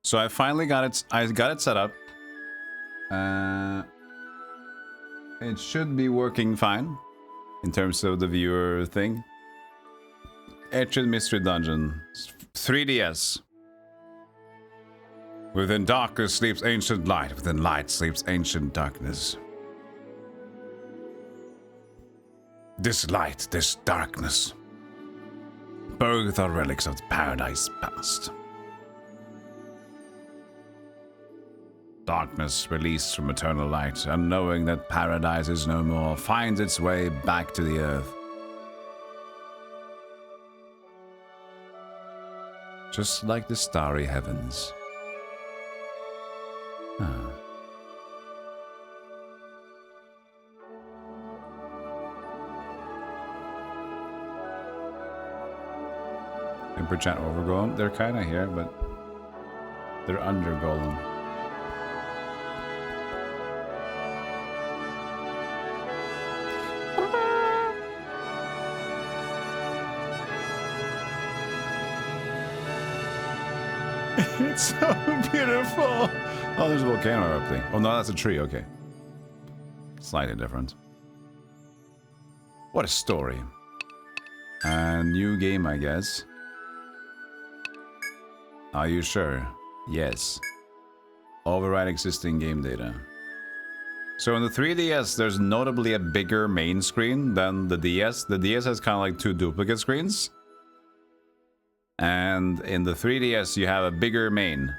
So I finally got it. I got it set up. It should be working fine in terms of the viewer thing. Etrian Mystery Dungeon, 3DS. Within darkness sleeps ancient light. Within light sleeps ancient darkness. This light, this darkness, both are relics of the paradise past. Darkness released from eternal light, and knowing that paradise is no more, finds its way back to the earth. Just like the starry heavens. Emperor Chat over Golem. They're kinda here, but they're under Golem. It's so beautiful. Oh, there's a volcano up there. Oh no, that's a tree. Okay, slightly different. What a story. A new game, I guess. Are you sure? Yes. Override existing game data. So in the 3DS, there's notably a bigger main screen than the DS. The DS has kind of like two duplicate screens. And in the 3DS, you have a bigger main.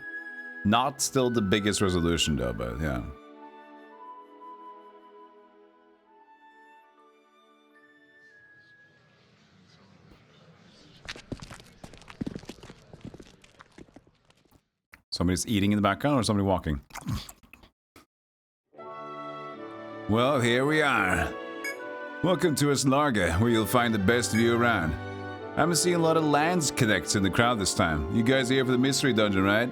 Not still the biggest resolution though, but yeah. Somebody's eating in the background or somebody walking? Well, here we are. Welcome to Aslarga, where you'll find the best view around. I haven't seen a lot of lands connects in the crowd this time. You guys are here for the mystery dungeon, right?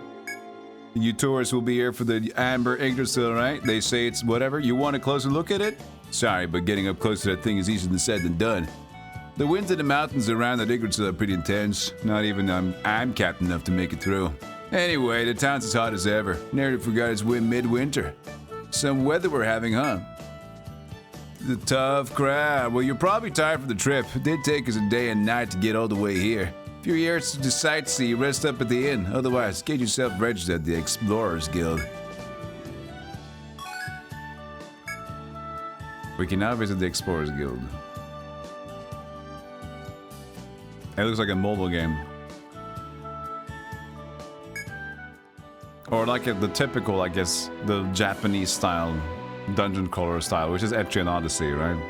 You tourists will be here for the Amber Yggdrasil, right? They say it's whatever. You want a closer look at it? Sorry, but getting up close to that thing is easier said than done. The winds in the mountains around that Yggdrasil are pretty intense. Not even I'm captain enough to make it through. Anyway, the town's as hot as ever. Nearly forgot it's midwinter. Some weather we're having, huh? The tough crowd. Well, you're probably tired from the trip. It did take us a day and night to get all the way here. If you're here to sightsee, rest up at the inn. Otherwise, get yourself registered at the Explorers Guild. We can now visit the Explorers Guild. It looks like a mobile game. Or like the typical, I guess, the Japanese style, dungeon crawler style, which is Etrian Odyssey, right?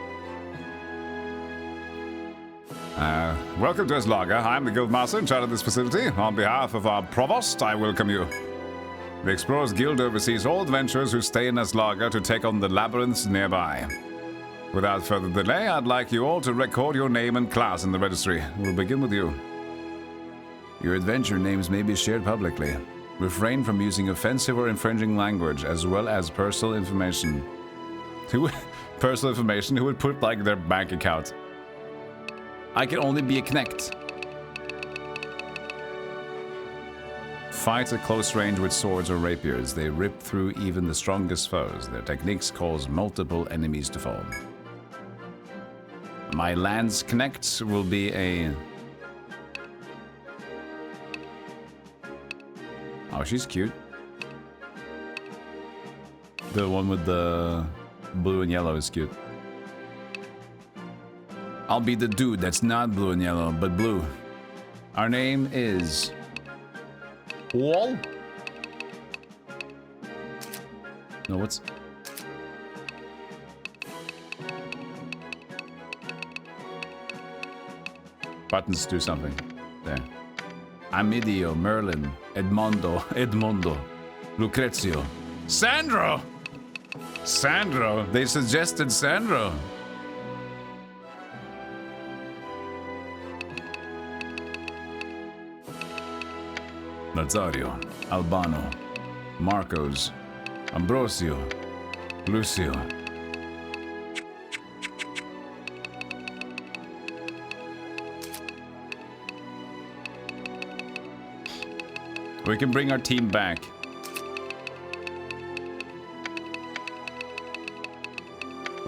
Welcome to Aslarga. I'm the guildmaster in charge of this facility. On behalf of our provost, I welcome you. The Explorers Guild oversees all adventurers who stay in Aslarga to take on the labyrinths nearby. Without further delay, I'd like you all to record your name and class in the registry. We'll begin with you. Your adventure names may be shared publicly. Refrain from using offensive or infringing language, as well as personal information. Personal information? Who would put, like, their bank account? I can only be a connect. Fight at close range with swords or rapiers. They rip through even the strongest foes. Their techniques cause multiple enemies to fall. My Lance Connect will be a... Oh, she's cute. The one with the blue and yellow is cute. I'll be the dude that's not blue and yellow, but blue. Our name is... Wall? No, what's... Buttons do something. There. Amidio, Merlin, Edmondo, Lucrezio. Sandro! Sandro? They suggested Sandro. Nazario, Albano, Marcos, Ambrosio, Lucio. We can bring our team back.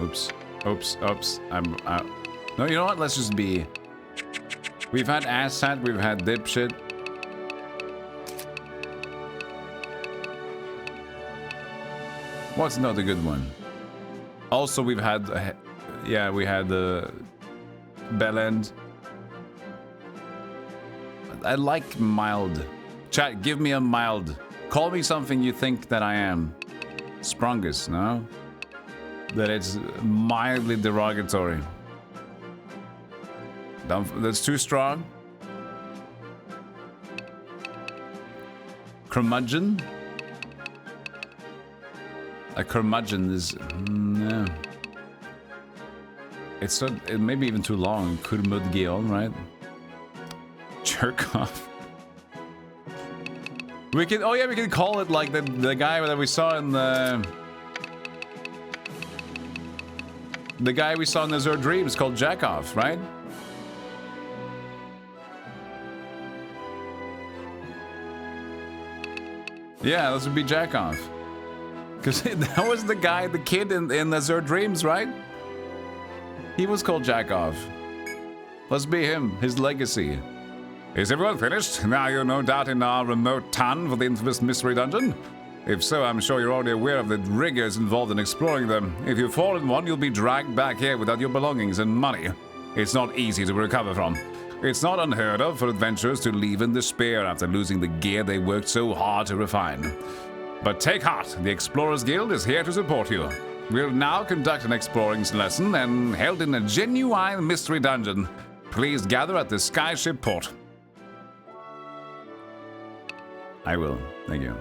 Oops. Oops. Oops. No, you know what? Let's just be... We've had asshat, we've had dipshit. What's another good one? Also, we've had... yeah, we had the... Bellend. I like mild. Chat, give me a mild. Call me something you think that I am. Sprungus, no? That it's mildly derogatory. That's too strong. Curmudgeon? A curmudgeon is... no. It's so, it may be even too long. Kurmudgeon, right? Jerk off. We can... oh yeah, we can call it like the guy that we saw in the... The guy we saw in the Azure Dreams called Jackoff, right? Yeah, this would be Jackoff. Because that was the guy, the kid in Azure Dreams, right? He was called Jackoff. Let's be him, his legacy. Is everyone finished? Now you're no doubt in our remote town for the infamous mystery dungeon. If so, I'm sure you're already aware of the rigors involved in exploring them. If you fall in one, you'll be dragged back here without your belongings and money. It's not easy to recover from. It's not unheard of for adventurers to leave in despair after losing the gear they worked so hard to refine. But take heart, the Explorers Guild is here to support you. We'll now conduct an exploring lesson and held in a genuine mystery dungeon. Please gather at the Skyship port. I will, thank you.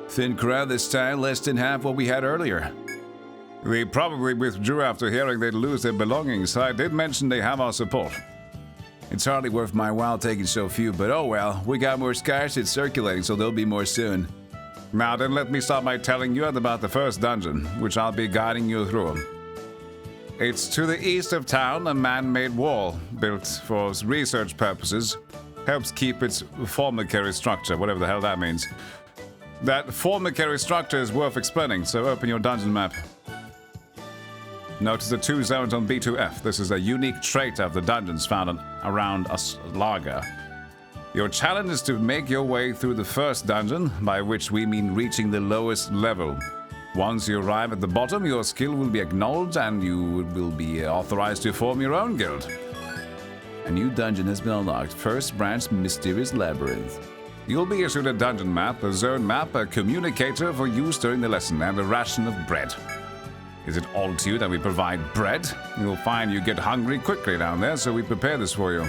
Thin crowd this time, less than half what we had earlier. They probably withdrew after hearing they'd lose their belongings. I did mention they have our support. It's hardly worth my while taking so few, but oh well, we got more Skyships circulating, so there'll be more soon. Now then, let me start by telling you about the first dungeon, which I'll be guiding you through. It's to the east of town, a man-made wall, built for research purposes. Helps keep its formicary structure, whatever the hell that means. That formicary structure is worth explaining, so open your dungeon map. Notice the two zones on B2F. This is a unique trait of the dungeons found around Aslaga. Your challenge is to make your way through the first dungeon, by which we mean reaching the lowest level. Once you arrive at the bottom, your skill will be acknowledged and you will be authorized to form your own guild. A new dungeon has been unlocked. First branch, Mysterious Labyrinth. You'll be issued a dungeon map, a zone map, a communicator for use during the lesson, and a ration of bread. Is it odd to you that we provide bread? You'll find you get hungry quickly down there, so we prepare this for you.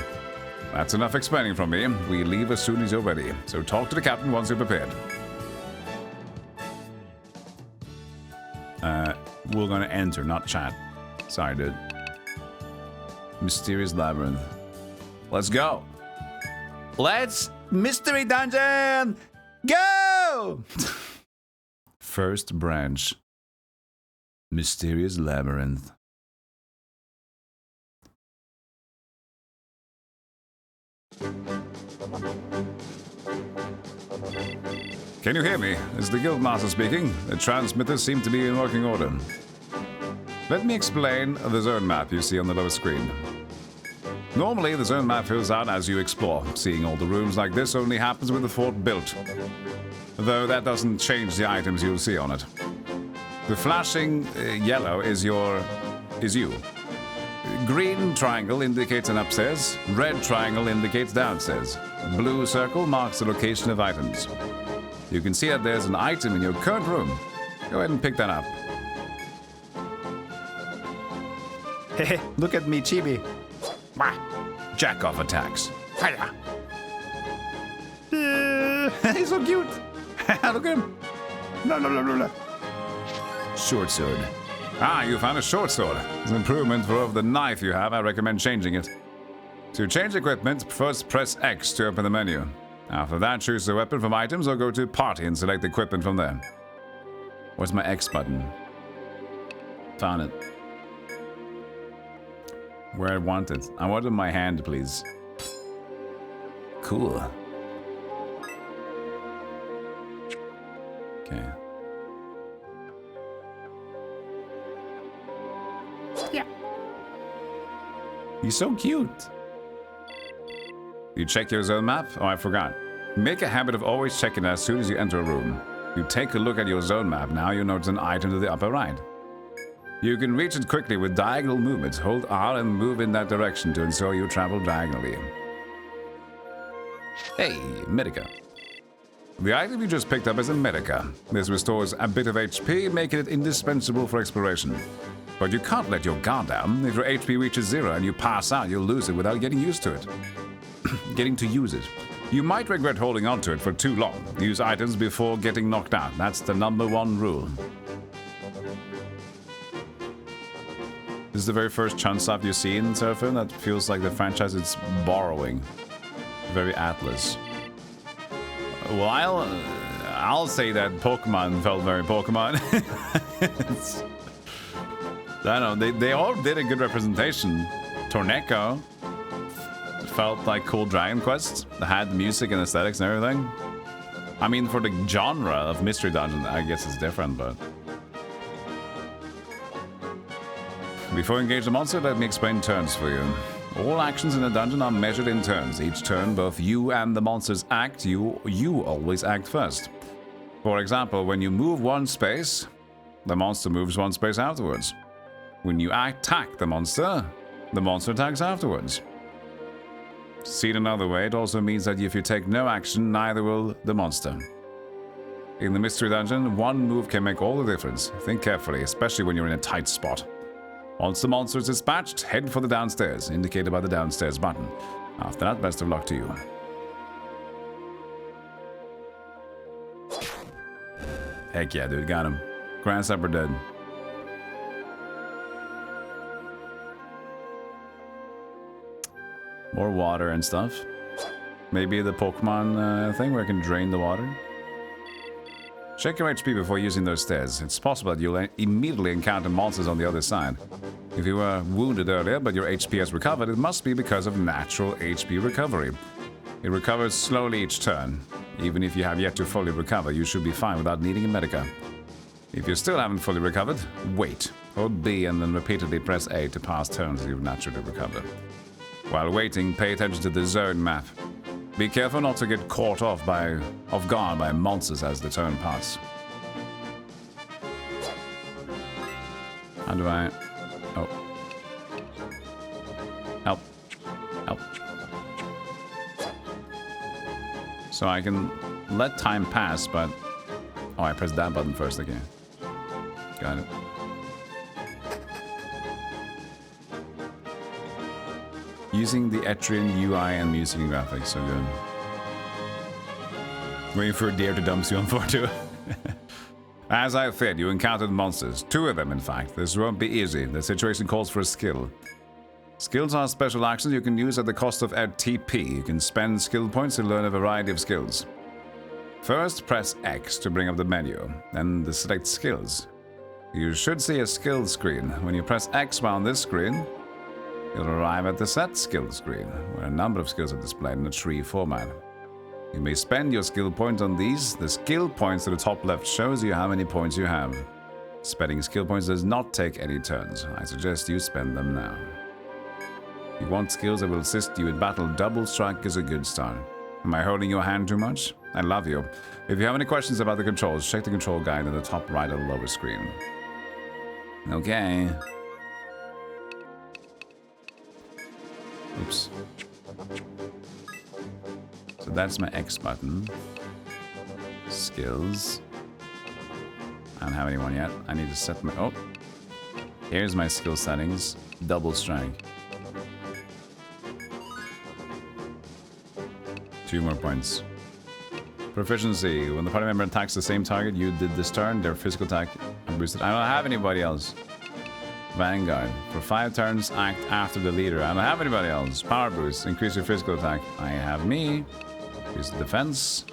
That's enough explaining from me. We leave as soon as you're ready, so talk to the captain once you're prepared. We're gonna enter, not chat. Sorry, dude. Mysterious Labyrinth. Let's go. Let's mystery dungeon go. First branch. Mysterious Labyrinth. Can you hear me? It's the Guildmaster speaking. The transmitters seem to be in working order. Let me explain the zone map you see on the lower screen. Normally, the zone map fills out as you explore. Seeing all the rooms like this only happens with the fort built. Though that doesn't change the items you'll see on it. The flashing yellow is you. Green triangle indicates an upstairs. Red triangle indicates downstairs. Blue circle marks the location of items. You can see that there's an item in your current room. Go ahead and pick that up. Hey, look at me, Chibi. Jack-off attacks. Hiya. He's so cute. Look at him. Blah, blah, blah, blah. Short sword. Ah, you found a short sword. It's an improvement for over the knife you have. I recommend changing it. To change equipment, first press X to open the menu. After that, choose the weapon from items or go to Party and select equipment from there. Where's my X button? Found it. Where I want it. I want it in my hand, please. cool. Okay. Yeah. He's so cute. You check your zone map? Oh, I forgot. Make a habit of always checking it as soon as you enter a room. You take a look at your zone map. Now you notice an item to the upper right. You can reach it quickly with diagonal movements. Hold R and move in that direction to ensure you travel diagonally. Hey, Medica. The item you just picked up is a Medica. This restores a bit of HP, making it indispensable for exploration. But you can't let your guard down. If your HP reaches 0 and you pass out, you'll lose it without getting used to it. Getting to use it. You might regret holding on to it for too long. Use items before getting knocked out. That's the #1 rule. This is the very first chun stuff you've seen, Surfer. That feels like the franchise it's borrowing. Very Atlas. Well, I'll say that Pokemon felt very Pokemon. I don't know. They all did a good representation. Torneko felt like cool Dragon Quest. They had the music and aesthetics and everything. I mean, for the genre of Mystery Dungeon, I guess it's different, but... Before you engage the monster, let me explain turns for you. All actions in the dungeon are measured in turns. Each turn, both you and the monsters act. You always act first. For example, when you move one space, the monster moves one space afterwards. When you attack the monster attacks afterwards. Seen another way, it also means that if you take no action, neither will the monster. In the Mystery Dungeon, one move can make all the difference. Think carefully, especially when you're in a tight spot. Once the monster is dispatched, head for the downstairs, indicated by the downstairs button. After that, best of luck to you. Heck yeah, dude, got him. Grand Supper dead. More water and stuff. Maybe the Pokemon thing where I can drain the water. Check your HP before using those stairs. It's possible that you'll immediately encounter monsters on the other side. If you were wounded earlier but your HP has recovered, it must be because of natural HP recovery. It recovers slowly each turn. Even if you have yet to fully recover, you should be fine without needing a Medica. If you still haven't fully recovered, wait. Hold B and then repeatedly press A to pass turns you've naturally recovered. While waiting, pay attention to the zone map. Be careful not to get caught off guard by monsters as the turn passes. How do I... Oh. Help. Help. So I can let time pass, but... Oh, I pressed that button first, okay. Got it. Using the Etrian UI and music and graphics, so good. Waiting for a deer to dump you on 4-2. As I feared, you encountered monsters. 2 of them, in fact. This won't be easy. The situation calls for a skill. Skills are special actions you can use at the cost of TP. You can spend skill points to learn a variety of skills. First, press X to bring up the menu, then select skills. You should see a skill screen. When you press X while on this screen, you'll arrive at the set skill screen, where a number of skills are displayed in a tree format. You may spend your skill points on these. The skill points to the top left shows you how many points you have. Spending skill points does not take any turns. I suggest you spend them now. If you want skills that will assist you in battle, double strike is a good start. Am I holding your hand too much? I love you. If you have any questions about the controls, check the control guide in the top right of the lower screen. Okay. Oops. So that's my X button. Skills. I don't have anyone yet. I need to set my... Oh. Here's my skill settings. Double strike. 2 more points. Proficiency. When the party member attacks the same target you did this turn, their physical attack boosted. I don't have anybody else. Vanguard. For 5 turns, act after the leader. I don't have anybody else. Power boost. Increase your physical attack. I have me. Use the defense.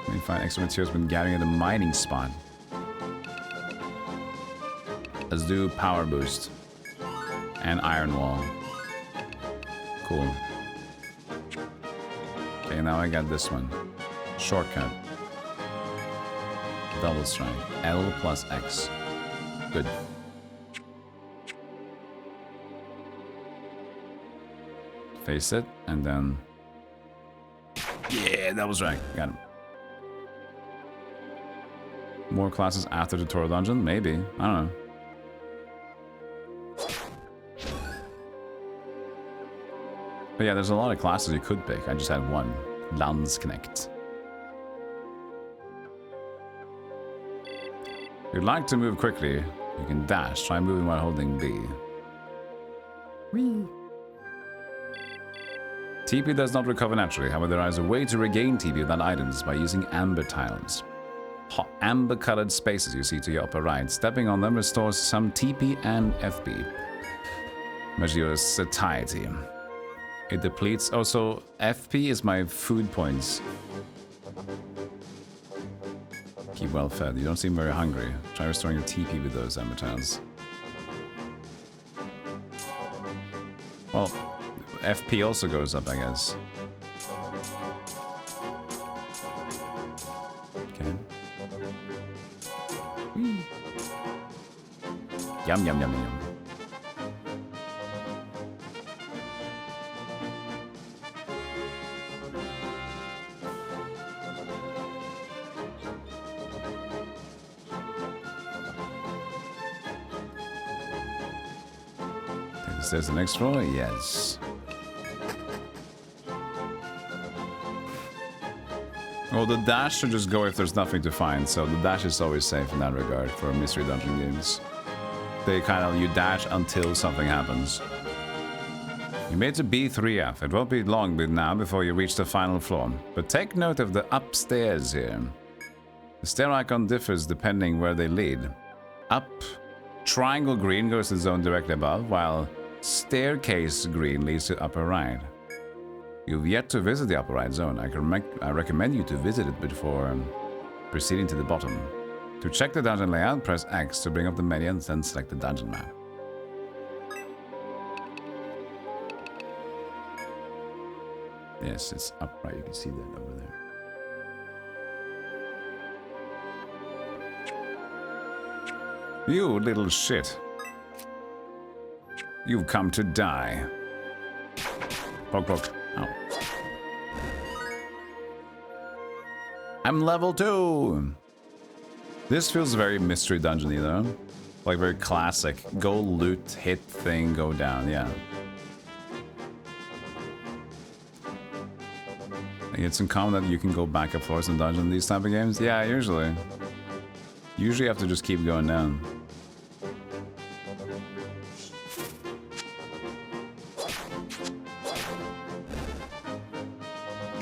Let me find extra materials when gathering at the mining spot. Let's do power boost. And iron wall. Cool. Okay, now I got this one. Shortcut. Double strike. L plus X. Good. Face it, and then... Yeah, double strike. Got him. More classes after the tutorial dungeon? Maybe. I don't know. But yeah, there's a lot of classes you could pick. I just had one. Landsknecht. If you'd like to move quickly, you can dash. Try moving while holding B. Whee! TP does not recover naturally. However, there is a way to regain TP without items by using amber tiles. Amber-colored spaces you see to your upper right. Stepping on them restores some TP and FP. Measure your satiety. It depletes... Oh, so FP is my food points. Keep well fed. You don't seem very hungry. Try restoring your TP with those amber tiles. Well, FP also goes up, I guess. Okay. Yum, yum, yum, yum. Is this the next floor? Yes. Well, the dash should just go if there's nothing to find, so the dash is always safe in that regard for mystery dungeon games. They kind of, you dash until something happens. You made to B3F. It won't be long now before you reach the final floor. But take note of the upstairs here. The stair icon differs depending where they lead. Up, triangle green goes to the zone directly above, while staircase green leads to upper right. You've yet to visit the upper right zone. I recommend you to visit it before proceeding to the bottom. To check the dungeon layout, press X to bring up the menu and then select the dungeon map. Yes, it's upright. You can see that over there. You little shit. You've come to die. Poke, poke. Oh. I'm level 2! This feels very mystery dungeon-y, though. Like very classic. Go loot, hit thing, go down, yeah. It's in common that you can go back up floors in dungeon in these type of games? Yeah, usually. Usually you have to just keep going down.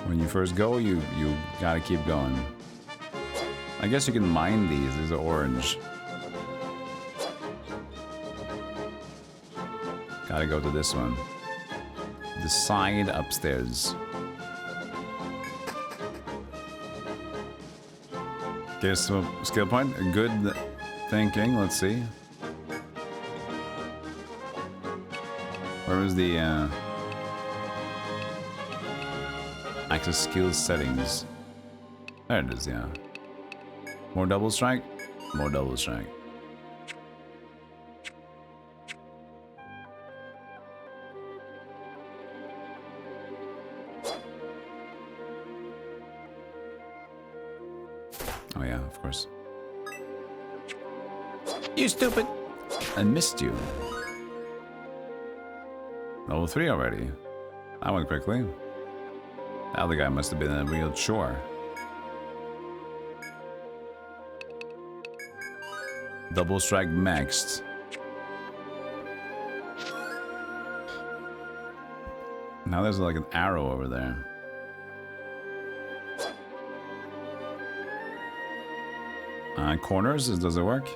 When you first go, you gotta keep going. I guess you can mine these. These are orange. Gotta go to this one. The side upstairs. Okay, so skill point. Good thinking. Let's see. Where is the access skills settings? There it is, yeah. More double strike? More double strike. Oh yeah, of course. You stupid! I missed you. Level 3 already. That went quickly. The other guy must have been a real chore. Double strike maxed. Now there's like an arrow over there. Corners, does it work?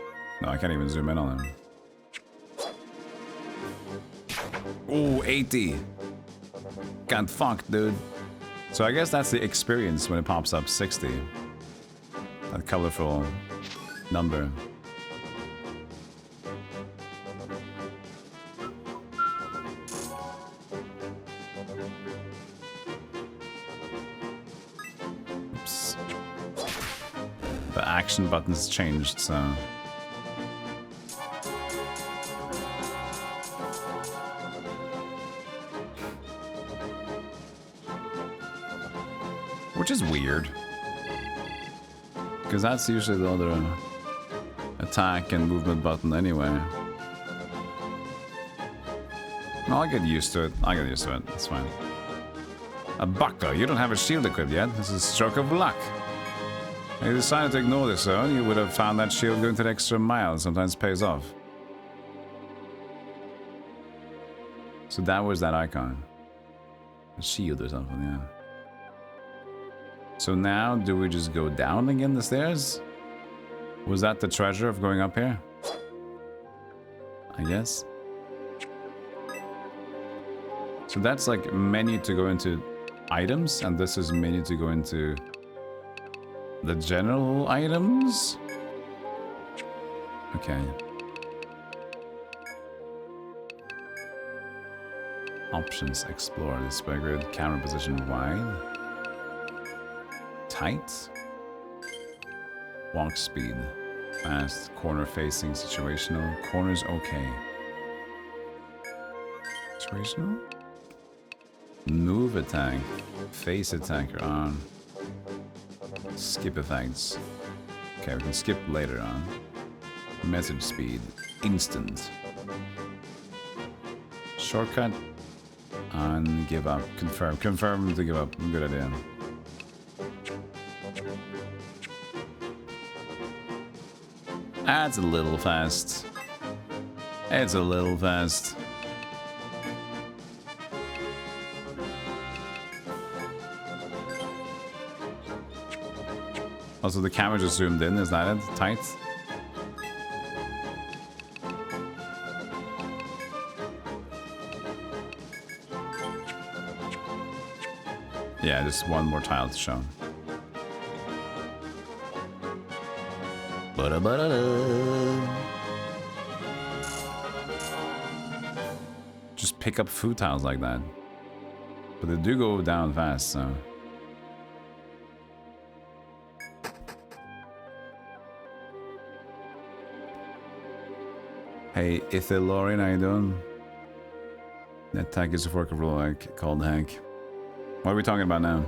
No, I can't even zoom in on them. Ooh, 80. Got fucked, dude. So I guess that's the experience when it pops up 60. That colorful number. The action button's changed, so... Which is weird. Because that's usually the other attack and movement button anyway. No, I'll get used to it. I'll get used to it. It's fine. A bucko, you don't have a shield equipped yet. This is a stroke of luck. If you decided to ignore this zone, you would have found that shield going to the extra mile. Sometimes pays off. So that was that icon. A shield or something, yeah. So now, do we just go down again the stairs? Was that the treasure of going up here? I guess. So that's like menu to go into items, and this is menu to go into the general items? Okay. Options, explore, display grid, camera position wide. Tight. Walk speed. Fast. Corner facing. Situational. Corners okay. Situational? Move attack. Face attack on. Skip effects. Okay, we can skip later on. Message speed. Instant. Shortcut. On. Give up. Confirm. Confirm to give up. Good idea. That's a little fast. It's a little fast. Also, the camera just zoomed in, is that it? Tight? Yeah, just one more tile to show. Just pick up food tiles like that. But they do go down fast, so... Hey, Ithilorian, how you doing? That tag is a fork of rule like called Hank. What are we talking about now?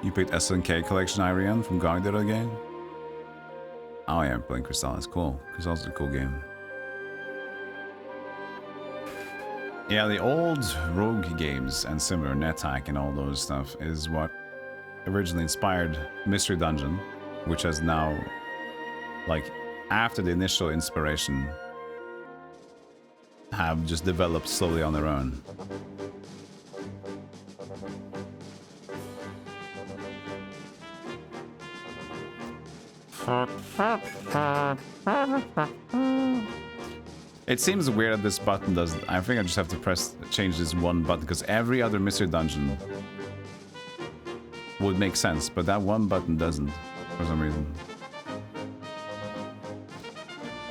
You picked SNK Collection Etrian from GOG the other game? Oh yeah, playing Crystal is cool. Crystal's a cool game. Yeah, the old Rogue games and similar, NetHack and all those stuff is what originally inspired Mystery Dungeon, which has now, like, after the initial inspiration, have just developed slowly on their own. It seems weird that this button does. I think I just have to change this one button because every other mystery dungeon would make sense, but that one button doesn't for some reason.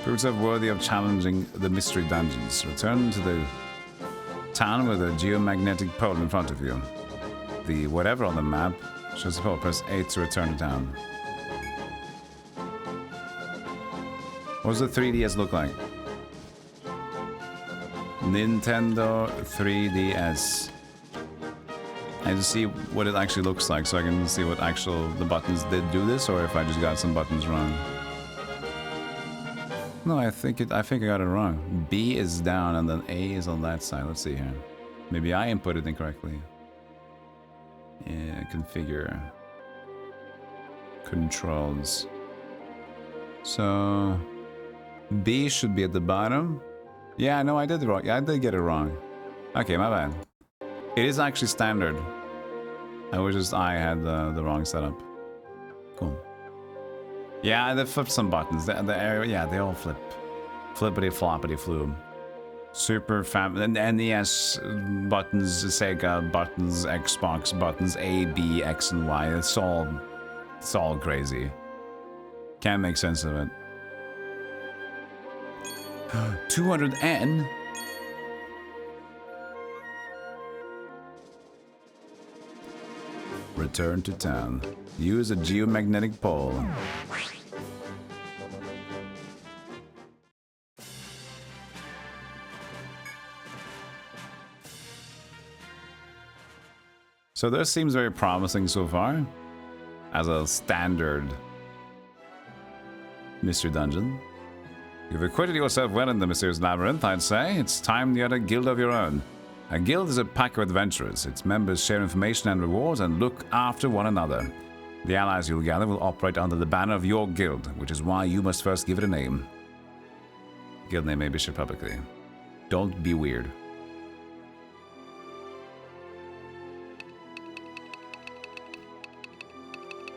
Fruits are worthy of challenging the mystery dungeons. Return to the town with a geomagnetic pole in front of you. The whatever on the map shows the pole. Press A to return to town. What does the 3DS look like? Nintendo 3DS. I have to see what it actually looks like so I can see what the buttons did do this, or if I just got some buttons wrong. No, I think I got it wrong. B is down and then A is on that side. Let's see here. Maybe I inputted incorrectly. Yeah, configure. Controls. So B should be at the bottom. Yeah, no, I did it wrong. Yeah, I did get it wrong. Okay, my bad. It is actually standard. I had the wrong setup. Cool. Yeah, they flipped some buttons. Yeah, they all flip. Flippity floppity flew. Super fam and NES buttons, Sega buttons, Xbox buttons, A, B, X, and Y. It's all crazy. Can't make sense of it. 200 N. Return to town. Use a geomagnetic pole. So this seems very promising so far. As a standard mystery dungeon. You've acquitted yourself well in the mysterious labyrinth, I'd say. It's time you had a guild of your own. A guild is a pack of adventurers. Its members share information and rewards and look after one another. The allies you'll gather will operate under the banner of your guild, which is why you must first give it a name. Guild name may be shared publicly. Don't be weird.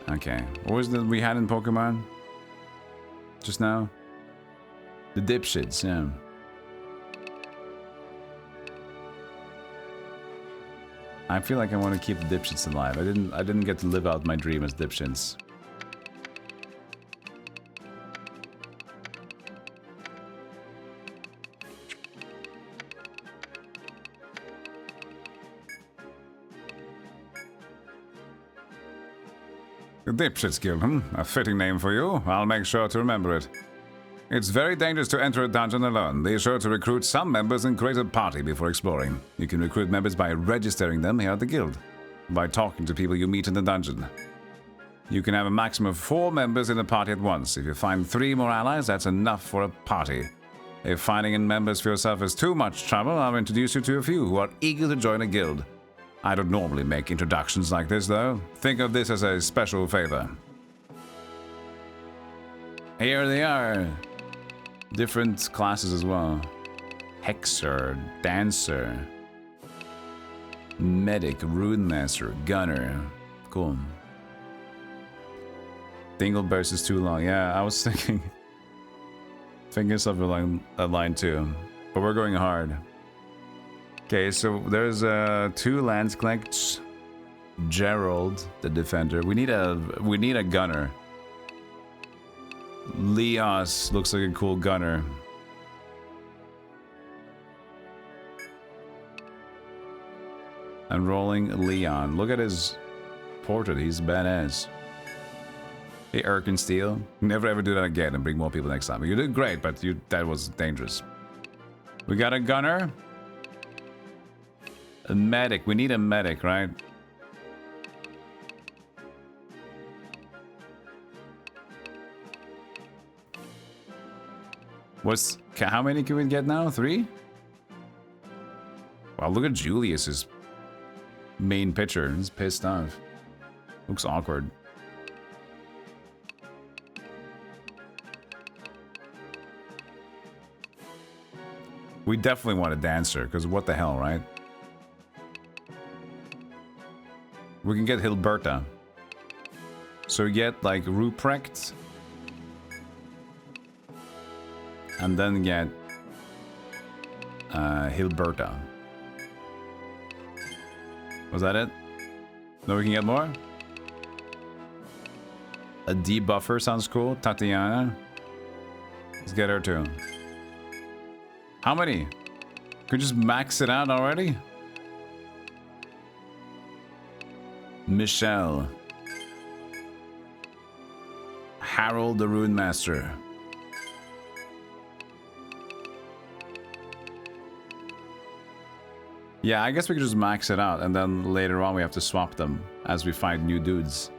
Okay, what was that we had in Pokemon? Just now? The dipshits, yeah. I feel like I want to keep the dipshits alive. I didn't get to live out my dream as dipshits. The Dipshits Guild, a fitting name for you. I'll make sure to remember it. It's very dangerous to enter a dungeon alone. Be sure to recruit some members and create a party before exploring. You can recruit members by registering them here at the guild, by talking to people you meet in the dungeon. You can have a maximum of 4 members in a party at once. If you find 3 more allies, that's enough for a party. If finding members for yourself is too much trouble, I'll introduce you to a few who are eager to join a guild. I don't normally make introductions like this, though. Think of this as a special favor. Here they are. Different classes as well. Hexer, Dancer, Medic, Rune Master, Gunner. Cool. Dingle burst is too long. Yeah, I was thinking something a line too. But we're going hard. Okay, so there's 2 Lance Collects. Gerald, the defender. We need a gunner. Leos looks like a cool gunner. Enrolling Leon. Look at his portrait. He's badass. Hey, Erkensteel. Never ever do that again and bring more people next time. You did great, but that was dangerous. We got a gunner. A medic. We need a medic, right? How many can we get now? 3? Wow, look at Julius's main picture. He's pissed off. Looks awkward. We definitely want a dancer, because what the hell, right? We can get Hilberta. So we get like Ruprecht. And then get Hilberta. Was that it? No, we can get more? A debuffer sounds cool. Tatiana. Let's get her too. How many? Could we just max it out already? Michelle. Harold the Rune Master. Yeah, I guess we could just max it out and then later on we have to swap them as we find new dudes.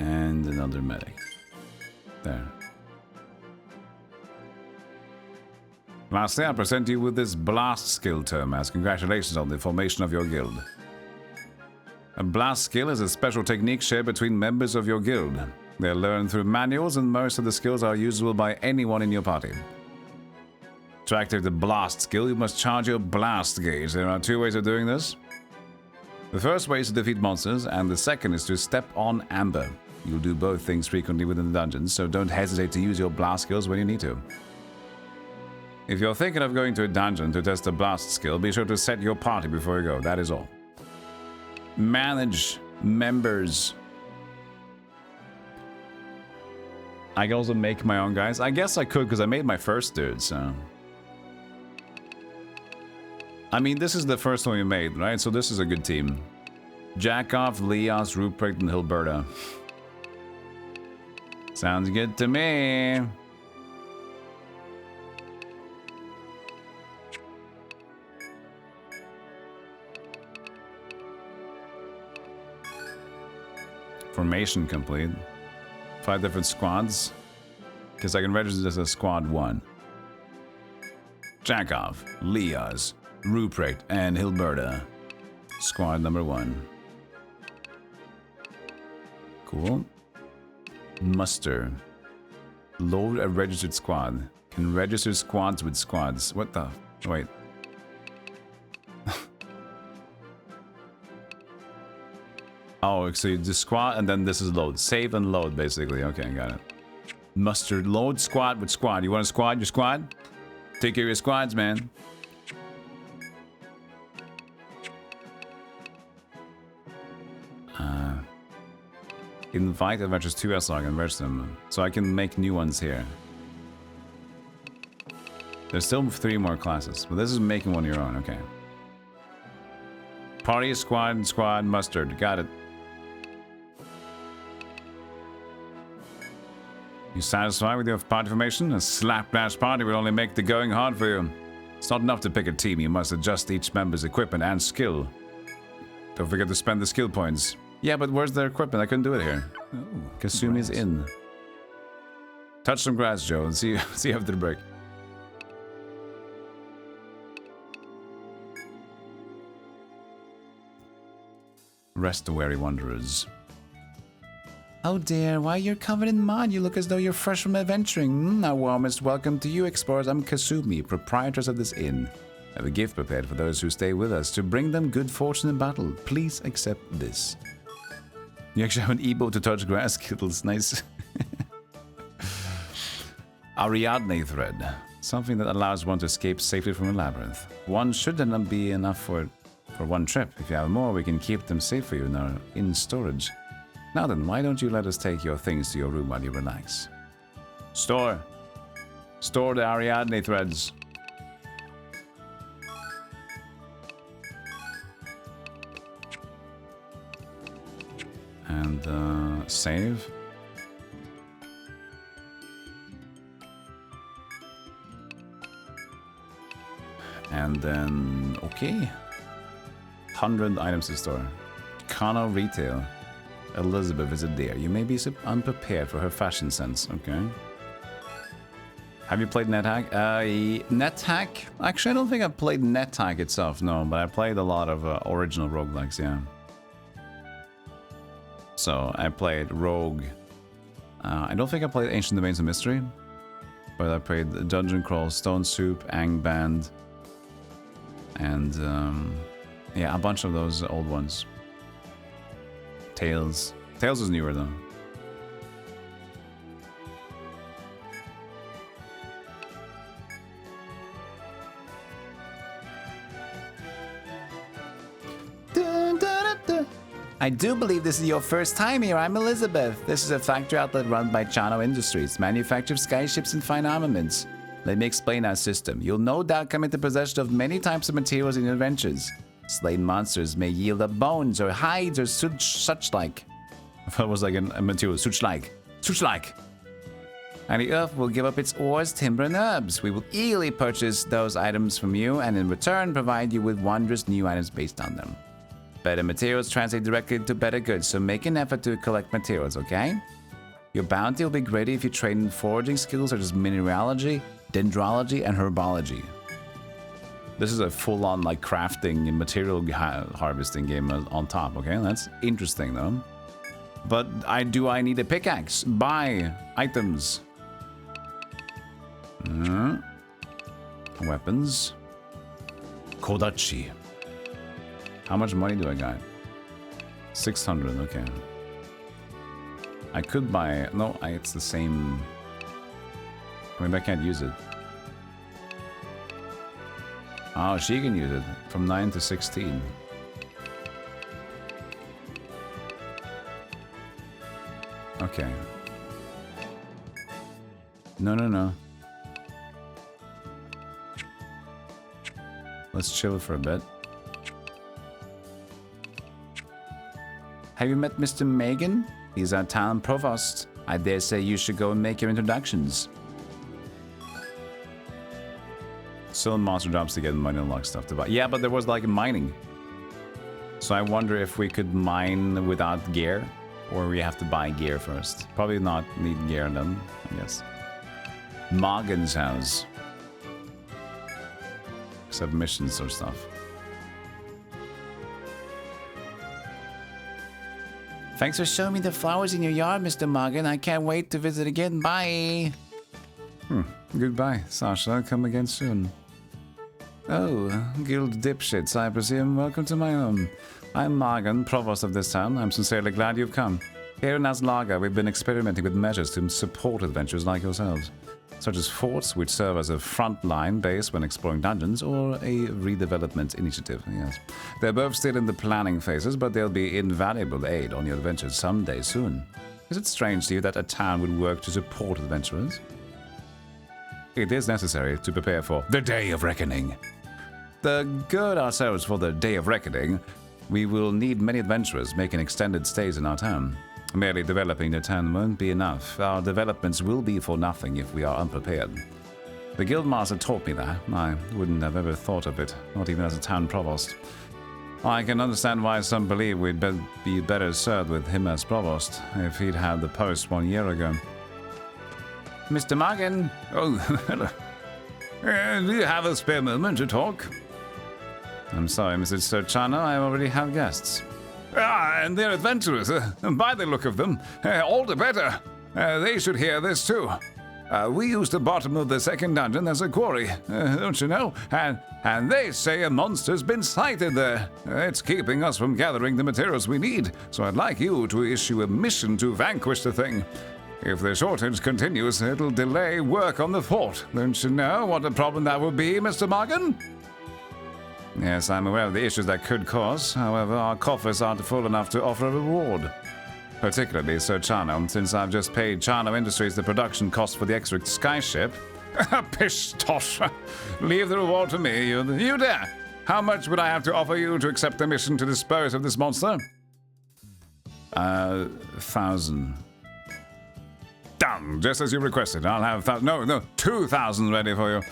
And another medic. There. Lastly, I present you with this blast skill term as congratulations on the formation of your guild. A blast skill is a special technique shared between members of your guild. They are learned through manuals and most of the skills are usable by anyone in your party. To activate the blast skill, you must charge your blast gauge. There are 2 ways of doing this. The first way is to defeat monsters, and the second is to step on amber. You'll do both things frequently within the dungeons, so don't hesitate to use your blast skills when you need to. If you're thinking of going to a dungeon to test a blast skill, be sure to set your party before you go. That is all. Manage members. I can also make my own guys. I guess I could because I made my first dude, so... I mean, this is the first one we made, right? So this is a good team. Jackoff, Leos, Ruprecht, and Hilberta. Sounds good to me. Formation complete. 5 different squads. Because I can register this as squad 1. Jackoff, Leos, Ruprecht, and Hilberta. Squad number 1. Cool. Muster. Load a registered squad. Can register squads with squads. What the? Wait. Oh, so you just squad and then this is load. Save and load, basically. Okay, got it. Muster. Load squad with squad. You want a squad? Your squad? Take care of your squads, man. Invite adventures to SLog and register them. So I can make new ones here. There's still 3 more classes, but this is making one of your own, okay. Party, squad, squad, mustard. Got it. You satisfied with your party formation? A slapdash party will only make the going hard for you. It's not enough to pick a team, you must adjust each member's equipment and skill. Don't forget to spend the skill points. Yeah, but where's their equipment? I couldn't do it here. Oh, Kasumi's in. Touch some grass, Joe, and see after the break. Rest the weary wanderers. Oh dear, why you're covered in mud? You look as though you're fresh from adventuring. A warmest welcome to you, explorers. I'm Kasumi, proprietress of this inn. I have a gift prepared for those who stay with us to bring them good fortune in battle. Please accept this. You actually have an Ebo to touch grass, Kittles. Nice. Ariadne thread. Something that allows one to escape safely from a labyrinth. One shouldn't be enough for one trip. If you have more, we can keep them safe for you in storage. Now then, why don't you let us take your things to your room while you relax? Store. Store the Ariadne threads. And save. And then, okay. 100 items to store. Kano retail. Elizabeth is a dear. You may be unprepared for her fashion sense. Okay. Have you played NetHack? NetHack? Actually, I don't think I've played NetHack itself, no. But I played a lot of original roguelikes, yeah. So, I played Rogue. I don't think I played Ancient Domains of Mystery. But I played Dungeon Crawl, Stone Soup, Angband. And, yeah, a bunch of those old ones. Tales. Tales is newer, though. I do believe this is your first time here. I'm Elizabeth. This is a factory outlet run by Chano Industries, manufactures skyships and fine armaments. Let me explain our system. You'll no doubt come into possession of many types of materials in your adventures. Slain monsters may yield up bones or hides or such like. I thought it was like a material. Such like. And the earth will give up its ores, timber, and herbs. We will eagerly purchase those items from you and in return provide you with wondrous new items based on them. Better materials translate directly to better goods, so make an effort to collect materials, okay? Your bounty will be greater if you train in foraging skills such as mineralogy, dendrology, and herbology. This is a full-on like crafting and material harvesting game on top, okay? That's interesting though. But I need a pickaxe? Buy items. Weapons. Kodachi. How much money do I got? 600, okay. I could buy... No, it's the same... Maybe I can't use it. Oh, she can use it. From 9 to 16. Okay. No. Let's chill for a bit. Have you met Mr. Megan? He's our town provost. I dare say you should go and make your introductions. Still monster drops to get money and unlock stuff to buy. Yeah, but there was like mining. So I wonder if we could mine without gear, or we have to buy gear first. Probably not need gear then, I guess. Morgan's house. Submissions or stuff. Thanks for showing me the flowers in your yard, Mr. Morgan. I can't wait to visit again. Bye. Goodbye, Sasha. Come again soon. Oh, guild dipshits, I presume. Welcome to my home. I'm Morgan, provost of this town. I'm sincerely glad you've come. Here in Aslaga, we've been experimenting with measures to support adventurers like yourselves, such as forts, which serve as a frontline base when exploring dungeons, or a redevelopment initiative. Yes, they're both still in the planning phases, but they'll be invaluable aid on your adventures someday soon. Is it strange to you that a town would work to support adventurers? It is necessary to prepare for the Day of Reckoning. To gird ourselves for the Day of Reckoning, we will need many adventurers making extended stays in our town. Merely developing the town won't be enough. Our developments will be for nothing if we are unprepared. The guildmaster taught me that. I wouldn't have ever thought of it, not even as a town provost. I can understand why some believe we'd be better served with him as provost, if he'd had the post 1 year ago. Mr. Morgan! Oh, hello. Do you have a spare moment to talk? I'm sorry, Mrs. Serchano, I already have guests. Ah, and they're adventurers. By the look of them, all the better. They should hear this too. We used the bottom of the second dungeon as a quarry, don't you know? And they say a monster's been sighted there. It's keeping us from gathering the materials we need, so I'd like you to issue a mission to vanquish the thing. If the shortage continues, it'll delay work on the fort. Don't you know what a problem that would be, Mr. Morgan? Yes, I'm aware of the issues that could cause. However, our coffers aren't full enough to offer a reward. Particularly Sir Chano, since I've just paid Chano Industries the production cost for the extra skyship. Pish tosh! Leave the reward to me, you dare! How much would I have to offer you to accept the mission to dispose of this monster? 1,000. Done! Just as you requested. I'll have 2,000 ready for you.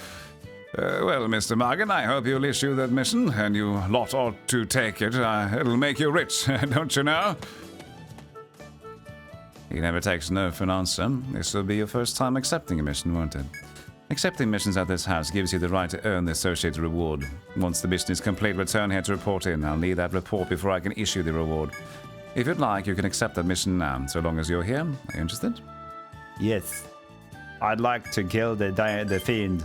Well, Mr. Morgan, I hope you'll issue that mission, and you lot ought to take it. It'll make you rich, don't you know? He never takes no for an answer. This will be your first time accepting a mission, won't it? Accepting missions at this house gives you the right to earn the associated reward. Once the mission is complete, return here to report in. I'll need that report before I can issue the reward. If you'd like, you can accept that mission now, so long as you're here. Are you interested? Yes. I'd like to kill the fiend.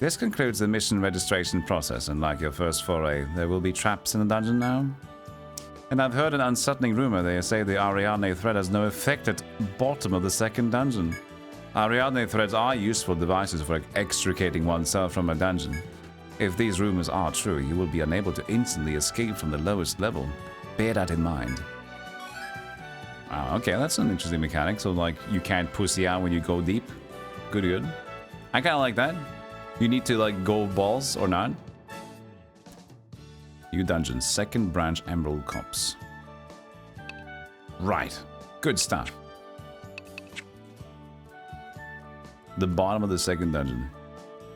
This concludes the mission registration process, and like your first foray, there will be traps in the dungeon now. And I've heard an unsettling rumor. They say the Ariadne thread has no effect at bottom of the second dungeon. Ariadne threads are useful devices for extricating oneself from a dungeon. If these rumors are true, you will be unable to instantly escape from the lowest level. Bear that in mind. Okay, that's an interesting mechanic. So, like, you can't pussy out when you go deep. Good. I kind of like that. You need to, like, go balls or not. New dungeon, second branch Emerald Copse. Right. Good stuff. The bottom of the second dungeon.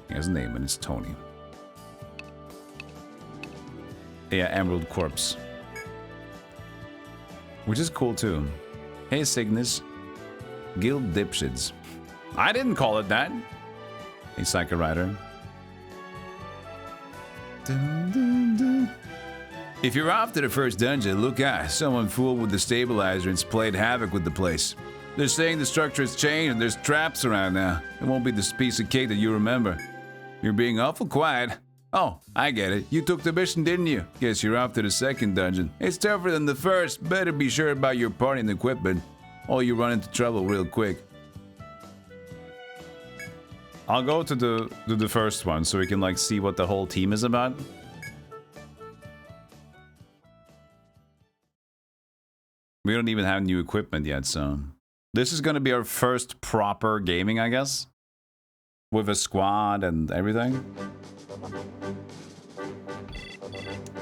He has a name, and it's Tony. Yeah, Emerald Corpse. Which is cool, too. Hey, Cygnus. Guild Dipshits. I didn't call it that. Hey, Psycho Rider. If you're after the first dungeon, look out. Someone fooled with the stabilizer and's played havoc with the place. They're saying the structure has changed and there's traps around now. It won't be this piece of cake that you remember. You're being awful quiet. Oh, I get it. You took the mission, didn't you? Guess you're after the second dungeon. It's tougher than the first. Better be sure about your party and equipment, or you run into trouble real quick. I'll go to the first one so we can like see what the whole team is about. We don't even have new equipment yet, so this is gonna be our first proper gaming, I guess, with a squad and everything.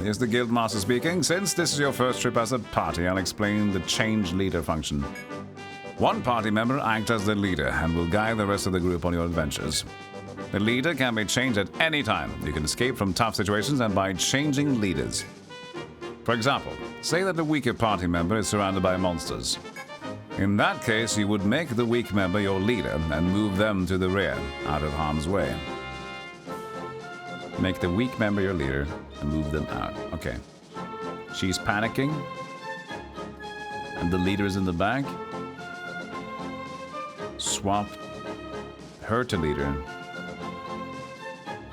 Here's the Guildmaster speaking. Since this is your first trip as a party, I'll explain the change leader function. One party member acts as the leader and will guide the rest of the group on your adventures. The leader can be changed at any time. You can escape from tough situations and by changing leaders. For example, say that the weaker party member is surrounded by monsters. In that case, you would make the weak member your leader and move them to the rear, out of harm's way. Make the weak member your leader and move them out. Okay. She's panicking. And the leader is in the back. Swap her to leader.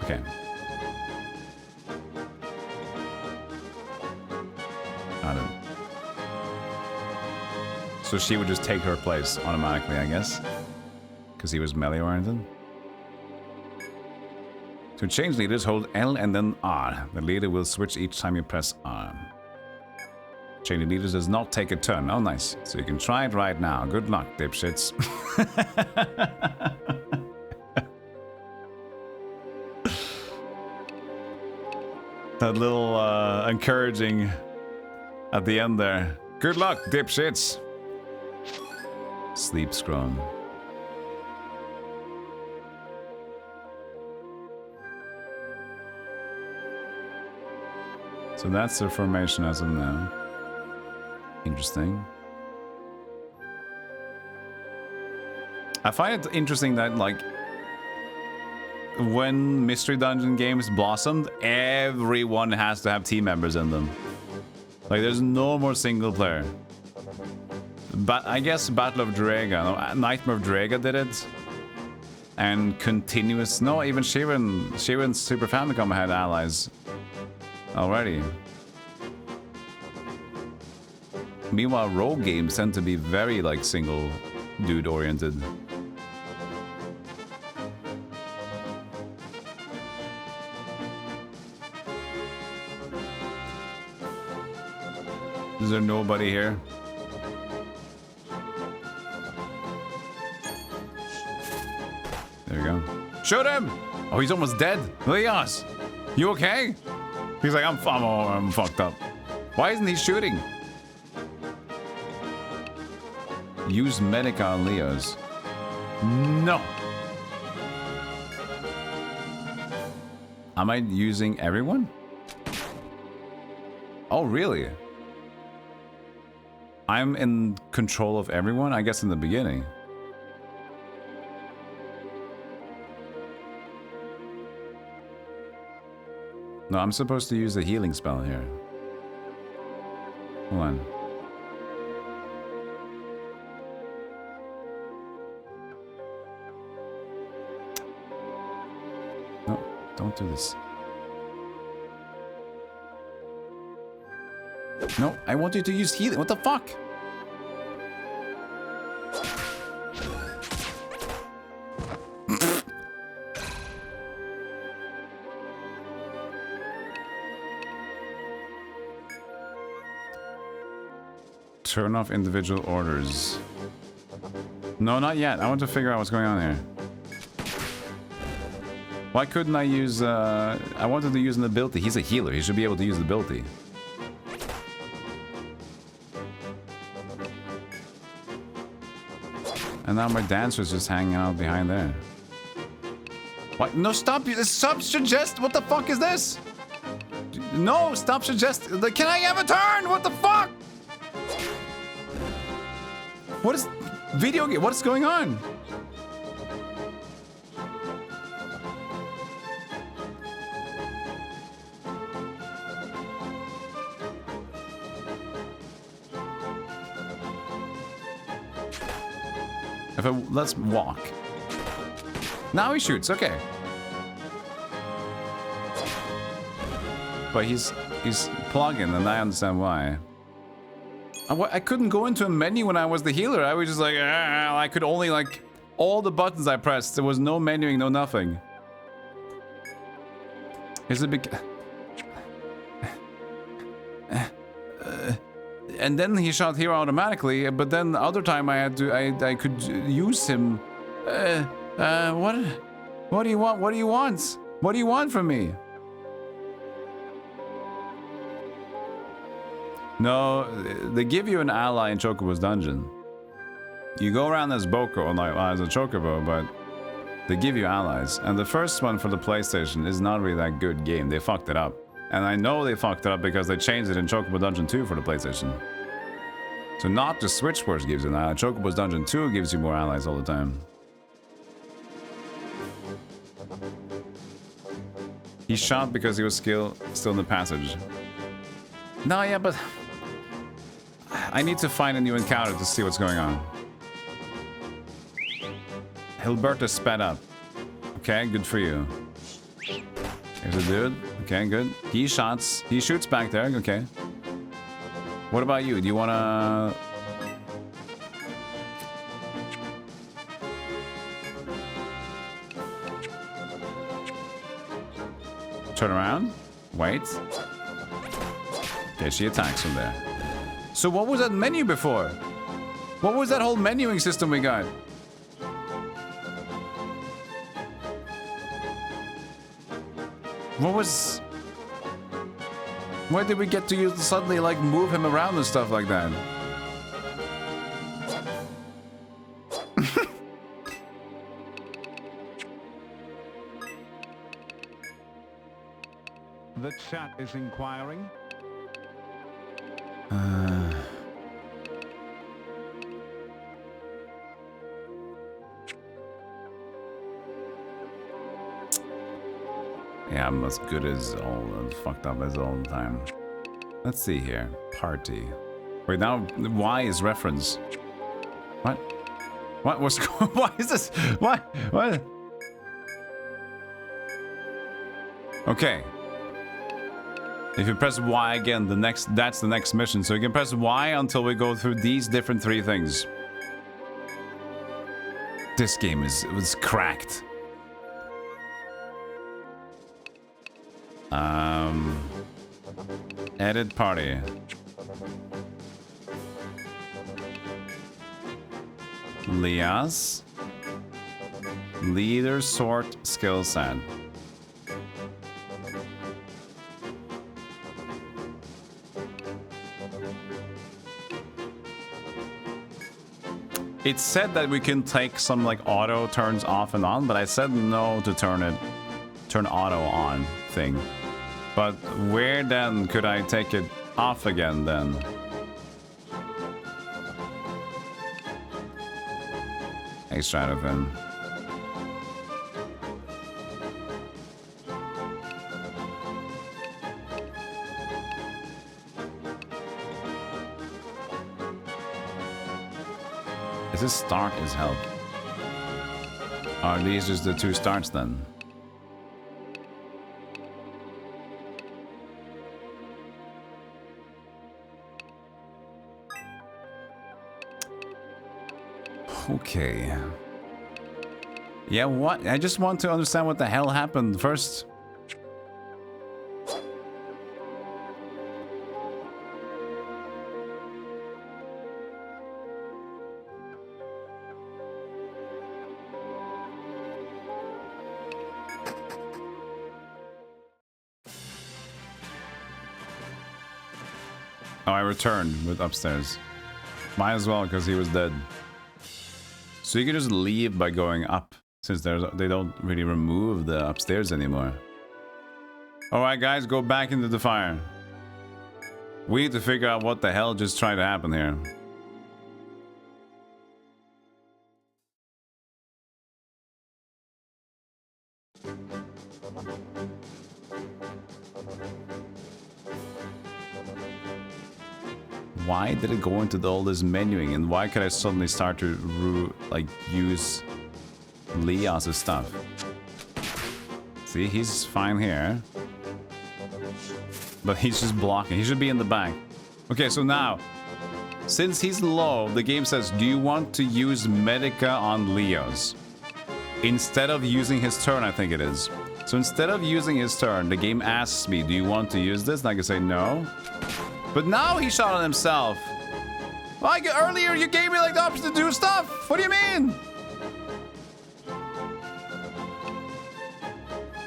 Okay. I don't. So she would just take her place automatically, I guess. Because he was melee oriented. To change leaders, hold L and then R. The leader will switch each time you press R. Changing leaders does not take a turn. Oh, nice. So you can try it right now. Good luck, dipshits. That little encouraging at the end there. Good luck, dipshits. Sleep scrum. So that's the formation as of now. Interesting. I find it interesting that, like, when Mystery Dungeon games blossomed, everyone has to have team members in them. Like, there's no more single player. But I guess Battle of Draga, no, Nightmare of Draga did it. And Continuous, no, even Shiren Super Famicom had allies already. Meanwhile, rogue games tend to be very, like, single dude oriented. Is there nobody here? There we go. Shoot him! Oh, he's almost dead. Leos, you okay? He's like, I'm fucked up. Why isn't he shooting? Use Medica on Leos. No. Am I using everyone? Oh, really? I'm in control of everyone? I guess in the beginning. No, I'm supposed to use the healing spell here. Hold on. No, don't do this. No, I want you to use healing. What the fuck? Turn off individual orders. No, not yet. I want to figure out what's going on here. Why couldn't I use... I wanted to use an ability. He's a healer. He should be able to use the ability. And now my dancer's just hanging out behind there. What? No, stop! Stop suggest! What the fuck is this? No, stop suggest! Can I have a turn? What the fuck? What is... Video game? What is going on? Let's walk. Now he shoots, okay. But he's plugging, and I understand why. I couldn't go into a menu when I was the healer. I was just like, I could only, like, All the buttons I pressed, there was no menuing, no nothing. Is it big? And then he shot here automatically, but then the other time I had to, I could use him. What do you want? What do you want? What do you want from me? No, they give you an ally in Chocobo's dungeon. You go around as Boko, or like as a Chocobo, but they give you allies. And the first one for the PlayStation is not really that good game. They fucked it up. And I know they fucked it up because they changed it in Chocobo Dungeon 2 for the PlayStation. So not just Switch Wars gives you an ally. Chocobo's Dungeon 2 gives you more allies all the time. He shot because he was still in the passage. No, yeah, but I need to find a new encounter to see what's going on. Hilberto sped up. Okay, good for you. Here's a dude. Okay, good. He shoots back there. Okay. What about you? Do you wanna... turn around? Wait. Okay, she attacks from there. So what was that menu before? What was that whole menuing system we got? What was... Where did we get to use suddenly, like, move him around and stuff like that? The chat is inquiring. Yeah, I'm as good as all and fucked up as all the time. Let's see here. Party. Wait, now Y is reference. What? What was going? Why is this? What? What? Okay. If you press Y again, that's the next mission. So you can press Y until we go through these different 3 things. This game was cracked. Edit party. Lias. Leader sort skill set. It said that we can take some like auto turns off and on, but I said no to turn auto on thing. But where then could I take it off again then? Hey, Stratofin. Is this start is help? Are these just the 2 starts then? Okay. Yeah, what? I just want to understand what the hell happened first. Oh, I returned with upstairs. Might as well, because he was dead. So you can just leave by going up, since they don't really remove the upstairs anymore. Alright guys, go back into the fire. We need to figure out what the hell just tried to happen here. Why did it go into all this menuing, and why could I suddenly start to like use Lias' stuff? See, he's fine here, but he's just blocking. He should be in the back. Okay, so now Since he's low, the game says, do you want to use Medica on Leos? Instead of using his turn, I think it is. So instead of using his turn, the game asks me, do you want to use this? And I can say no. But now he shot on himself. Like earlier, you gave me like the option to do stuff. What do you mean?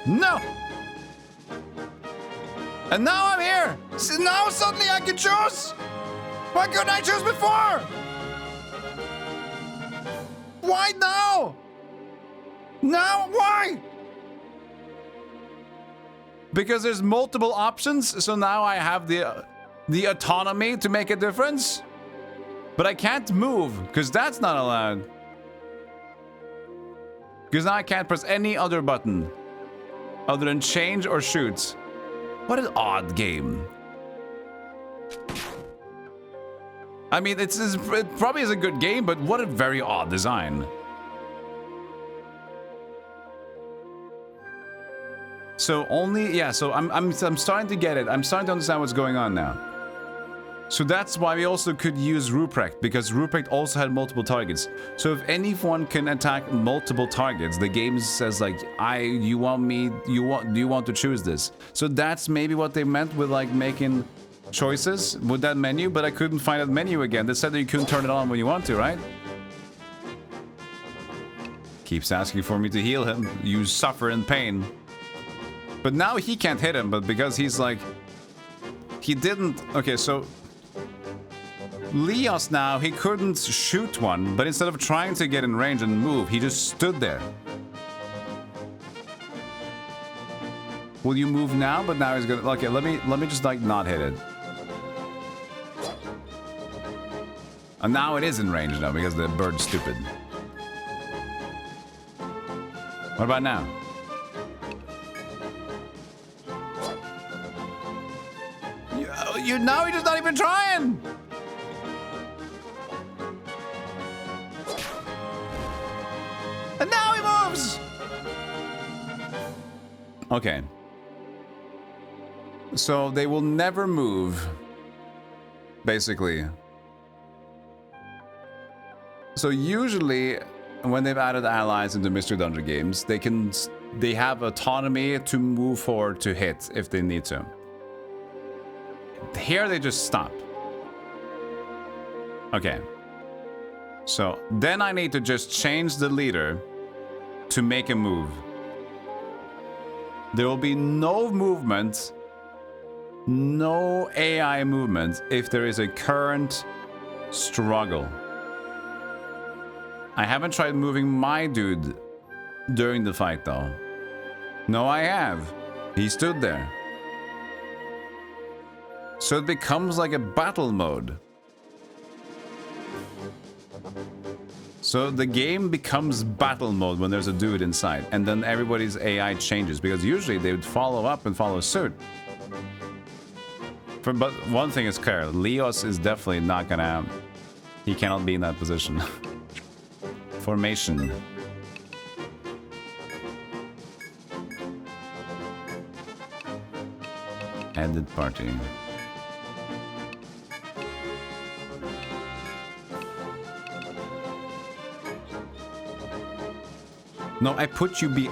No. And now I'm here. So now suddenly I can choose. Why couldn't I choose before? Why now? Now, why? Because there's multiple options, so now I have the autonomy to make a difference. But I can't move, because that's not allowed. Because now I can't press any other button other than change or shoot. What an odd game. I mean, it probably is a good game, but what a very odd design. So only, yeah, so I'm starting to get it. I'm starting to understand what's going on now. So that's why we also could use Ruprecht, because Ruprecht also had multiple targets. So if anyone can attack multiple targets, the game says like, do you want to choose this? So that's maybe what they meant with like making choices with that menu, but I couldn't find that menu again. They said that you couldn't turn it on when you want to, right? Keeps asking for me to heal him. You suffer in pain. But now he can't hit him, but because he's like... He didn't... Okay, so... Leos now, he couldn't shoot one, but instead of trying to get in range and move, he just stood there. Will you move now? But now he's gonna... Okay, let me just like not hit it. And now it is in range now because the bird's stupid. What about now? Now he's just not even trying. And now he moves. Okay. So they will never move, basically. So usually, when they've added allies into Mystery Dungeon games, they have autonomy to move forward to hit if they need to. Here they just stop. Okay. So then I need to just change the leader to make a move. There will be no movement, no AI movement if there is a current struggle. I haven't tried moving my dude during the fight though. No, I have. He stood there. So it becomes like a battle mode. So the game becomes battle mode when there's a dude inside, and then everybody's AI changes, because usually they would follow up and follow suit. But one thing is clear, Leos is definitely not gonna... He cannot be in that position. Formation. Edit party. No, I put you be...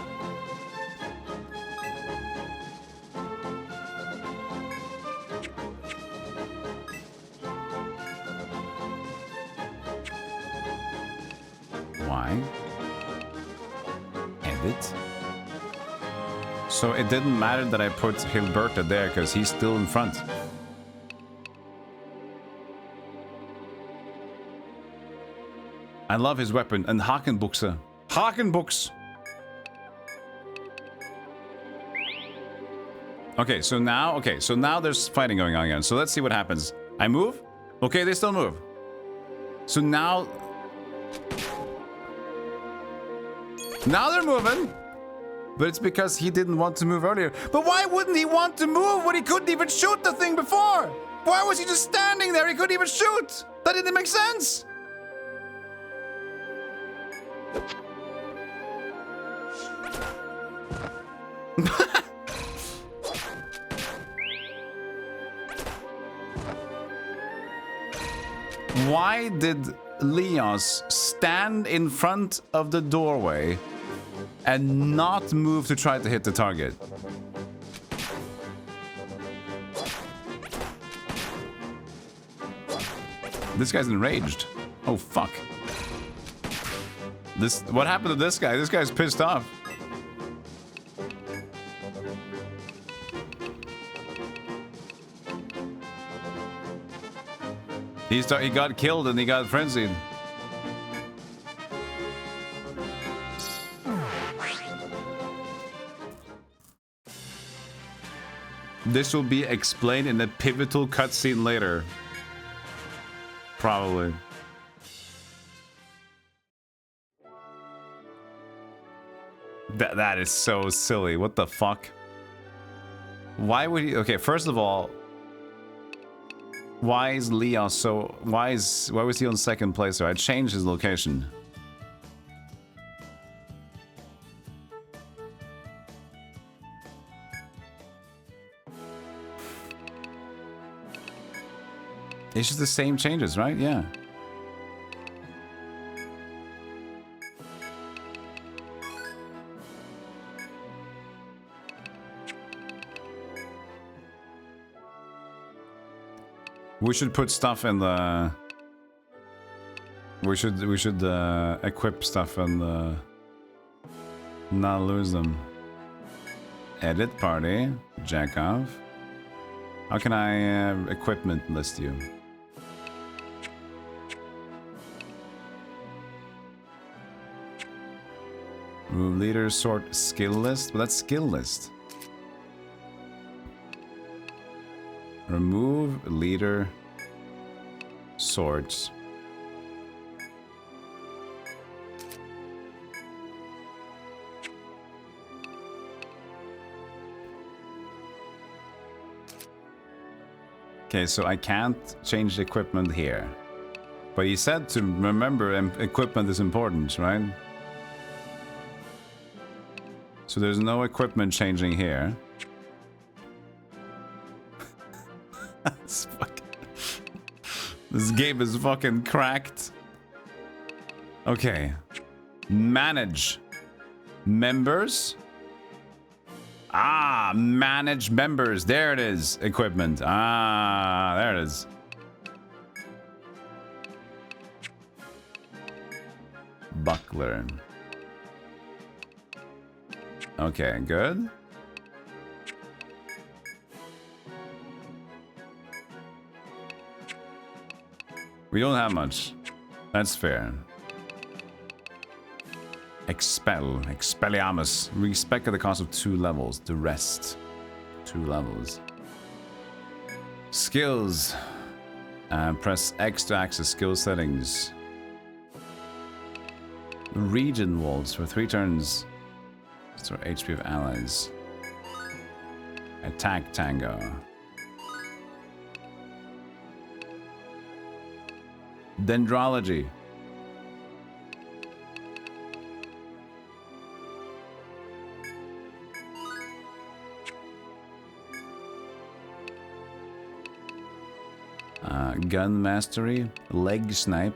Why? Edit? So it didn't matter that I put Hilberta there, because he's still in front. I love his weapon, and Hakenbuchse. Hakenbuchs! Okay, so now there's fighting going on again. So let's see what happens. I move? Okay, they still move. So now they're moving. But it's because he didn't want to move earlier. But why wouldn't he want to move when he couldn't even shoot the thing before? Why was he just standing there? He couldn't even shoot. That didn't make sense. Why did Leos stand in front of the doorway and not move to try to hit the target? This guy's enraged. Oh, fuck. What happened to this guy? This guy's pissed off. He got killed and he got frenzied. This will be explained in a pivotal cutscene later. Probably. That is so silly. What the fuck? Why would he? Okay, first of all, why is Leon so? Why was he on second place? I changed his location. It's just the same changes, right? Yeah. We should put stuff in the... We should equip stuff and not lose them. Edit party. Jack off. How can I equipment list you? Remove leader, sort skill list. Well, that's skill list. Remove leader sorts. Okay, so I can't change the equipment here. But he said to remember equipment is important, right? So there's no equipment changing here. This game is fucking cracked. Okay. Manage. Members. Ah, manage members. There it is. Equipment. Ah, there it is. Buckler. Okay, good. We don't have much. That's fair. Expel. Expelliarmus. Respec at the cost of 2 levels. The rest. 2 levels. Skills. Press X to access skill settings. Region Waltz for 3 turns. Restore HP of allies. Attack Tango. Dendrology. Gun mastery. Leg snipe.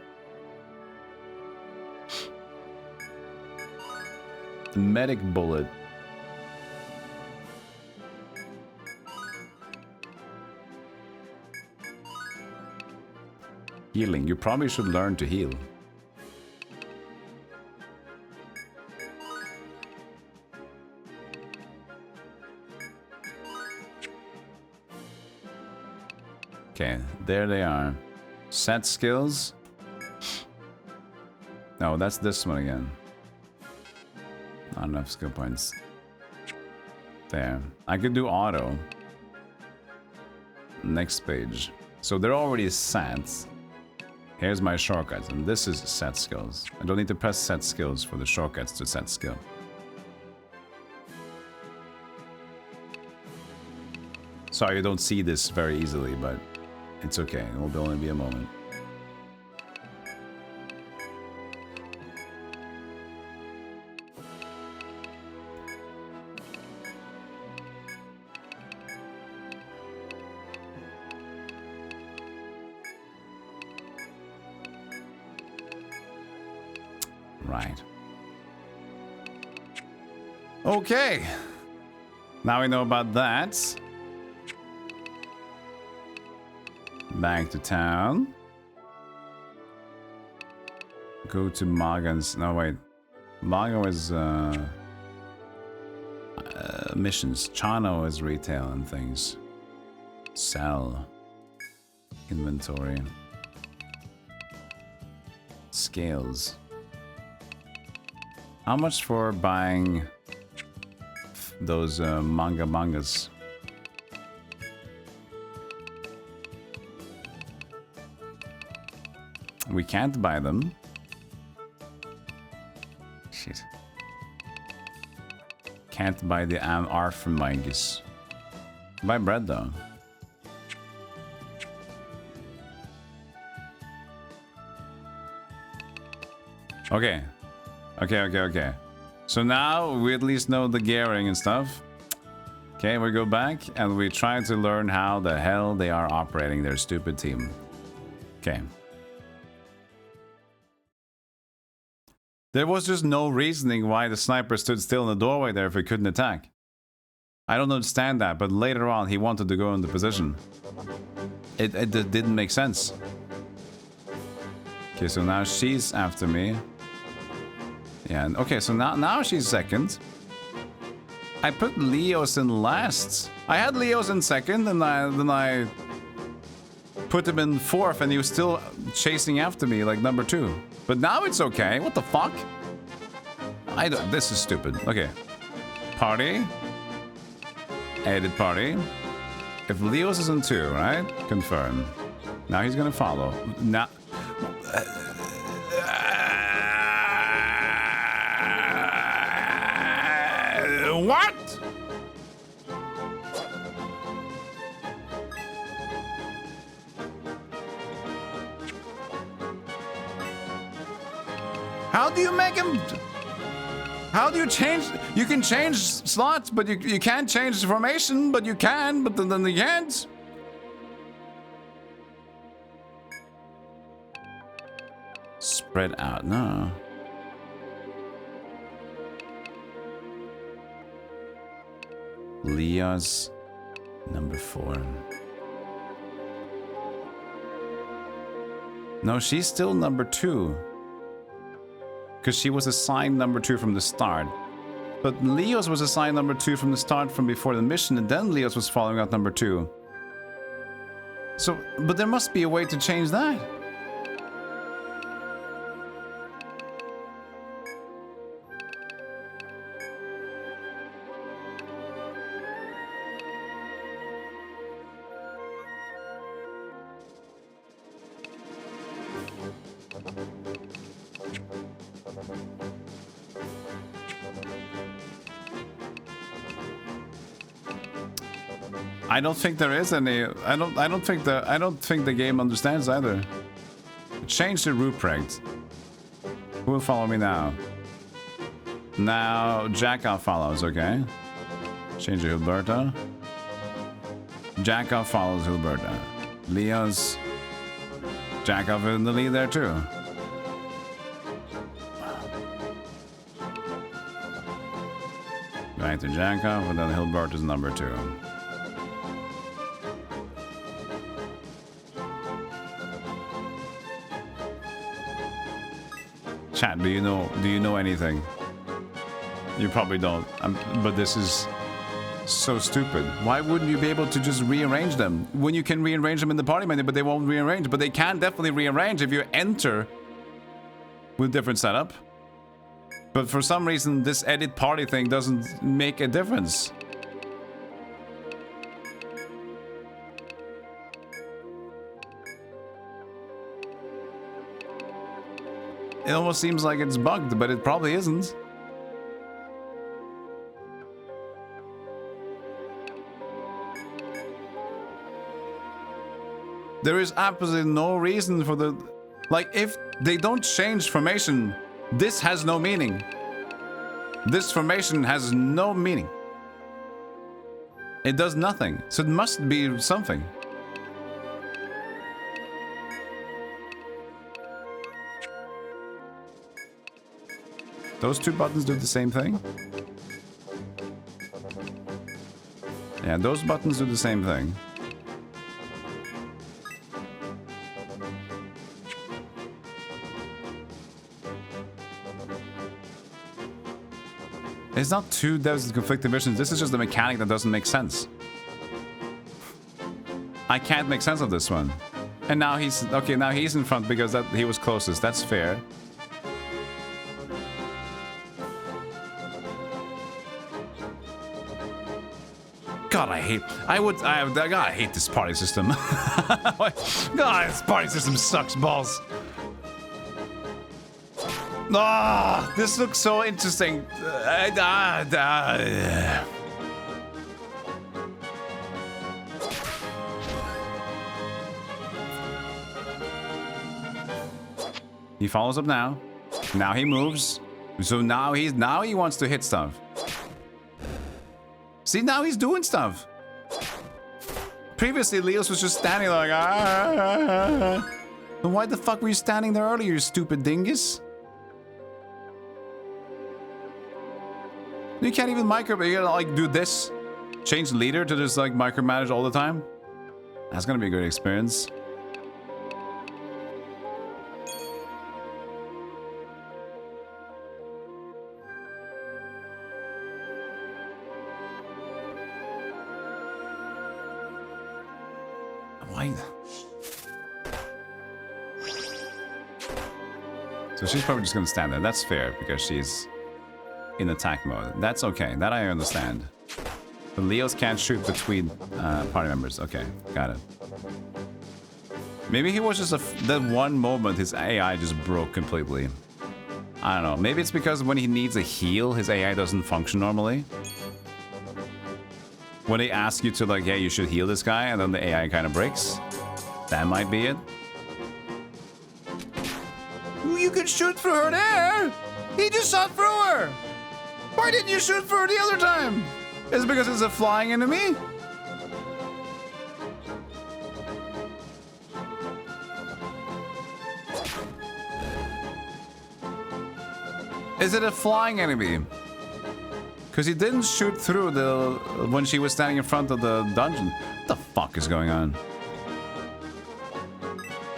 Medic bullet. Healing. You probably should learn to heal. Okay, there they are. Set skills. No, that's this one again. Not enough skill points. There. I could do auto. Next page. So they're already set. Here's my shortcuts, and this is set skills. I don't need to press set skills for the shortcuts to set skill. Sorry, you don't see this very easily, but it's okay. It will only be a moment. Right. Okay. Now we know about that. Back to town. Go to Magan's. No, wait. Magan is missions. Chano is retail and things. Sell. Inventory. Scales. How much for buying those mangas? We can't buy them. Shit. Can't buy the arf mangas. Buy bread though. Okay. Okay. So now we at least know the gearing and stuff. Okay, we go back and we try to learn how the hell they are operating their stupid team. Okay. There was just no reasoning why the sniper stood still in the doorway there if he couldn't attack. I don't understand that, but later on he wanted to go into position. It didn't make sense. Okay, so now she's after me. Yeah, okay, so now she's second. I put Leos in last. I had Leos in second, and then I put him in fourth, and he was still chasing after me like number 2. But now it's okay. What the fuck? This is stupid. Okay. Party. Edit party. If Leos is in 2, right? Confirm. Now he's gonna follow. Now. What? How do you make him? How do you change? You can change slots, but you can't change the formation, but you can, but then you can't. Spread out, no. Leah's number 4. No, she's still number 2. Because she was assigned number 2 from the start. But Leos was assigned number 2 from the start from before the mission, and then Leos was following out number 2. So, but there must be a way to change that. I don't think there is any. I don't think the game understands either. Change the Ruprecht. Who will follow me now? Now Jackoff follows, okay. Change to Hilberta. Jackoff follows Hilberta. Leo's Jackoff in the lead there too. Back to Jackoff, and then Hilbert is number 2. Chat, do you know anything? You probably don't. But this is so stupid. Why wouldn't you be able to just rearrange them? When you can rearrange them in the party menu, but they won't rearrange. But they can definitely rearrange if you enter with different setup. But for some reason, this edit party thing doesn't make a difference. It almost seems like it's bugged, but it probably isn't. There is absolutely no reason for the... Like, if they don't change formation, this has no meaning. This formation has no meaning. It does nothing, so it must be something. Those two buttons do the same thing? Yeah, those buttons do the same thing. It's not two devs with conflicting visions. This is just a mechanic that doesn't make sense. I can't make sense of this one. And now he's... Okay, now he's in front because he was closest. That's fair. God, I hate... God, I hate this party system. God, this party system sucks balls. Ah, this looks so interesting. He follows up now. Now he moves. So now he wants to hit stuff. See, now he's doing stuff. Previously, Leos was just standing like, Then why the fuck were you standing there earlier, you stupid dingus? You can't even micro, you gotta like do this. Change leader to just like micromanage all the time. That's gonna be a good experience. Why? So she's probably just gonna stand there. That's fair because she's in attack mode. That's okay. That I understand. The Leos can't shoot between party members. Okay, got it. Maybe he was just that one moment his AI just broke completely. I don't know. Maybe it's because when he needs a heal, his AI doesn't function normally. When they ask you to like, yeah, you should heal this guy, and then the AI kind of breaks. That might be it. You can shoot through her there. He just shot through her. Why didn't you shoot for her the other time? Is it because it's a flying enemy? Is it a flying enemy? Because he didn't shoot through when she was standing in front of the dungeon. What the fuck is going on?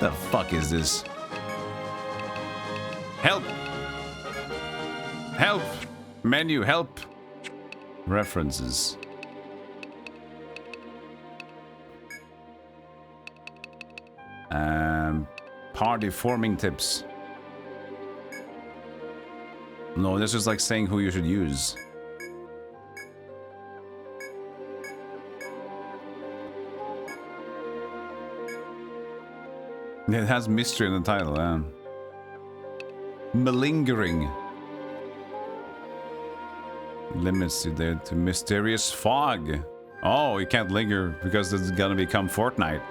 The fuck is this? Help! Help! Menu, help! References. Party forming tips. No, this is like saying who you should use. It has mystery in the title, yeah. Malingering. Limits you there to mysterious fog. Oh, you can't linger because it's gonna become Fortnite.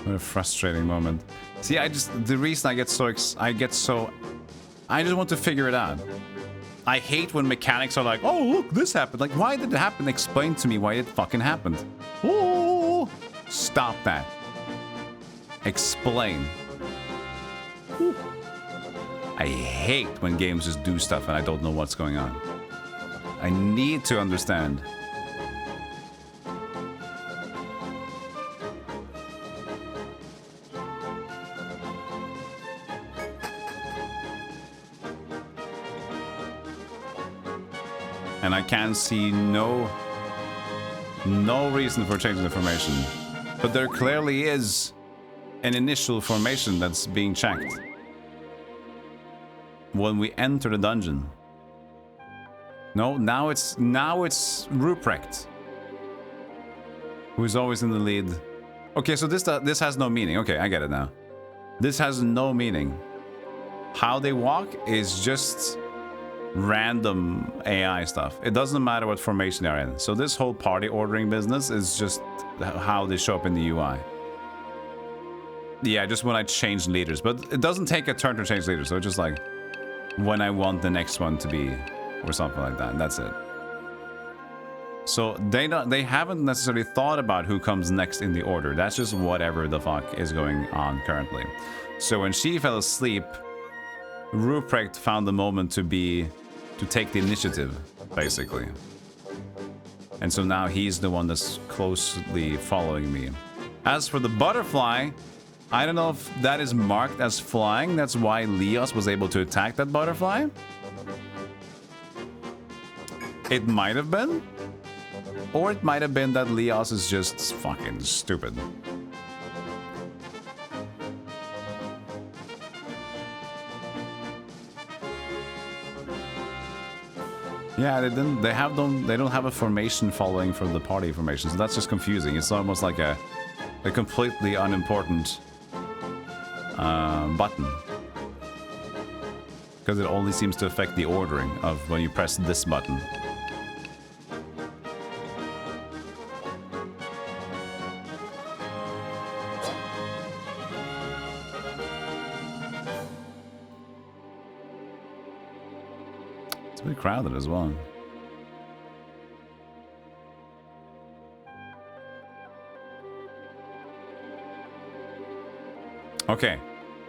What a frustrating moment. See, the reason I just want to figure it out. I hate when mechanics are like, oh, look, this happened. Like, why did it happen? Explain to me why it fucking happened. Oh, stop that. Explain. Ooh. I hate when games just do stuff and I don't know what's going on. I need to understand. And I can see no reason for changing the formation. But there clearly is an initial formation that's being checked. When we enter the dungeon. No, now it's Ruprecht, who is always in the lead. Okay, so this has no meaning. Okay, I get it now. This has no meaning. How they walk is just random AI stuff. It doesn't matter what formation they're in. So this whole party ordering business is just how they show up in the UI. Yeah, just when I change leaders. But it doesn't take a turn to change leaders. So it's just like when I want the next one to be or something like that. That's it. So they haven't necessarily thought about who comes next in the order. That's just whatever the fuck is going on currently. So when she fell asleep, Ruprecht found the moment to take the initiative, basically. And so now he's the one that's closely following me. As for the butterfly, I don't know if that is marked as flying. That's why Leos was able to attack that butterfly. It might have been. Or it might have been that Leos is just fucking stupid. Yeah, they don't have a formation following from the party formation, so that's just confusing. It's almost like a completely unimportant button. Because it only seems to affect the ordering of when you press this button. It's a bit crowded as well. Okay,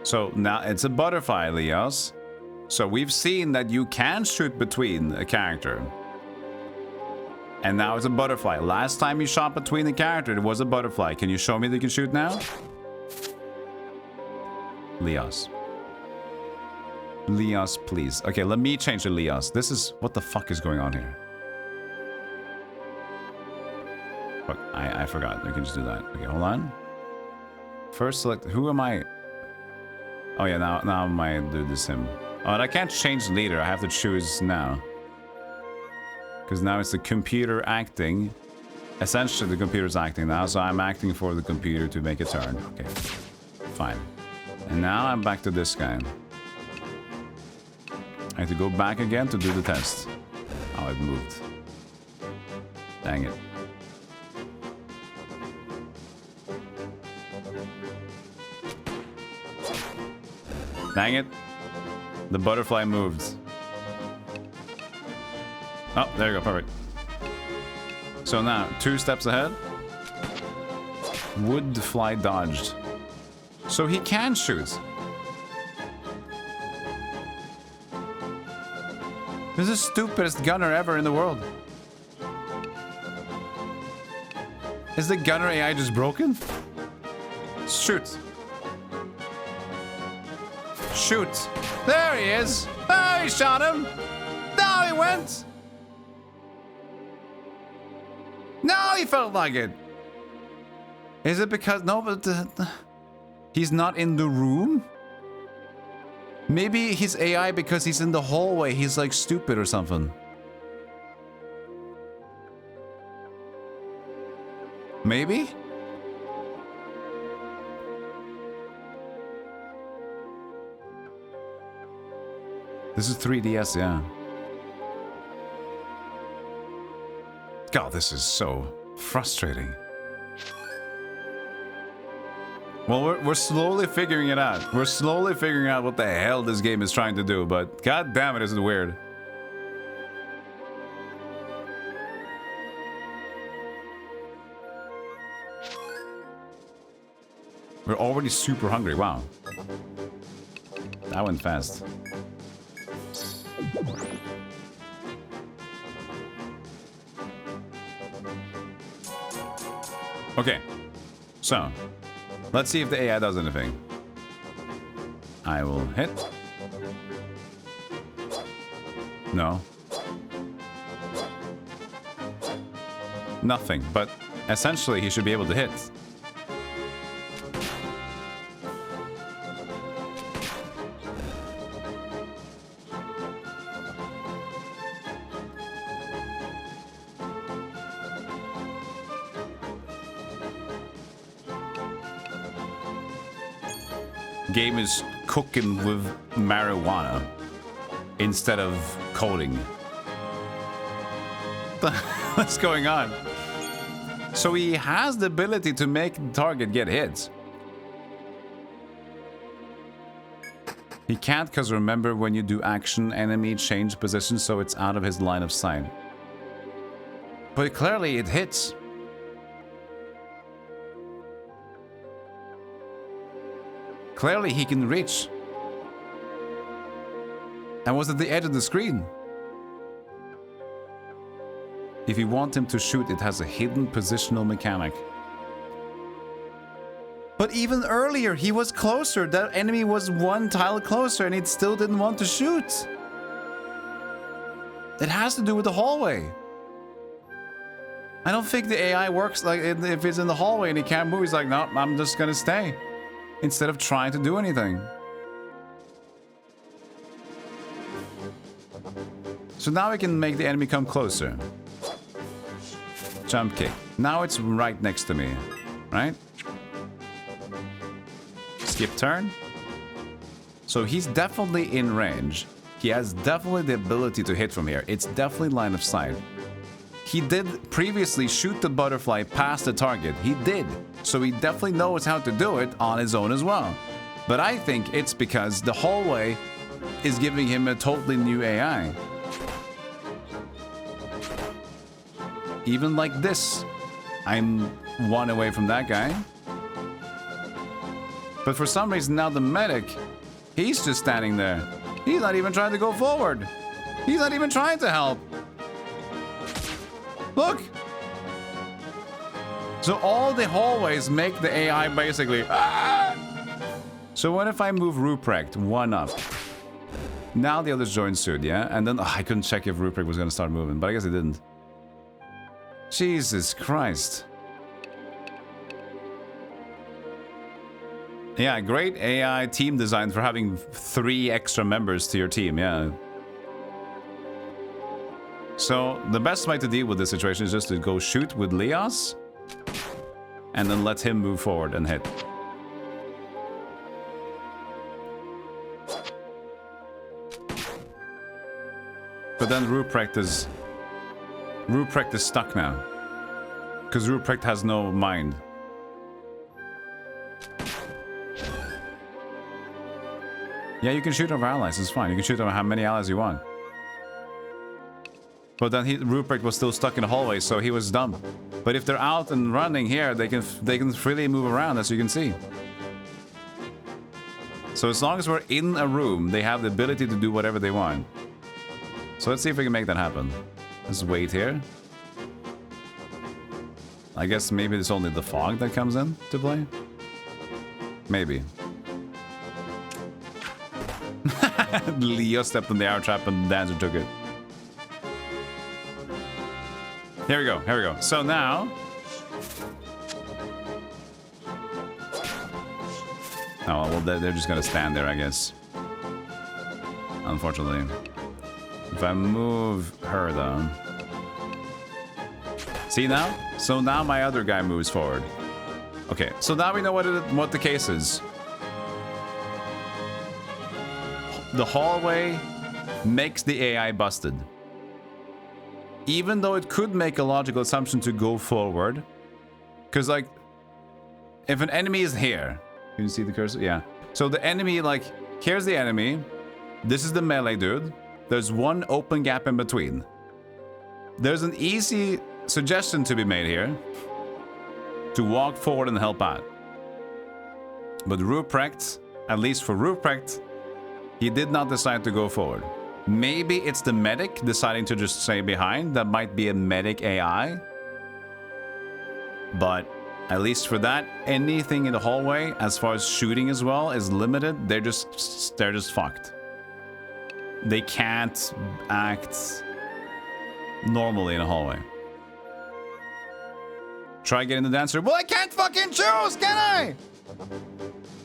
so now it's a butterfly, Leos. So we've seen that you can shoot between a character. And now it's a butterfly. Last time you shot between the character, it was a butterfly. Can you show me that you can shoot now? Leos. Leos, please. Okay, let me change to Leos. This is... What the fuck is going on here? Fuck, I forgot. I can just do that. Okay, hold on. First select... Who am I? Oh yeah, now my dude is him. Oh, and I can't change leader. I have to choose now. Because now it's the computer acting. Essentially, the computer's acting now, so I'm acting for the computer to make a turn. Okay, fine. And now I'm back to this guy. I have to go back again to do the test. Oh, it moved. Dang it. Dang it. The butterfly moved. Oh, there you go. Perfect. So now, 2 steps ahead. Wood fly dodged. So he can shoot. This is the stupidest gunner ever in the world. Is the gunner AI just broken? Shoot. Shoot. There he is. Oh, he shot him. Now he went. No, he felt like it. Is it because... No, but... he's not in the room? Maybe he's AI because he's in the hallway. He's like stupid or something. Maybe? This is 3DS, yeah. God, this is so frustrating. Well, we're slowly figuring it out. We're slowly figuring out what the hell this game is trying to do, but god damn it, is it weird. We're already super hungry, wow. That went fast. Okay, so let's see if the AI does anything. I will hit. No. Nothing, but essentially he should be able to hit. Game is cooking with marijuana. instead of coding. What's going on? So he has the ability to make the target get hits. He can't, because remember, when you do action, enemy change position, so it's out of his line of sight. But clearly it hits. Clearly he can reach. And was at the edge of the screen. If you want him to shoot, it has a hidden positional mechanic. But even earlier, he was closer. That enemy was one tile closer and it still didn't want to shoot. It has to do with the hallway. I don't think the AI works like if it's in the hallway and he can't move, he's like, no, I'm just gonna stay. Instead of trying to do anything. So now we can make the enemy come closer. Jump kick. Now it's right next to me, right? Skip turn. So he's definitely in range. He has definitely the ability to hit from here. It's definitely line of sight. He did previously shoot the butterfly past the target. He did. So he definitely knows how to do it on his own as well. But I think it's because the hallway is giving him a totally new AI. Even like this, I'm one away from that guy. But for some reason now the medic, he's just standing there. He's not even trying to go forward. He's not even trying to help. Look! So all the hallways make the AI basically... Ah! So what if I move Ruprecht one up? Now the others join suit, yeah? And then I couldn't check if Ruprecht was going to start moving, but I guess he didn't. Jesus Christ. Yeah, great AI team design for having 3 extra members to your team, yeah. So, the best way to deal with this situation is just to go shoot with Leos and then let him move forward and hit. But then Ruprecht is stuck now. Because Ruprecht has no mind. Yeah, you can shoot over allies, it's fine. You can shoot over how many allies you want. But then Ruprecht was still stuck in the hallway, so he was dumb. But if they're out and running here, they can freely move around, as you can see. So as long as we're in a room, they have the ability to do whatever they want. So let's see if we can make that happen. Let's wait here. I guess maybe it's only the fog that comes in to play. Maybe. Leo stepped in the arrow trap and Dancer took it. Here we go, here we go. So now... Oh, well, they're just gonna stand there, I guess. Unfortunately. If I move her, though... See now? So now my other guy moves forward. Okay, so now we know what the case is. The hallway makes the AI busted. Even though it could make a logical assumption to go forward. Because, like, if an enemy is here... Can you see the cursor? Yeah. So the enemy, like, here's the enemy. This is the melee dude. There's one open gap in between. There's an easy suggestion to be made here. To walk forward and help out. But Ruprecht, at least for Ruprecht, he did not decide to go forward. Maybe it's the medic deciding to just stay behind. That might be a medic AI. But at least for that, anything in the hallway, as far as shooting as well, is limited. They're just fucked. They can't act normally in a hallway. Try getting the dancer. Well, I can't fucking choose, can I?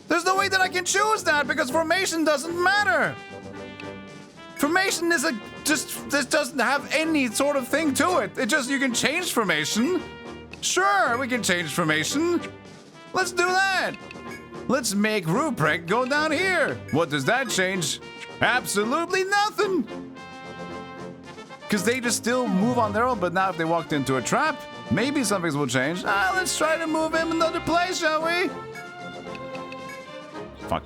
There's no way that I can choose that because formation doesn't matter. Formation is this doesn't have any sort of thing to it. It just, you can change formation. Sure, we can change formation. Let's do that. Let's make Ruprecht go down here. What does that change? Absolutely nothing. Because they just still move on their own, but now if they walked into a trap, maybe some things will change. Let's try to move him another place, shall we? Fuck.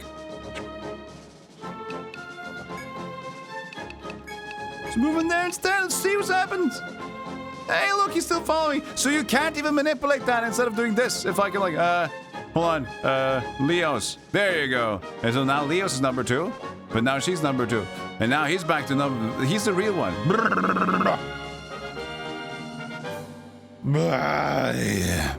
Let's move in there instead. Let's see what's happened. Hey, look, he's still following. So you can't even manipulate that instead of doing this. If I can, like, hold on. Leos. There you go. And so now Leos is number 2. But now she's number 2. And now he's back to number... He's the real one. Yeah.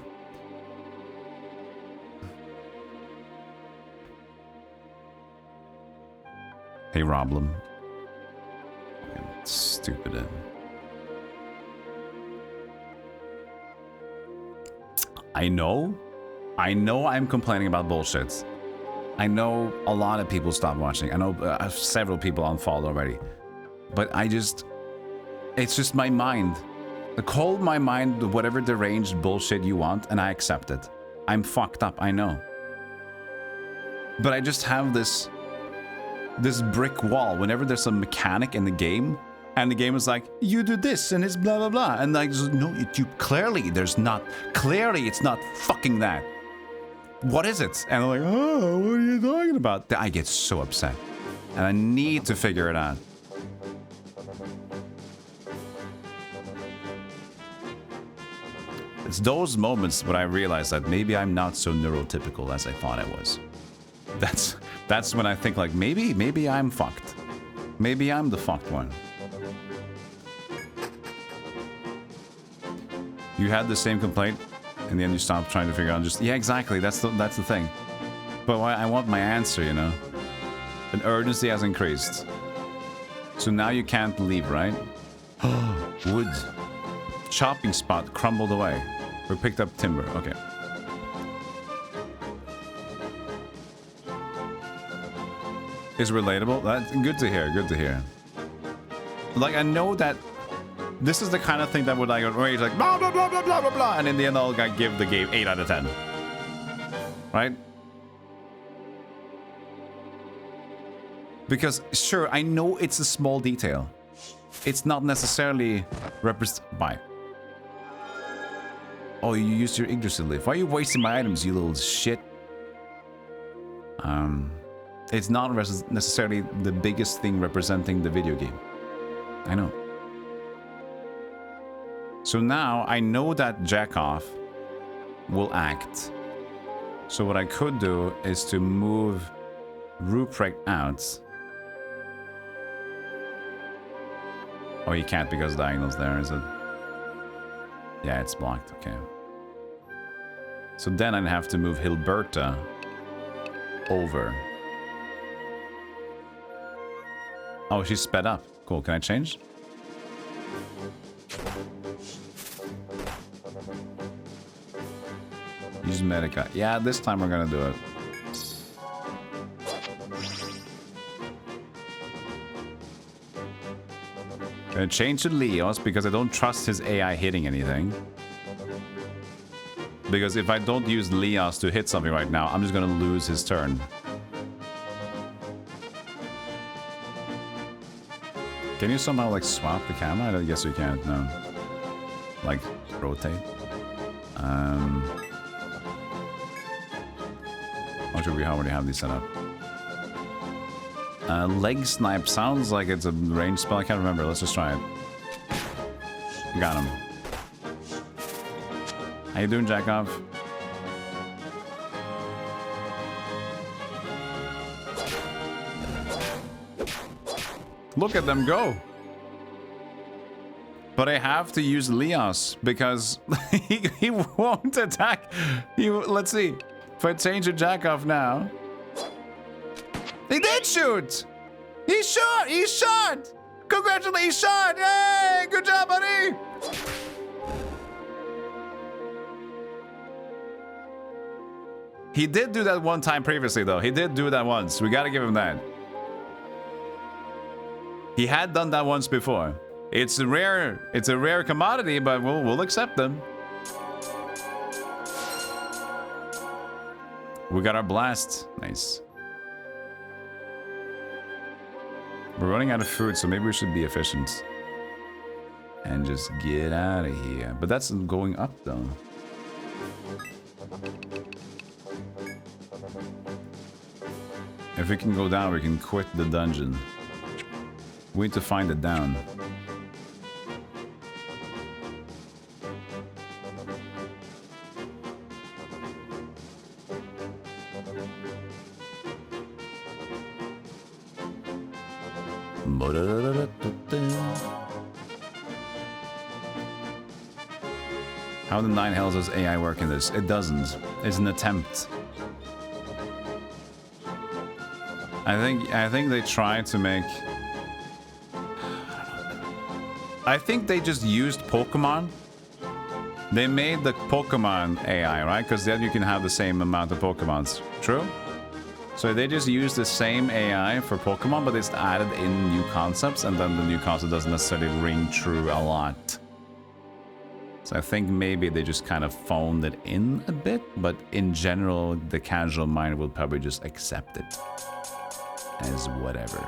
Hey, Roblem. Stupid. I know I'm complaining about bullshit. I know a lot of people stopped watching. I know several people unfollowed already. But it's just my mind. Call my mind whatever deranged bullshit you want, and I accept it. I'm fucked up, I know. But I just have this brick wall. Whenever there's a mechanic in the game, and the game is like, you do this, and it's blah, blah, blah. And like, no, clearly it's not fucking that. What is it? And I'm like, oh, what are you talking about? I get so upset. And I need to figure it out. It's those moments when I realize that maybe I'm not so neurotypical as I thought I was. That's when I think like, maybe I'm fucked. Maybe I'm the fucked one. You had the same complaint, and then you stopped trying to figure out yeah, exactly, that's the thing. But I want my answer, you know? And urgency has increased. So now you can't leave, right? Wood. Chopping spot crumbled away. We picked up timber, okay. Is relatable? That's good to hear, good to hear. Like, I know that this is the kind of thing that would like rage like blah blah blah blah blah blah blah, and in the end I'll give the game 8 out of 10. Right? Because sure, I know it's a small detail. It's not necessarily by. Oh, you used your Yggdrasil leaf. Why are you wasting my items, you little shit? It's not necessarily the biggest thing representing the video game. I know. So now I know that Jackoff will act. So what I could do is to move Ruprecht out. Oh, you can't because diagonal's there, is it? Yeah, it's blocked, okay. So then I'd have to move Hilberta over. Oh, she's sped up. Cool, can I change? Use Medica. Yeah, this time we're gonna do it. Gonna change to Leos because I don't trust his AI hitting anything. Because if I don't use Leos to hit something right now, I'm just gonna lose his turn. Can you somehow like swap the camera? I guess you can't, no. Like rotate. Not sure we already have these set up. Leg snipe sounds like it's a ranged spell. I can't remember. Let's just try it. Got him. How you doing, Jackoff? Look at them go. But I have to use Leos because he won't attack. Let's see. If I change to Jackoff now. He did shoot! He shot! He shot! Congratulations, he shot! Yay! Good job, buddy! He did do that one time previously, though. He did do that once. We gotta give him that. He had done that once before. It's a rare commodity, but we'll accept them. We got our blast. Nice. We're running out of food, so maybe we should be efficient. And just get out of here. But that's going up, though. If we can go down, we can quit the dungeon. We need to find it down. How the nine hells does AI work in this? It doesn't. It's an attempt. I think they tried to make... I think they just used Pokemon. They made the Pokemon AI, right? Because then you can have the same amount of Pokemons. True? So they just used the same AI for Pokemon, but it's added in new concepts, and then the new concept doesn't necessarily ring true a lot. So I think maybe they just kind of phoned it in a bit, but in general, the casual mind will probably just accept it as whatever.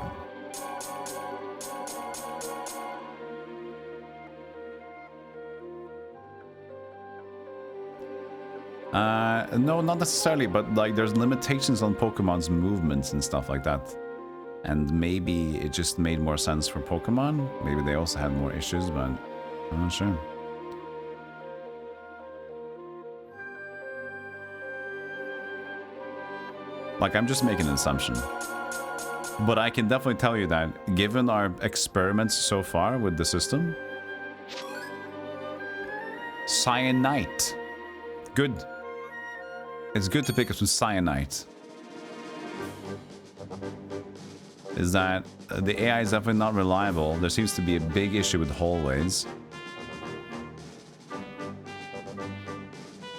No, not necessarily, but like there's limitations on Pokemon's movements and stuff like that. And maybe it just made more sense for Pokemon. Maybe they also had more issues, but I'm not sure. Like, I'm just making an assumption. But I can definitely tell you that, given our experiments so far with the system... Cyanite. Good. It's good to pick up some cyanite. Is that the AI is definitely not reliable. There seems to be a big issue with hallways.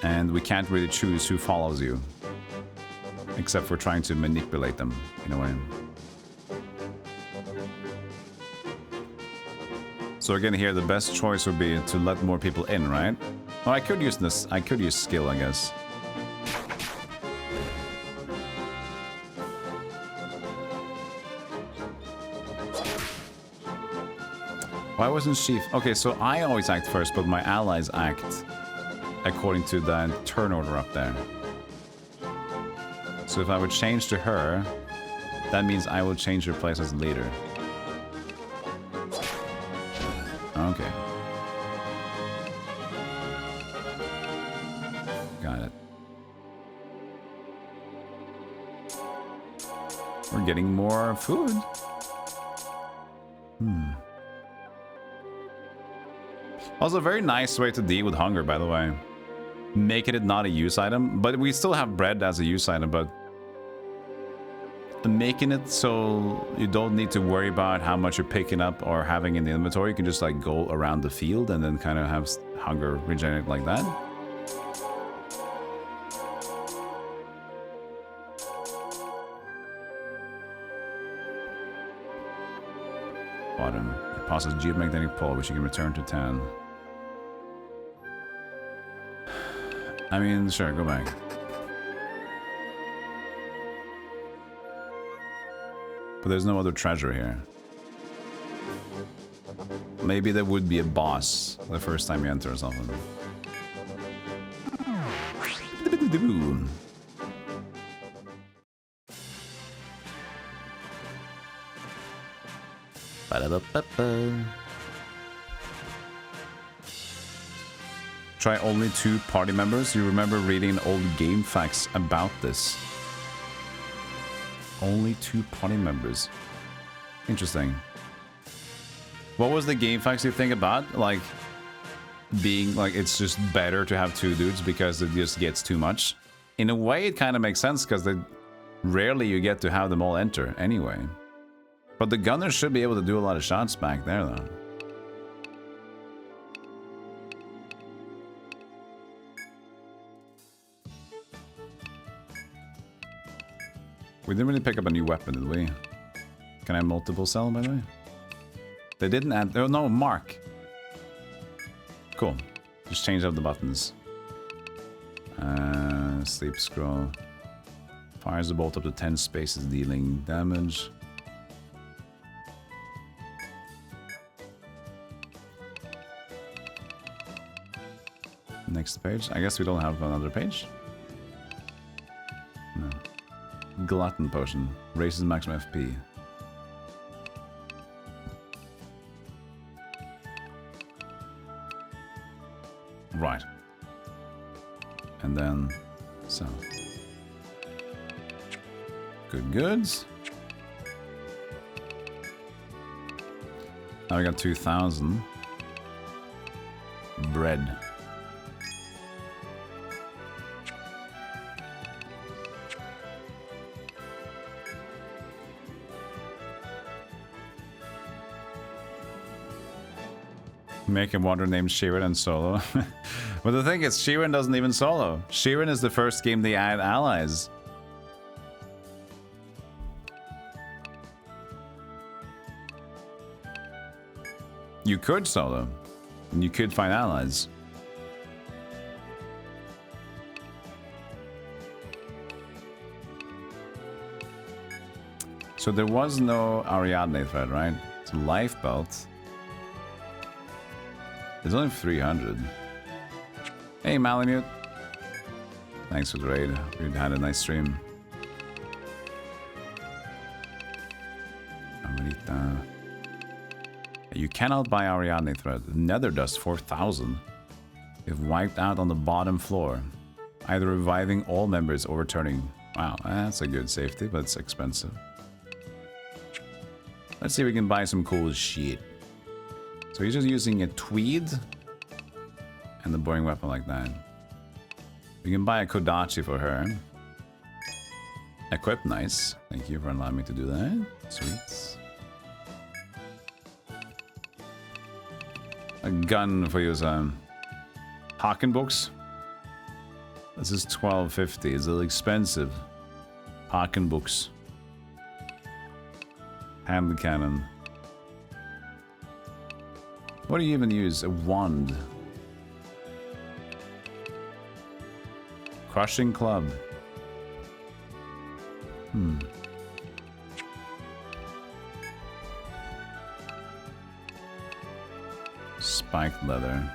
And we can't really choose who follows you. Except for trying to manipulate them, in a way. So again, here, the best choice would be to let more people in, right? Well, I could use this. I could use skill, I guess. Why wasn't she... Okay, so I always act first, but my allies act according to the turn order up there. So if I would change to her, that means I will change her place as leader. Okay. Got it. We're getting more food. Also, a very nice way to deal with hunger, by the way. Making it not a use item, but we still have bread as a use item, but making it so you don't need to worry about how much you're picking up or having in the inventory. You can just like go around the field and then kind of have hunger regenerate like that. Bottom. It passes geomagnetic pole, which you can return to town. I mean, sure, go back. But there's no other treasure here. Maybe there would be a boss the first time you enter or something. Try only 2 party members. You remember reading old game facts about this. Only 2 party members. Interesting. What was the game facts you think about? Like, being like, it's just better to have 2 dudes because it just gets too much. In a way, it kind of makes sense because rarely you get to have them all enter anyway. But the gunners should be able to do a lot of shots back there, though. We didn't really pick up a new weapon, did we? Can I multiple sell, by the way? They didn't add... Oh, no, mark. Cool. Just change up the buttons. Sleep scroll. Fires a bolt up to 10 spaces, dealing damage. Next page. I guess we don't have another page. No. Glutton potion. Raises maximum FP. Right. And then so. Good goods. Now we got 2,000. Bread. Make a water named Sheeran and solo. But the thing is, Sheeran doesn't even solo. Sheeran is the first game they add allies. You could solo, and you could find allies. So there was no Ariadne thread, right? It's a life belt. It's only 300. Hey, Malamute. Thanks for the raid. We had a nice stream. Amarita. You cannot buy Ariadne thread. Nether dust 4,000. You've wiped out on the bottom floor. Either reviving all members or returning. Wow, that's a good safety, but it's expensive. Let's see if we can buy some cool shit. So he's just using a tweed and the boring weapon like that. We can buy a Kodachi for her. Equip, nice. Thank you for allowing me to do that. Sweet. A gun for you, Haken books. This is 1250. It's a little expensive. Haken books. Hand cannon. What do you even use? A wand. Crushing club. Spiked leather.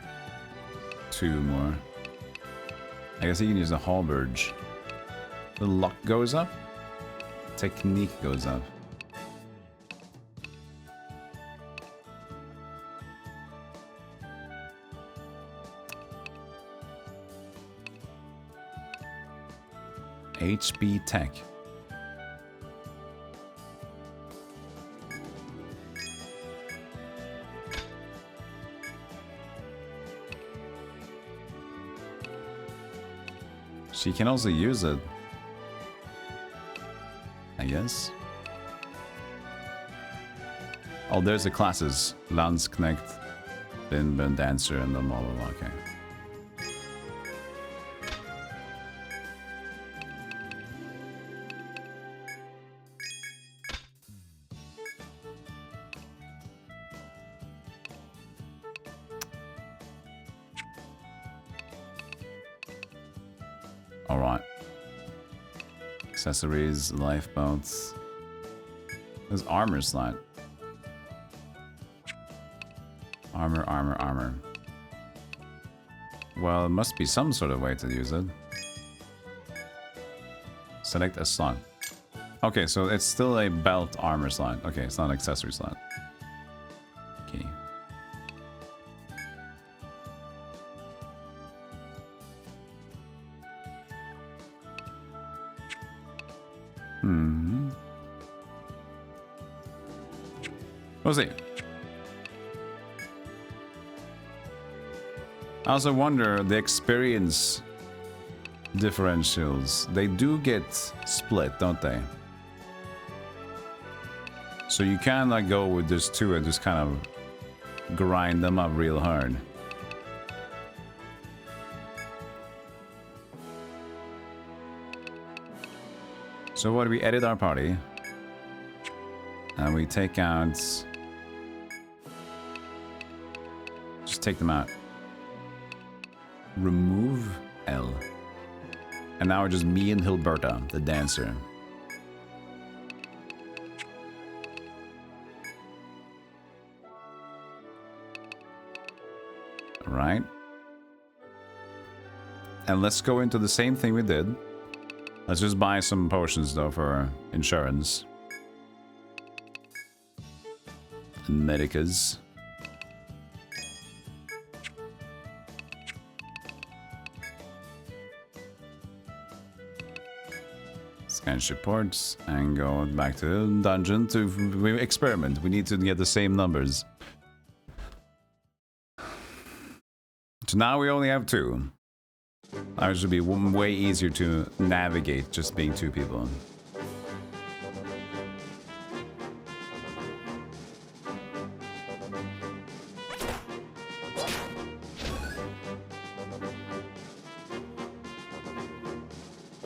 2 more. I guess you can use a halberd. The luck goes up. Technique goes up. HB Tech. She can also use it, I guess. Oh, there's the classes. Lance, Connect, Bin, Dancer, and then blah blah blah. Okay. Alright. Accessories, lifeboats. There's armor slot. Armor. Well, it must be some sort of way to use it. Select a slot. Okay, so it's still a belt armor slot. Okay, it's not an accessory slot. Okay. We'll see. I also wonder the experience differentials. They do get split, don't they? So you can like go with just 2 and just kind of grind them up real hard. So what do we edit our party? And we take out... Just take them out. Remove L. And now we're just me and Hilberta, the dancer. Right. And let's go into the same thing we did. Let's just buy some potions though for insurance. And medicas. Scan reports and go back to the dungeon to experiment. We need to get the same numbers. So now we only have 2. That should be way easier to navigate just being 2 people.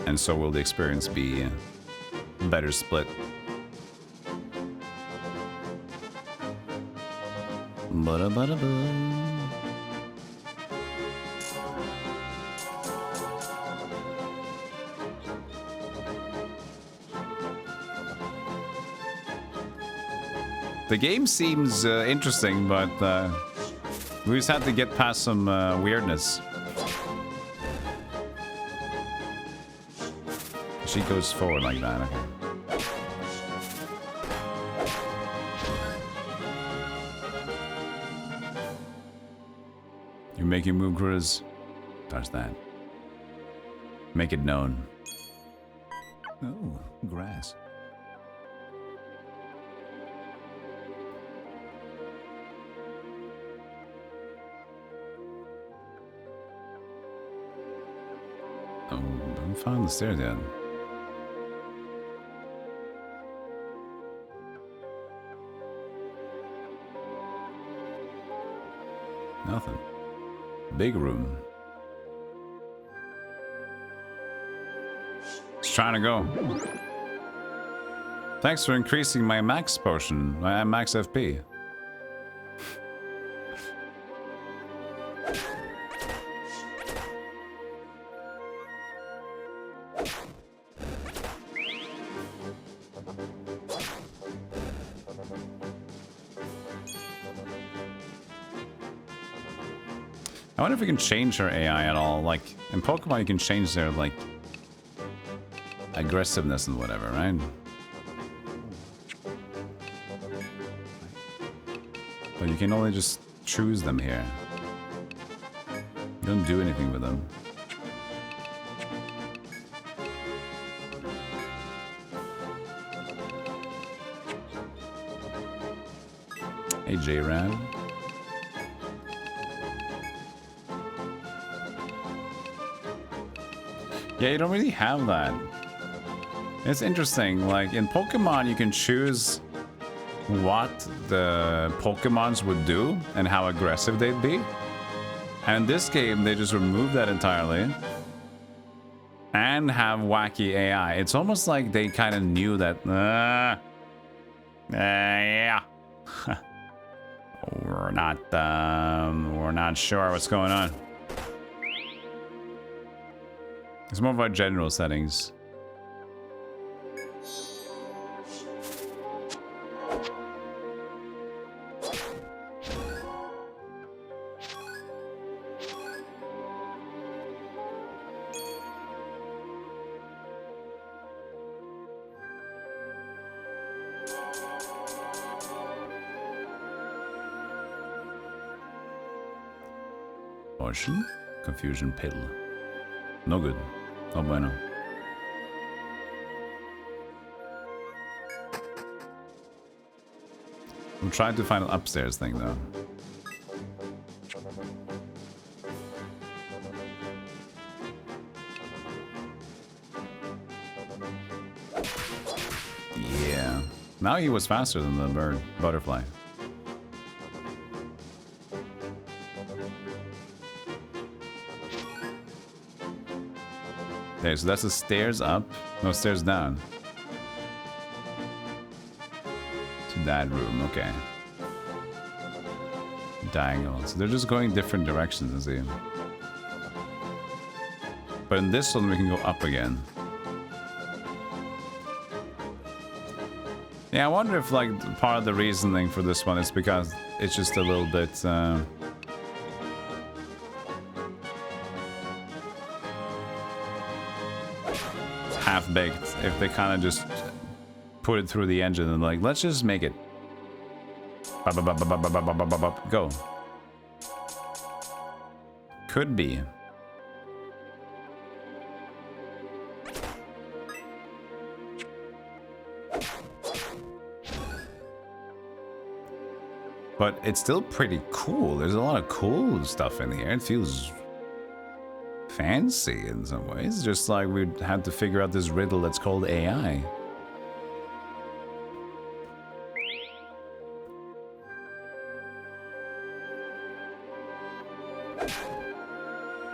And so will the experience be better split. Ba-da-ba-da-ba. The game seems interesting, but we just have to get past some weirdness. She goes forward like that, okay. You make your move, Cruz. Touch that. Make it known. Oh, grass. Oh, I haven't found the stairs yet. Nothing. Big room. Just trying to go. Thanks for increasing my max potion, my max FP. I wonder if we can change her AI at all. Like, in Pokemon, you can change their, like, aggressiveness and whatever, right? But you can only just choose them here. You don't do anything with them. Hey, J-Rad. Yeah, you don't really have that. It's interesting, like in Pokemon you can choose what the Pokemons would do and how aggressive they'd be. And in this game they just remove that entirely and have wacky AI. It's almost like they kind of knew that, yeah. we're not sure what's going on. It's more about general settings. Potion? Confusion pill. No good. No bueno. I'm trying to find an upstairs thing though. Yeah. Now he was faster than the butterfly. Okay, so that's the stairs up. No, stairs down. To that room, okay. Diagonal. So they're just going different directions, I see. But in this one, we can go up again. Yeah, I wonder if, like, part of the reasoning for this one is because it's just a little bit, half-baked if they kind of just put it through the engine and like, let's just make it. Go. Could be. But it's still pretty cool. There's a lot of cool stuff in here. It feels fancy in some ways. Just like we had to figure out this riddle that's called AI.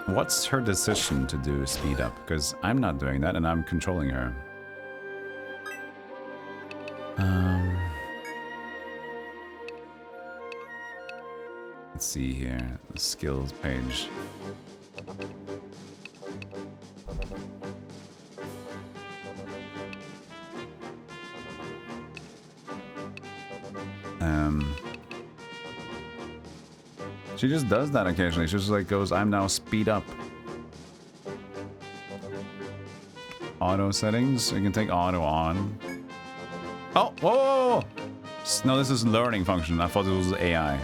What's her decision to do speed up? Because I'm not doing that and I'm controlling her. Let's see here, the skills page. She just does that occasionally. She just like goes, I'm now speed up. Auto settings, you can take auto on. Oh, whoa, whoa, whoa. No, this is learning function. I thought it was AI.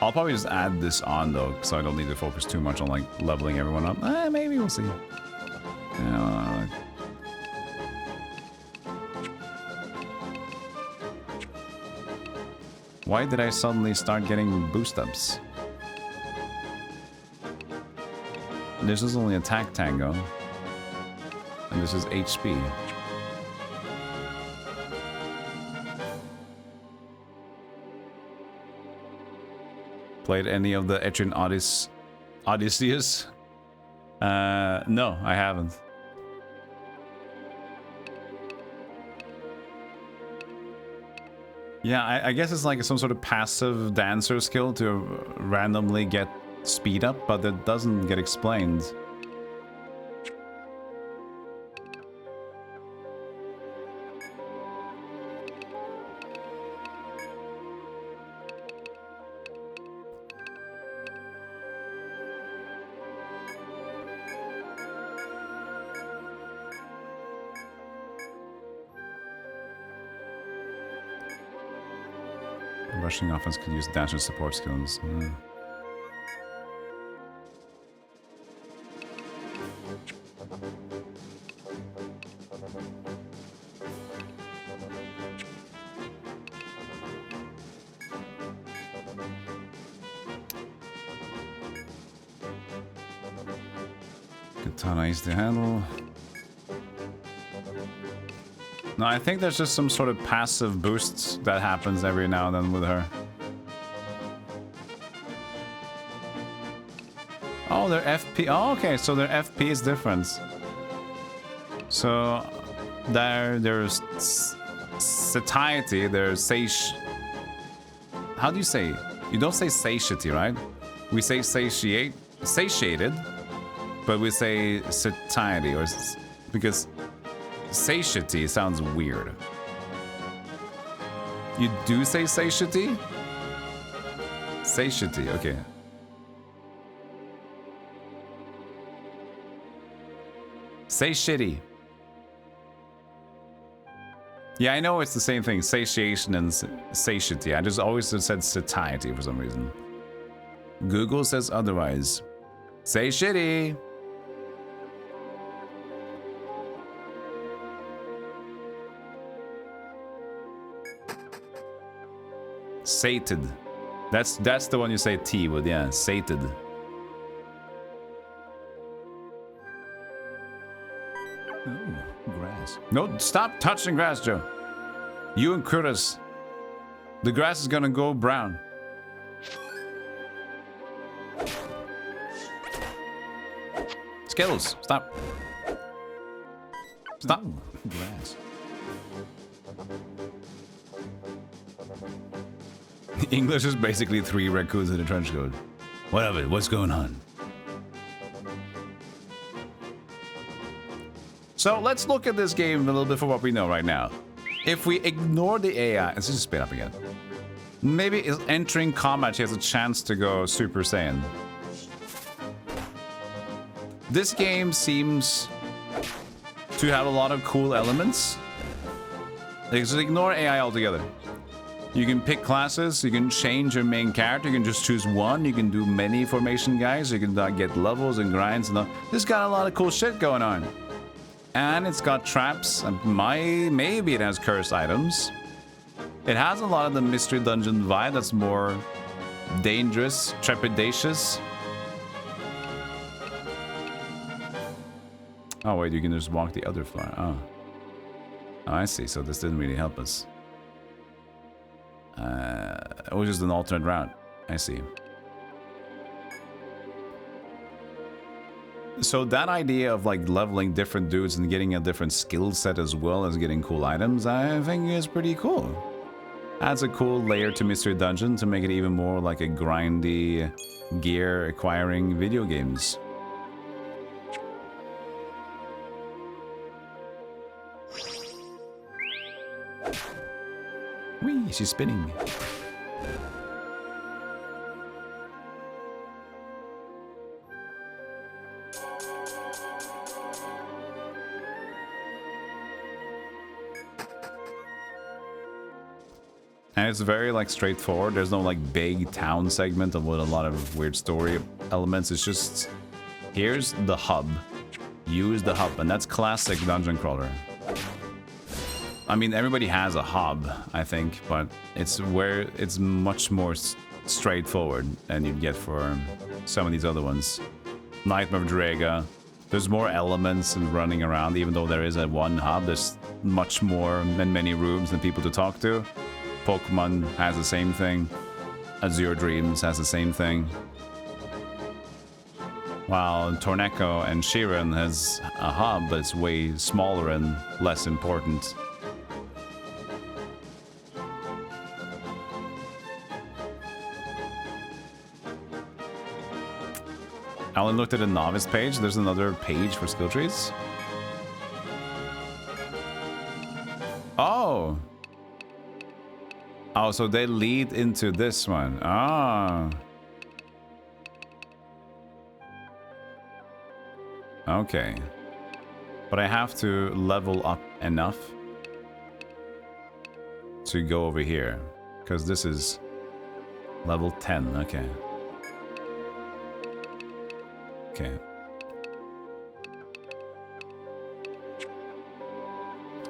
I'll probably just add this on though, so I don't need to focus too much on like leveling everyone up. Maybe we'll see. Why did I suddenly start getting boost ups? This is only attack tango. And this is HP. Played any of the Etrian Odysseus? No, I haven't. Yeah, I guess it's like some sort of passive dancer skill to randomly get speed up, but it doesn't get explained. Rushing offense could use dash and support skills. Katana easy to handle. No, I think there's just some sort of passive boosts that happens every now and then with her. Oh, their FP. Oh, okay, so their FP is different. So there's satiety, there's how do you say? You don't say satiety, right? We say satiated, but we say satiety, or because satiety sounds weird. You do say satiety? Satiety, okay. Say shitty. Yeah, I know it's the same thing. Satiation and satiety. I just always said satiety for some reason. Google says otherwise. Say shitty. Sated. That's the one you say T with, yeah. Sated. Ooh, grass. No, stop touching grass, Joe. You and Curtis. The grass is gonna go brown. Skittles, stop. Stop. Ooh, grass. English is basically 3 raccoons in a trench coat. What of it? What's going on? So let's look at this game a little bit for what we know right now. If we ignore the AI, let's just spin up again. Maybe entering combat, she has a chance to go Super Saiyan. This game seems to have a lot of cool elements. Like, just ignore AI altogether. You can pick classes, you can change your main character, you can just choose one, you can do many formation guys, you can get levels and grinds and all. This got a lot of cool shit going on. And it's got traps, and maybe it has cursed items. It has a lot of the mystery dungeon vibe that's more dangerous, trepidatious. Oh wait, you can just walk the other floor. Oh, I see, so this didn't really help us. It was just an alternate route. I see. So that idea of like leveling different dudes and getting a different skill set as well as getting cool items, I think is pretty cool. Adds a cool layer to Mystery Dungeon to make it even more like a grindy gear acquiring video games. Whee, she's spinning. And it's very like straightforward. There's no like big town segment with a lot of weird story elements. It's just, here's the hub. Use the hub, and that's classic dungeon crawler. I mean, everybody has a hub, I think, but it's much more straightforward than you'd get for some of these other ones. Nightmare of Drega. There's more elements and running around, even though there is a one hub. There's much more and many rooms and people to talk to. Pokemon has the same thing. Azure Dreams has the same thing. While Torneko and Shiren has a hub, but it's way smaller and less important. Alan looked at the novice page. There's another page for skill trees. Oh! Oh, so they lead into this one. Ah. Okay. But I have to level up enough to go over here. Because this is level 10. Okay. Okay.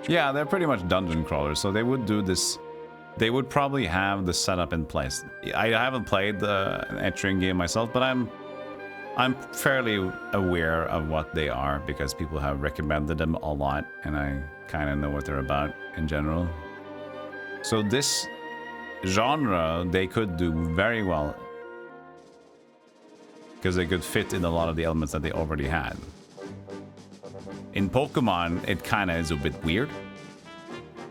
Yeah, they're pretty much dungeon crawlers, so they would do this. They would probably have the setup in place. I haven't played an Etrian game myself, but I'm fairly aware of what they are because people have recommended them a lot, and I kind of know what they're about in general. So this genre, they could do very well because they could fit in a lot of the elements that they already had. In Pokemon, it kind of is a bit weird.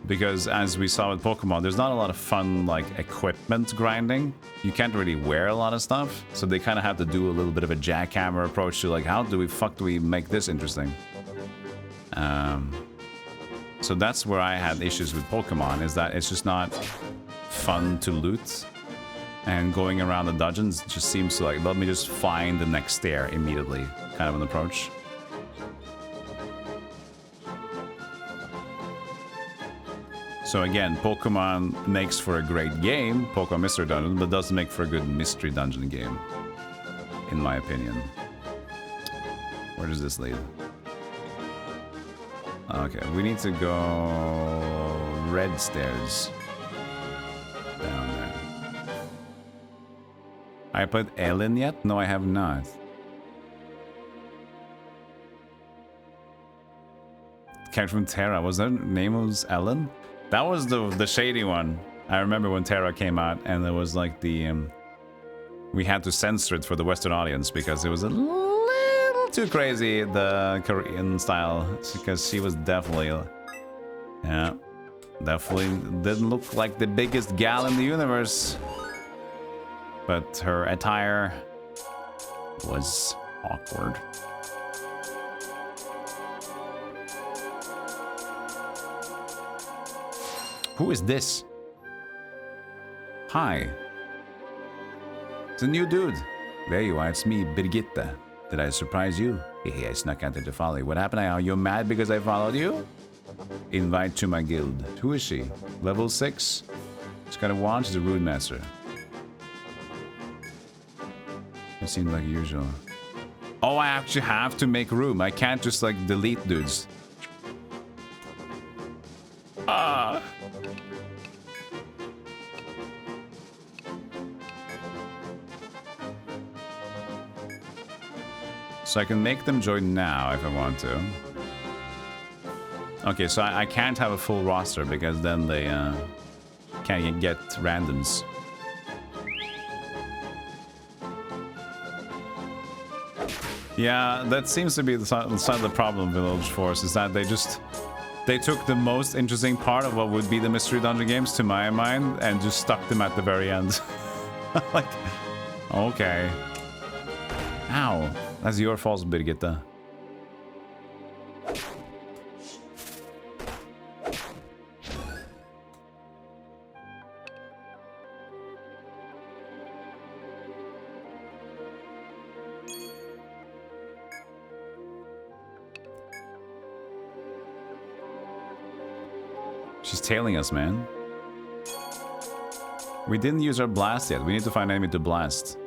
Because as we saw with Pokemon, there's not a lot of fun, like, equipment grinding. You can't really wear a lot of stuff. So they kind of have to do a little bit of a jackhammer approach to, like, how do we make this interesting? So that's where I had issues with Pokemon, is that it's just not fun to loot. And going around the dungeons just seems to, like, let me just find the next stair immediately, kind of an approach. So again, Pokemon makes for a great game, Pokemon Mystery Dungeon, but doesn't make for a good Mystery Dungeon game, in my opinion. Where does this lead? Okay, we need to go red stairs. Down there. I put Ellen yet? No, I have not. Character from Terra, was that name was Ellen? That was the shady one. I remember when Terra came out, and there was like the we had to censor it for the Western audience because it was a little too crazy, the Korean style, because she was definitely, yeah, definitely didn't look like the biggest gal in the universe, but her attire was awkward. Who is this? Hi. It's a new dude. There you are, it's me, Birgitte. Did I surprise you? Hey, I snuck out there to follow you. What happened? Are you mad because I followed you? Invite to my guild. Who is she? Level 6? She's got a wand. She's a rune master. It seems like usual. Oh, I actually have to make room. I can't just like delete dudes. Ah. So I can make them join now if I want to. Okay, so I can't have a full roster because then they can't get randoms. Yeah, that seems to be the side of the problem, Village Force, is that they took the most interesting part of what would be the mystery dungeon games, to my mind, and just stuck them at the very end. Like, okay. Ow. That's your fault, Birgitta. She's tailing us, man. We didn't use our blast yet. We need to find an enemy to blast.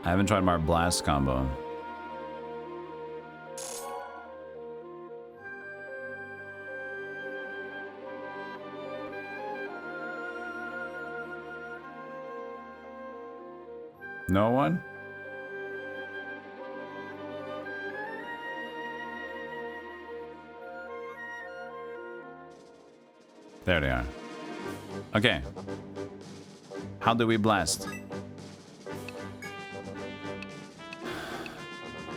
I haven't tried my blast combo. No one? There they are. Okay. How do we blast?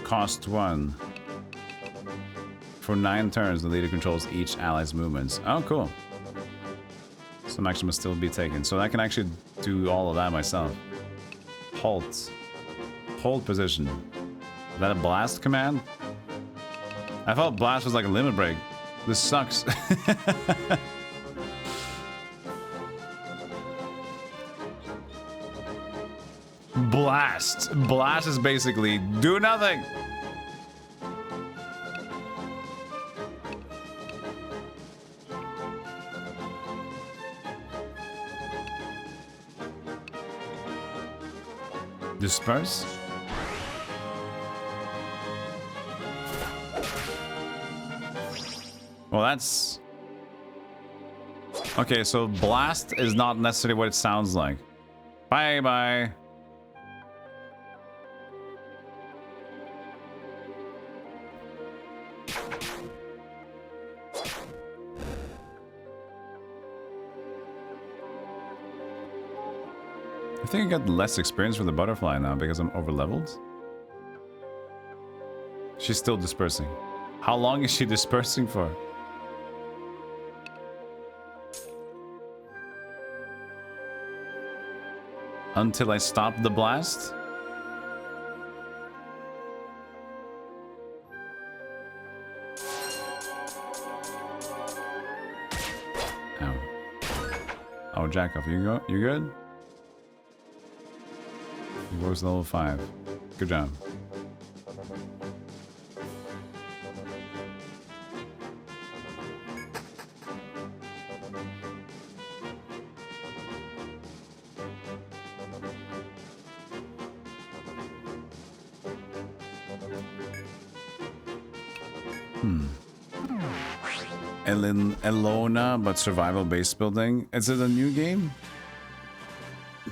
Cost 1. For 9 turns, the leader controls each ally's movements. Oh, cool. Some action must still be taken. So I can actually do all of that myself. Halt. Hold position. Is that a blast command? I thought blast was like a limit break. This sucks. Blast. Blast is basically do nothing. Disperse. Well, that's... Okay, so blast is not necessarily what it sounds like. Bye-bye. I think I got less experience with the butterfly now because I'm over-leveled. She's still dispersing. How long is she dispersing for? Until I stop the blast? Ow. Oh, Jackoff, you good? He was level 5. Good job. Elona, but survival base building. Is it a new game?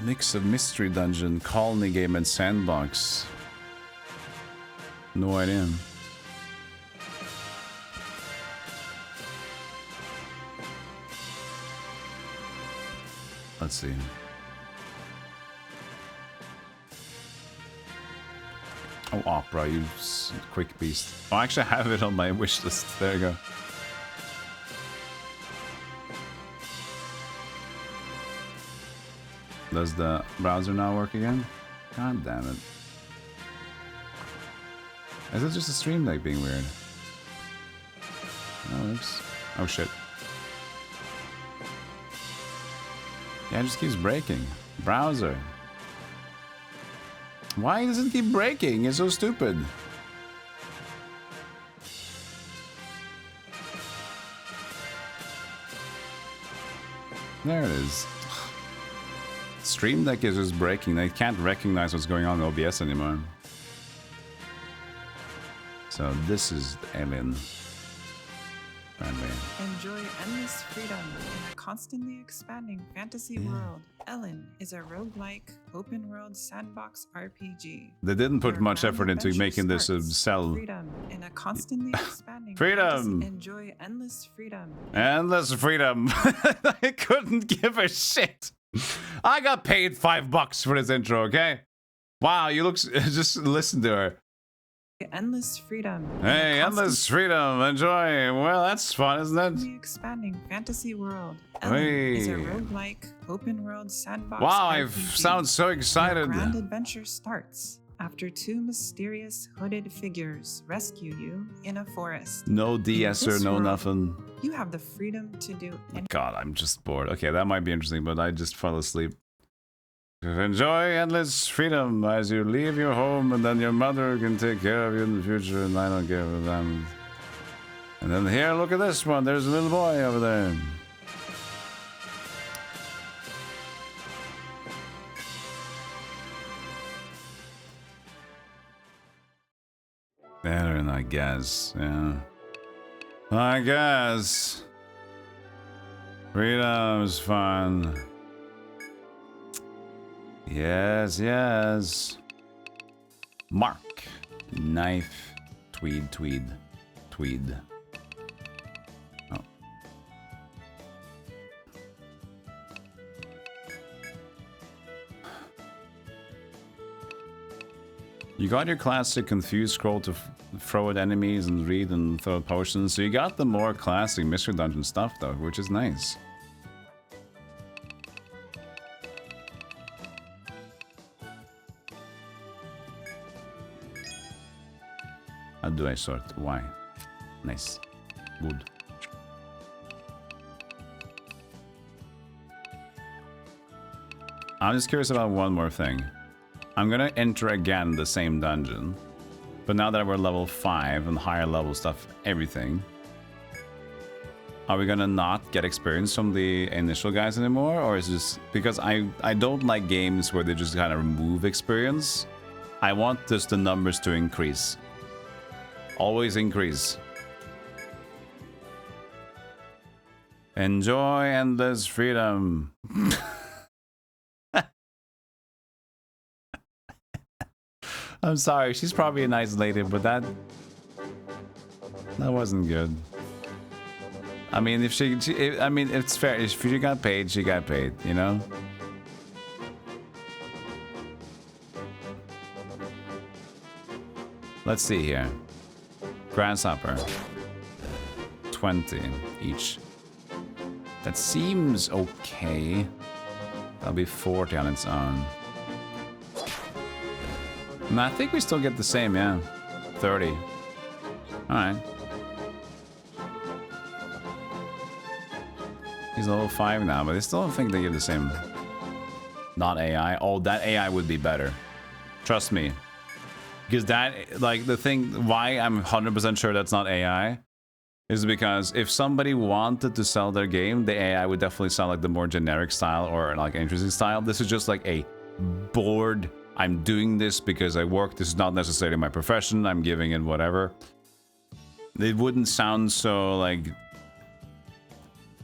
Mix of mystery dungeon, colony game, and sandbox. No idea. Let's see. Oh, opera, you quick beast. Oh, actually, I have it on my wish list. There you go. Does the browser now work again? God damn it. Is it just a stream deck being weird? No, oops. Oh shit. Yeah, it just keeps breaking. Browser. Why does it keep breaking? It's so stupid. There it is. Stream Deck is just breaking. They can't recognize what's going on in OBS anymore. So this is Alien. Friendly. Enjoy endless freedom in a constantly expanding fantasy world. Ellen is a roguelike, open-world sandbox RPG. They didn't put Your much grand effort into adventure making this a starts. cell. Freedom in a constantly expanding Freedom! fantasy. Enjoy endless freedom. Endless freedom. I couldn't give a shit. I got paid $5 for this intro, okay? Wow, you look. Just listen to her. Endless freedom. in a Hey, endless freedom. Enjoy. Well, that's fun, isn't it? constantly expanding fantasy world. Ellen is a Hey. roguelike, open-world sandbox Wow, I RPG. sound so Your excited. grand adventure starts after two mysterious hooded figures rescue you in a forest. No de-esser, this no world, nothing. You have the freedom to do anything. God, I'm just bored. Okay, that might be interesting, but I just fell asleep. Enjoy endless freedom as you leave your home, and then your mother can take care of you in the future, and I don't care for them. And then here, look at this one. There's a little boy over there. Better, I guess. Yeah. I guess. Freedom's fun. Yes, yes. Mark. Knife. Tweed, tweed, tweed. Oh. You got your classic confused scroll to throw at enemies and read and throw potions. So you got the more classic mystery dungeon stuff though, which is nice. How do I sort? Why? Nice. Good. I'm just curious about one more thing. I'm gonna enter again the same dungeon. But now that we're level 5 and higher level stuff, everything. Are we gonna not get experience from the initial guys anymore? Or is it just... Because I don't like games where they just kind of remove experience. I want just the numbers to increase. Always increase. Enjoy endless freedom. I'm sorry, she's probably a nice lady, but that wasn't good. I mean, if I mean, it's fair. If she got paid, she got paid, you know? Let's see here. Grasshopper. 20 each. That seems okay. That'll be 40 on its own. No, I think we still get the same, yeah. 30. Alright. He's level 5 now, but I still don't think they give the same. Not AI. Oh, that AI would be better. Trust me. Because that, like, the thing, why I'm 100% sure that's not AI is because if somebody wanted to sell their game, the AI would definitely sell, like, the more generic style or, like, interesting style. This is just, like, a bored... I'm doing this because I work. This is not necessarily my profession. I'm giving it whatever. It wouldn't sound so, like,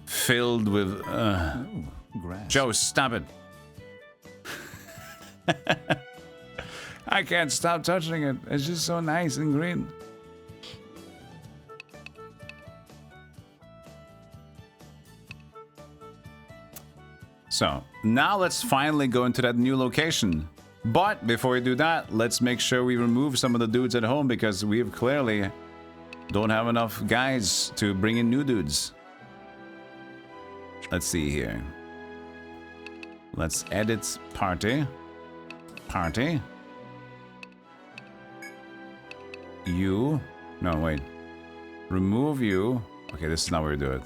filled with... Joe, stop it. I can't stop touching it. It's just so nice and green. So, now let's finally go into that new location. But before we do that, let's make sure we remove some of the dudes at home because we clearly don't have enough guys to bring in new dudes. Let's see here. Let's edit party. Party. You. No, wait. Remove you. Okay, this is not where we do it.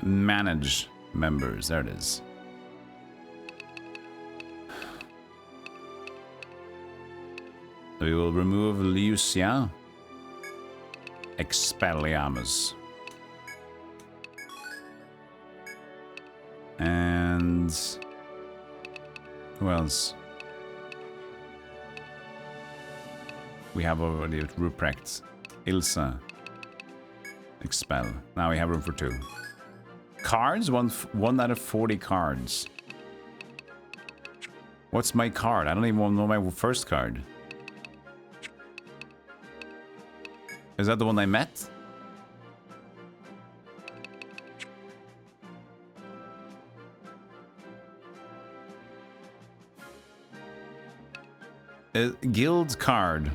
Manage members. There it is. We will remove Lucia. Expelliarmus. And who else? We have already Ruprecht, Ilsa, Expel. Now we have room for 2. Cards? One out of 40 cards. What's my card? I don't even know my first card. Is that the one I met? Guild card.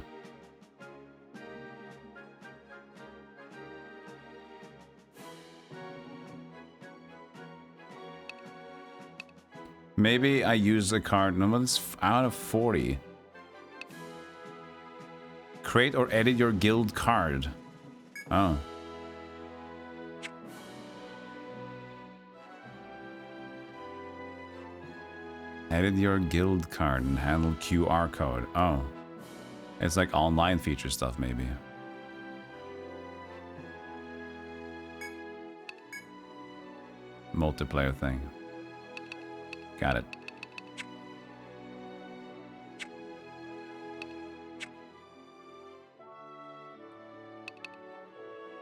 Maybe I use a card. No, it's out of 40. Create or edit your guild card. Oh. Edit your guild card and handle QR code. Oh. It's like online feature stuff, maybe. Multiplayer thing. Got it.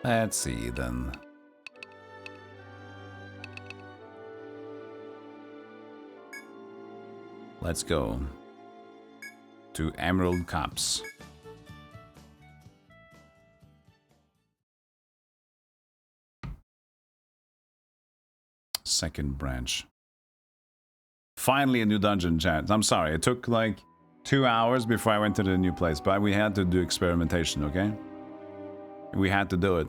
Let's see then. Let's go to Emerald Copse. Second branch. Finally a new dungeon, chat. I'm sorry, it took like 2 hours before I went to the new place, but we had to do experimentation, okay? We had to do it.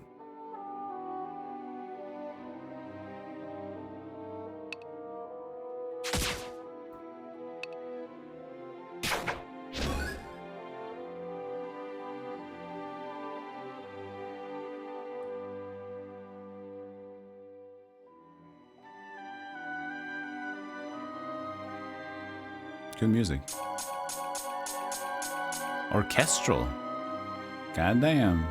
Good music. Orchestral. Goddamn.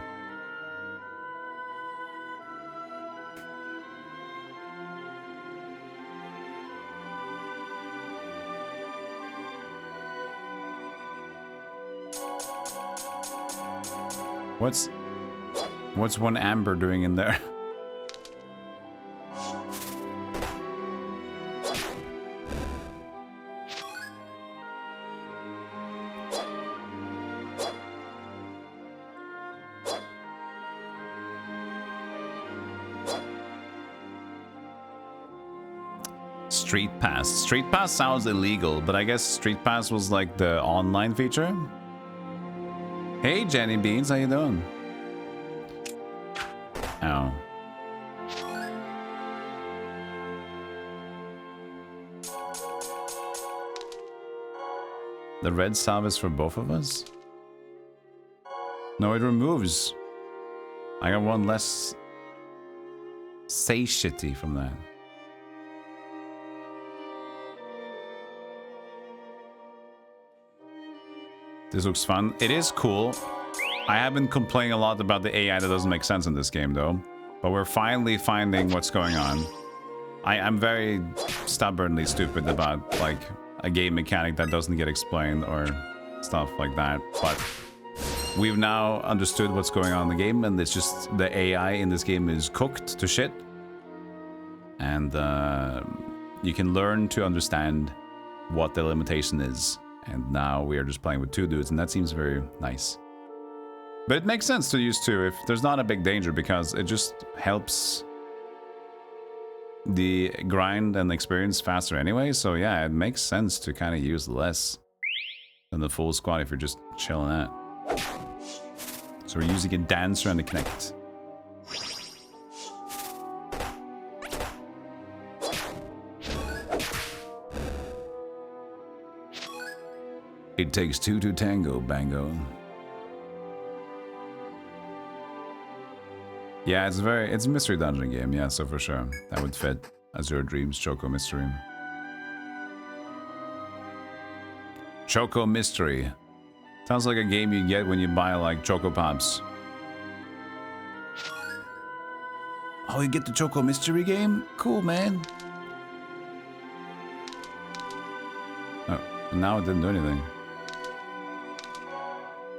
What's one amber doing in there? Street Pass. Street Pass sounds illegal, but I guess Street Pass was like the online feature. Hey, Jenny Beans, how you doing? Oh. The red salve is for both of us? No, it removes. I got one less satiety from that. This looks fun. It is cool. I have been complaining a lot about the AI that doesn't make sense in this game, though. But we're finally finding what's going on. I'm very stubbornly stupid about, like, a game mechanic that doesn't get explained or stuff like that. But we've now understood what's going on in the game, and it's just the AI in this game is cooked to shit. And you can learn to understand what the limitation is. And now we are just playing with 2 dudes, and that seems very nice. But it makes sense to use 2 if there's not a big danger, because it just helps the grind and experience faster anyway. So yeah, it makes sense to kind of use less than the full squad if you're just chilling out. So we're using a dancer and a connect. It takes 2 to tango, bango. Yeah, it's a mystery dungeon game, yeah, so for sure. That would fit Azure Dreams, Choco Mystery. Choco Mystery. Sounds like a game you get when you buy like Choco Pops. Oh, you get the Choco Mystery game? Cool, man. Oh, now it didn't do anything.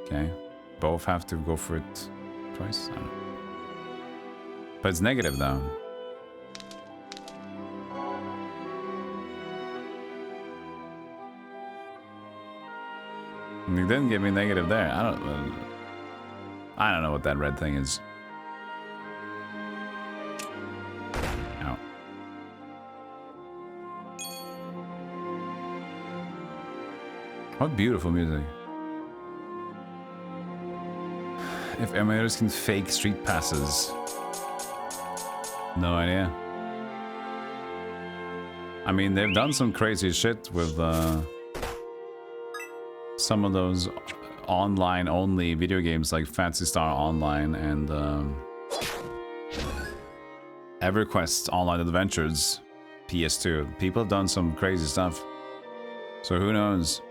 Okay. Both have to go for it twice? I don't know. But it's negative now. And it didn't give me negative there. I don't know what that red thing is. Ow. What beautiful music. If emulators can fake street passes. No idea. I mean, they've done some crazy shit with some of those online only video games like Phantasy Star Online and EverQuest Online Adventures PS2. People have done some crazy stuff. So who knows?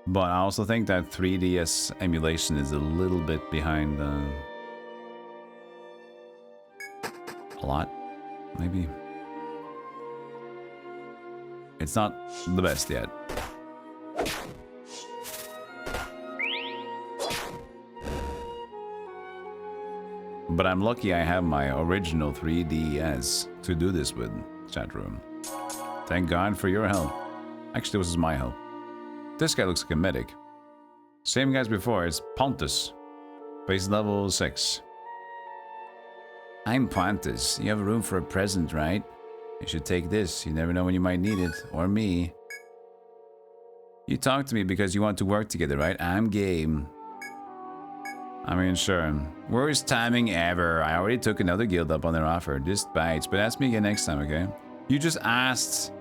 But I also think that 3DS emulation is a little bit behind a lot, maybe. It's not the best yet. But I'm lucky I have my original 3DS to do this with, chat room. Thank God for your help. Actually, this is my help. This guy looks like a medic. Same guy as before, it's Pontus. Base level 6. I'm Pontus. You have room for a present, right? You should take this. You never know when you might need it. Or me. You talk to me because you want to work together, right? I'm game. I mean, sure. Worst timing ever. I already took another guild up on their offer. Just bites. But ask me again next time, okay? You just asked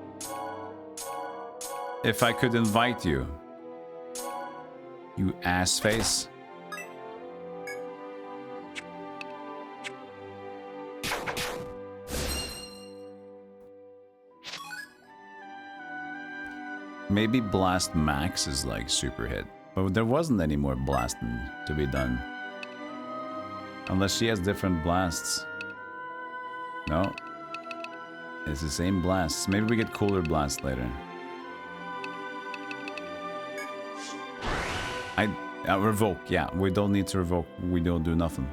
if I could invite you. You ass face. Maybe Blast Max is like super hit. But there wasn't any more blasting to be done. Unless she has different blasts. No. It's the same blasts. Maybe we get cooler blasts later. I revoke. Yeah, we don't need to revoke. We don't do nothing.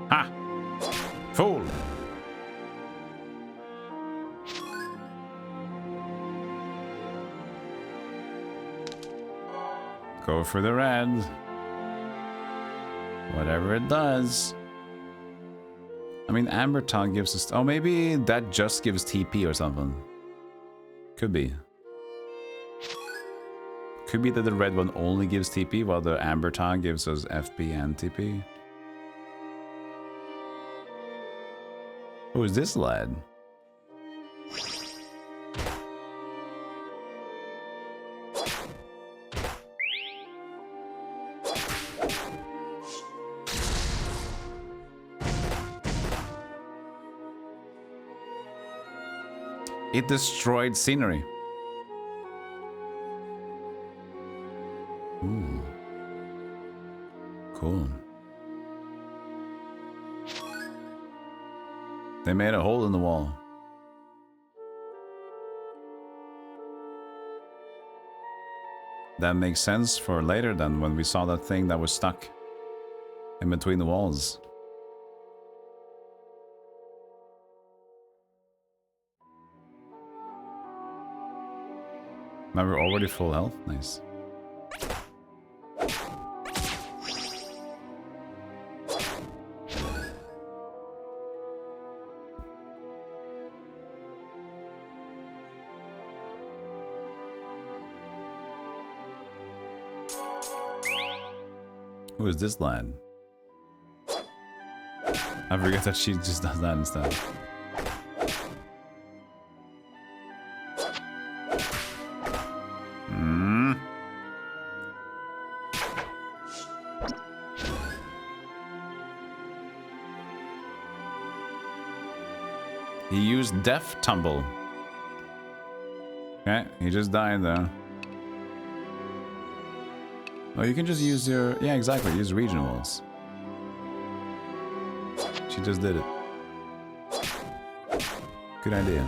Ha! Fool! Go for the red. Whatever it does. I mean, Amber Tongue gives us... Oh, maybe that just gives TP or something. Could be. Could be that the red one only gives TP while the Amber Tongue gives us FP and TP. Who is this lad? It destroyed scenery. Ooh. Cool. They made a hole in the wall. That makes sense for later than when we saw that thing that was stuck in between the walls. Now we're already full health. Nice. Who is this lad? I forget that she just does that instead. He used Death Tumble. Okay, he just died though. Oh, you can just use your... Yeah, exactly. Use regionals. She just did it. Good idea.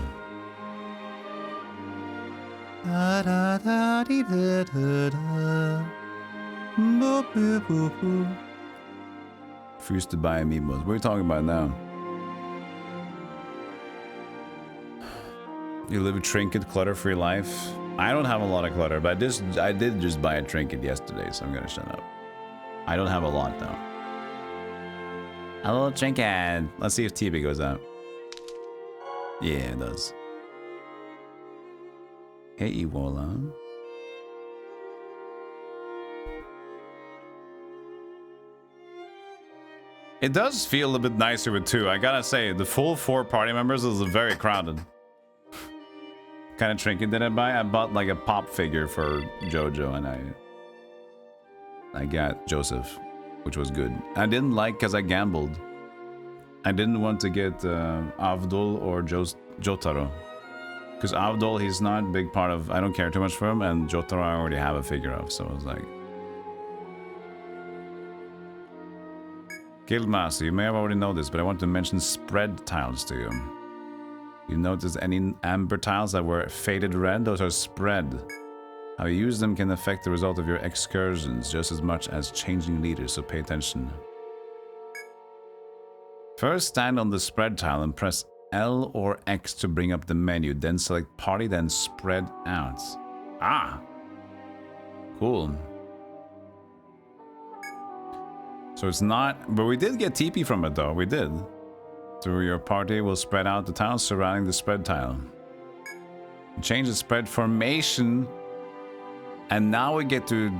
Refuse to buy amiibos. What are you talking about now? You live a trinket, clutter-free life. I don't have a lot of clutter, but I did just buy a trinket yesterday, so I'm gonna shut up. I don't have a lot though. A little trinket. Let's see if TB goes out. Yeah, it does. Hey, Ewola. It does feel a bit nicer with two. I gotta say, the full 4 party members is very crowded. Kind of trinket did I buy? I bought like a pop figure for Jojo, and I got Joseph, which was good. I didn't like because I gambled. I didn't want to get Avdol or Jotaro. Because Avdol, he's not a big part of... I don't care too much for him, and Jotaro I already have a figure of, so I was like... Guildmaster, you may have already know this, but I want to mention spread tiles to you. You notice any amber tiles that were faded red? Those are spread. How you use them can affect the result of your excursions just as much as changing leaders, so pay attention. First, stand on the spread tile and press L or X to bring up the menu, then select party, then spread out. Ah! Cool. So it's not... But we did get TP from it though, we did. So your party will spread out the tiles surrounding the spread tile. Change the spread formation. And now we get to...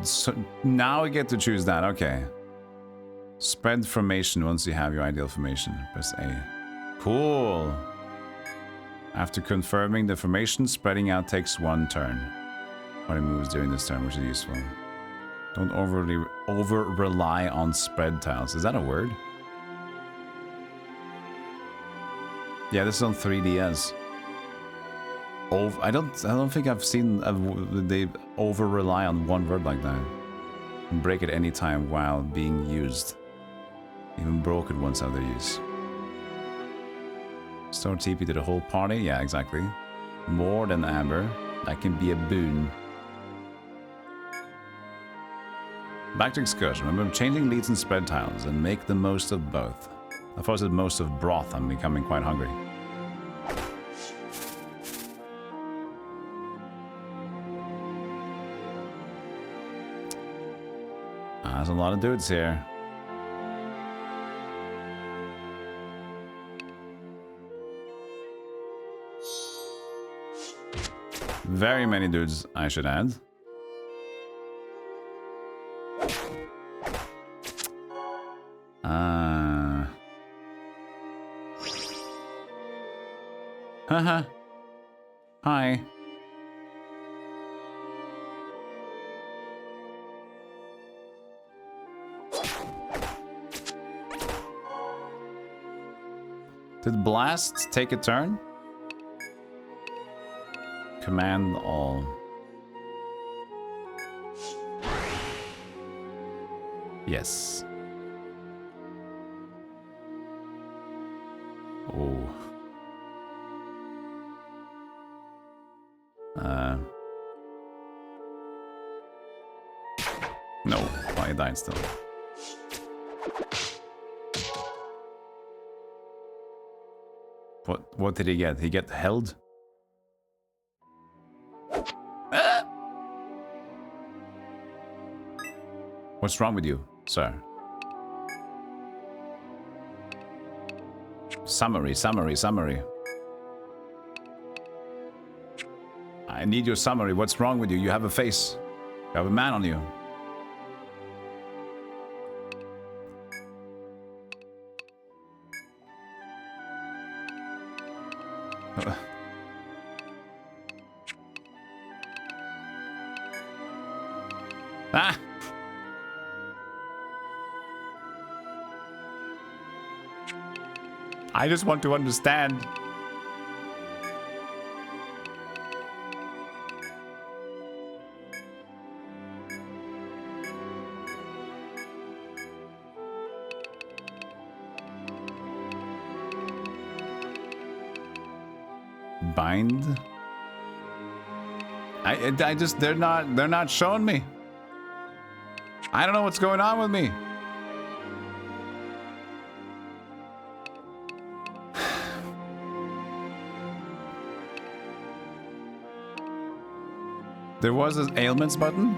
now we get to choose that, okay. Spread formation once you have your ideal formation. Press A. Cool. After confirming the formation, spreading out takes 1 turn. Party moves during this turn, which is useful. Don't over-rely on spread tiles. Is that a word? Yeah, this is on 3DS. I don't think I've seen they over-rely on one word like that. And break it any time while being used. Even broke it once out of use. Store TP to the whole party? Yeah, exactly. More than Amber. That can be a boon. Back to excursion. Remember changing leads and spread tiles and make the most of both. I thought I said most of broth. I'm becoming quite hungry. There's a lot of dudes here. Very many dudes, I should add. Haha. Hi. Did Blast take a turn? Command all. Yes. Oh. No. Well, he died still. What did he get? He get held? What's wrong with you, sir? Summary. I need your summary. What's wrong with you? You have a face. You have a man on you. Ah! I just want to understand. bind. I just they're not showing me. I don't know what's going on with me. There was an ailments button.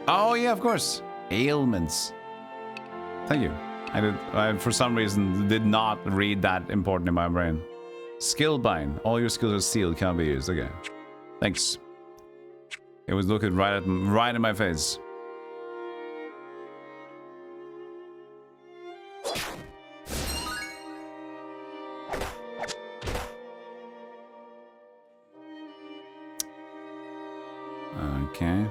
Oh yeah, of course. Ailments. Thank you. I for some reason did not read that important in my brain. Skill bind. All your skills are sealed, can't be used. Okay. Thanks. It was looking right in my face. Okay.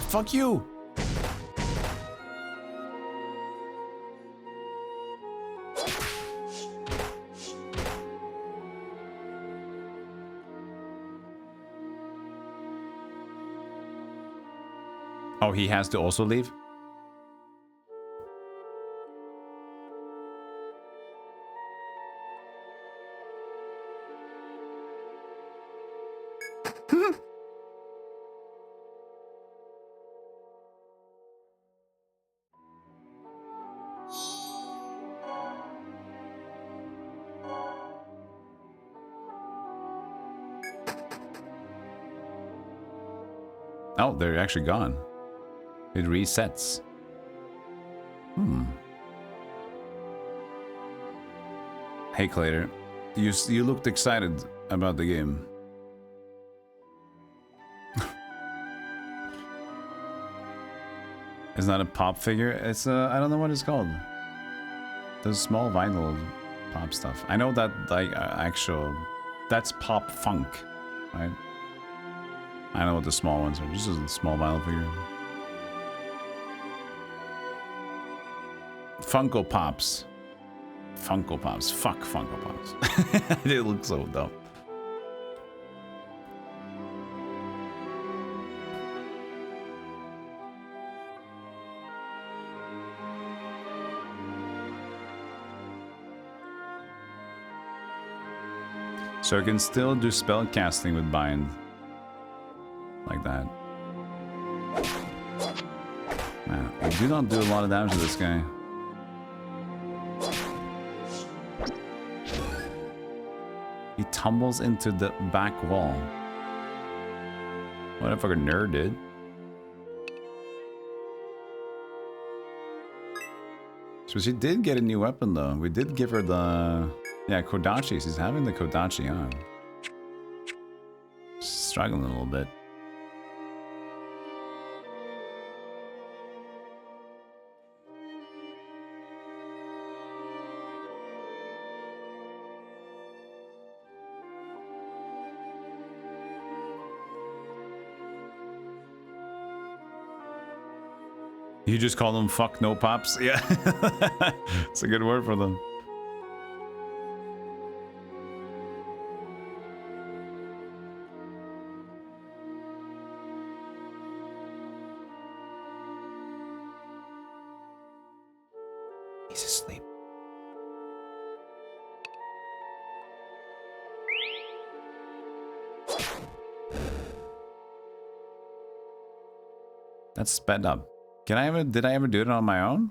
Fuck you. Oh, he has to also leave? Oh, they're actually gone. It resets. Hey, Clater. You looked excited about the game. It's not a pop figure. It's a... I don't know what it's called. Those small vinyl pop stuff. I know that, like, actual... That's pop funk, right? I know what the small ones are. This is a small vinyl figure. Funko Pops. Funko Pops. Fuck Funko Pops. They look so dumb. So I can still do spell casting with bind. Like that. Man, I do not do a lot of damage to this guy. He tumbles into the back wall. What a fucking nerd did. So she did get a new weapon though. We did give her the... Yeah, Kodachi. She's having the Kodachi on. Struggling a little bit. You just call them fuck no pops? Yeah. It's a good word for them. He's asleep. That's sped up. Did I ever do it on my own?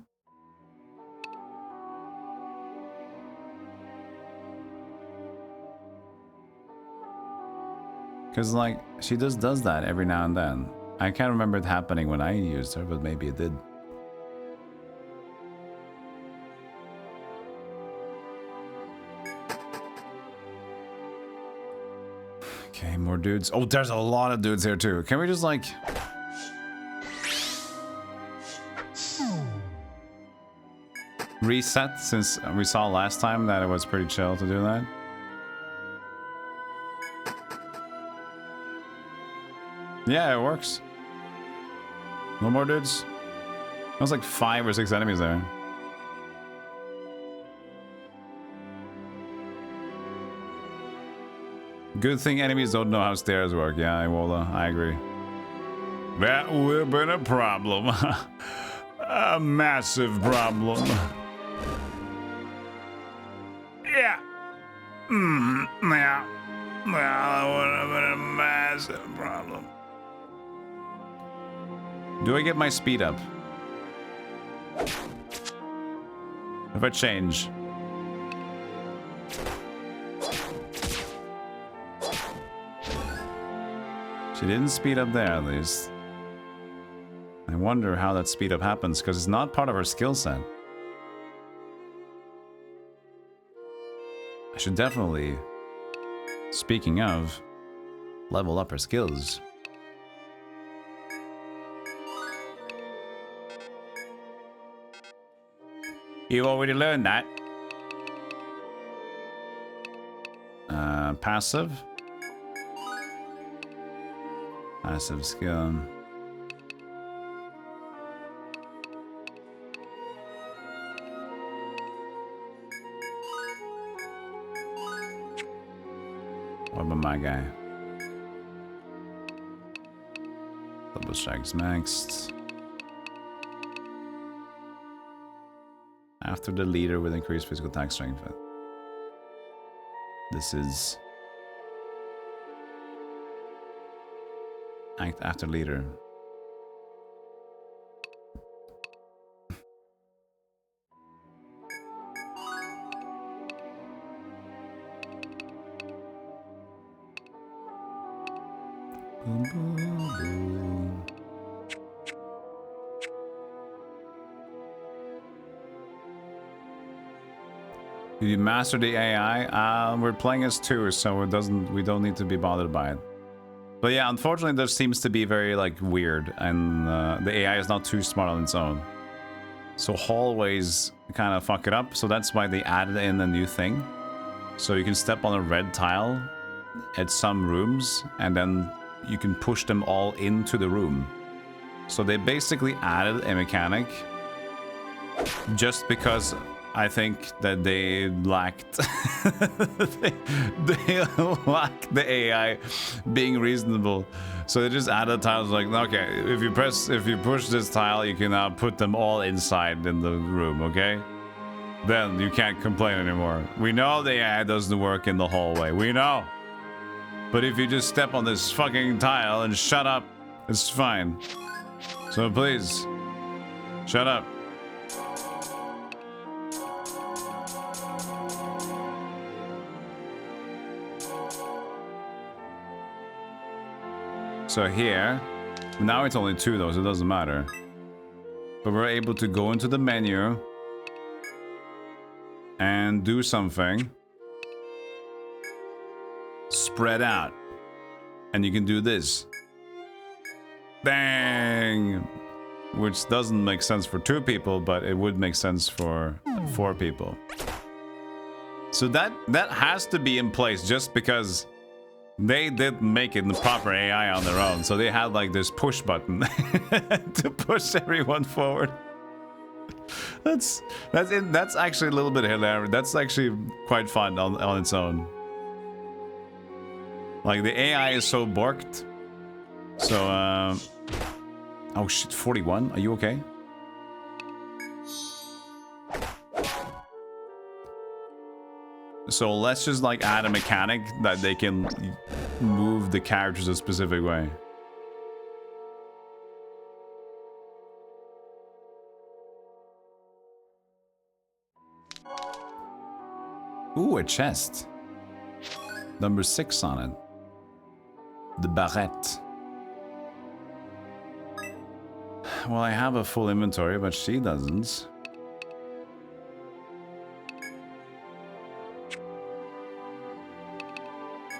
Because, like, she just does that every now and then. I can't remember it happening when I used her, but maybe it did. Okay, more dudes. Oh, there's a lot of dudes here, too. Can we just, like... reset, since we saw last time that it was pretty chill to do that? Yeah, it works. No more dudes? That was like 5 or 6 enemies there. Good thing enemies don't know how stairs work. Yeah, Iwola, I agree. That would have been a problem. A massive problem. Yeah. Yeah. Well, that would have been a massive problem. Do I get my speed up? If I change. She didn't speed up there, at least. I wonder how that speed up happens, because it's not part of her skill set. I should definitely, speaking of, level up her skills. You already learned that. Passive. Passive skill. What about my guy? Double strikes maxed. After the leader with increased physical attack strength. This is act after leader. Boom, boom, boom. Did you master the AI? We're playing as 2, so we don't need to be bothered by it. But yeah, unfortunately, there seems to be very like weird, and the AI is not too smart on its own. So hallways kind of fuck it up. So that's why they added in a new thing. So you can step on a red tile at some rooms, and then you can push them all into the room. So they basically added a mechanic just because I think that they lacked they lacked the AI being reasonable. So they just added tiles like, okay, if you push this tile, you can now put them all inside in the room, okay? Then you can't complain anymore. We know the AI doesn't work in the hallway. We know. But if you just step on this fucking tile and shut up, it's fine. So please, shut up. So here, now it's only 2 though, so it doesn't matter. But we're able to go into the menu and do something. Spread out. And you can do this. Bang! Which doesn't make sense for 2 people, but it would make sense for 4 people. So that has to be in place just because they didn't make it the proper AI on their own. So they had like this push button to push everyone forward. That's actually a little bit hilarious. That's actually quite fun on its own. Like the AI is so borked. So oh shit, 41. Are you okay? So let's just like add a mechanic that they can move the characters a specific way. Ooh, a chest. Number 6 on it. The barrette. Well, I have a full inventory, but she doesn't.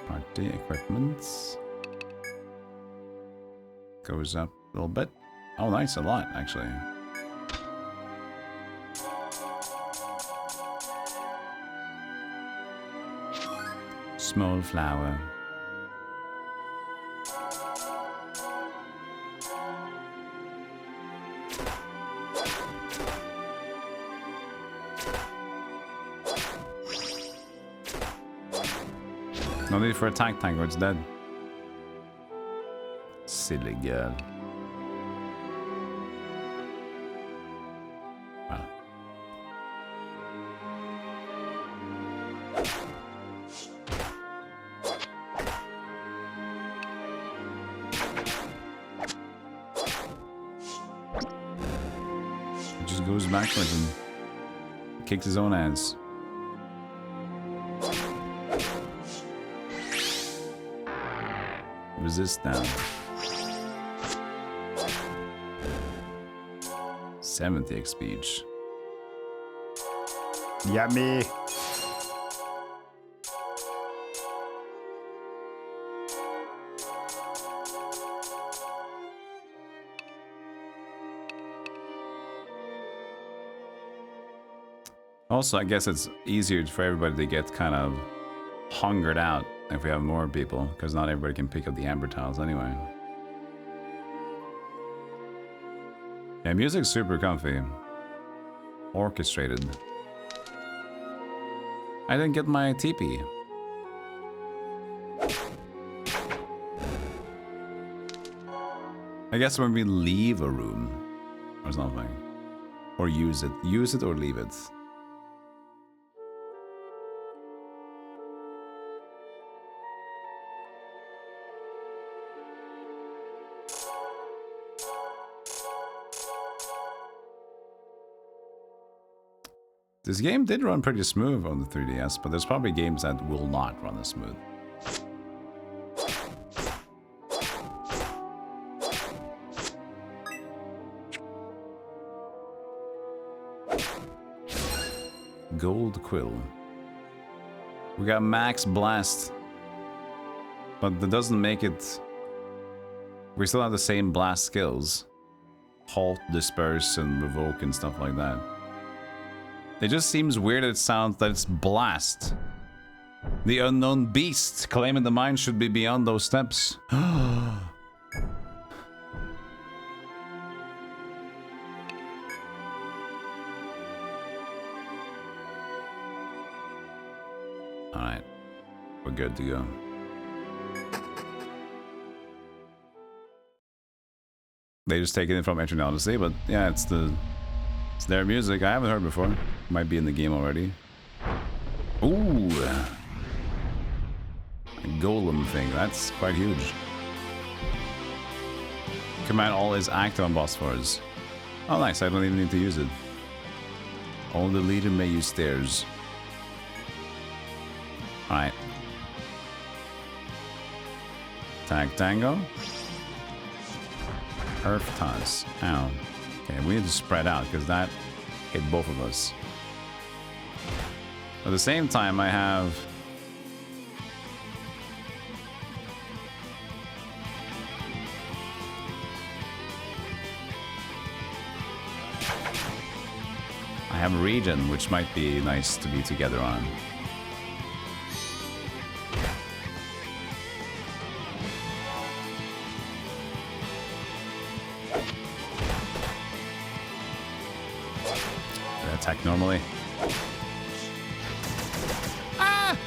Party equipments. Goes up a little bit. Oh, nice, a lot, actually. Small flower. No need for attack tank or it's dead. Silly girl. just goes backwards and kicks his own ass. Resist now. 70 XP each. Yummy. Also, I guess it's easier for everybody to get kind of hungered out if we have more people, because not everybody can pick up the amber tiles anyway. Yeah, music's super comfy. Orchestrated. I didn't get my TP. I guess when we leave a room or something. Or use it. Use it or leave it. This game did run pretty smooth on the 3DS, but there's probably games that will not run as smooth. Gold Quill. We got Max Blast. But that doesn't make it... We still have the same blast skills. Halt, disperse, and revoke and stuff like that. It just seems weird that it sounds that it's blast. The unknown beast claiming the mind should be beyond those steps. Alright. We're good to go. They just taken it from Etrian, honestly, but yeah, it's their music. I haven't heard before. Might be in the game already. Ooh. A golem thing. That's quite huge. Command all is active on boss forts. Oh, nice. I don't even need to use it. Only the leader may use stairs. Alright. Tag Tango. Earth Toss. Ow. Okay, we need to spread out because that hit both of us. At the same time, I have... I have Regen, which might be nice to be together on. Attack normally. Ah!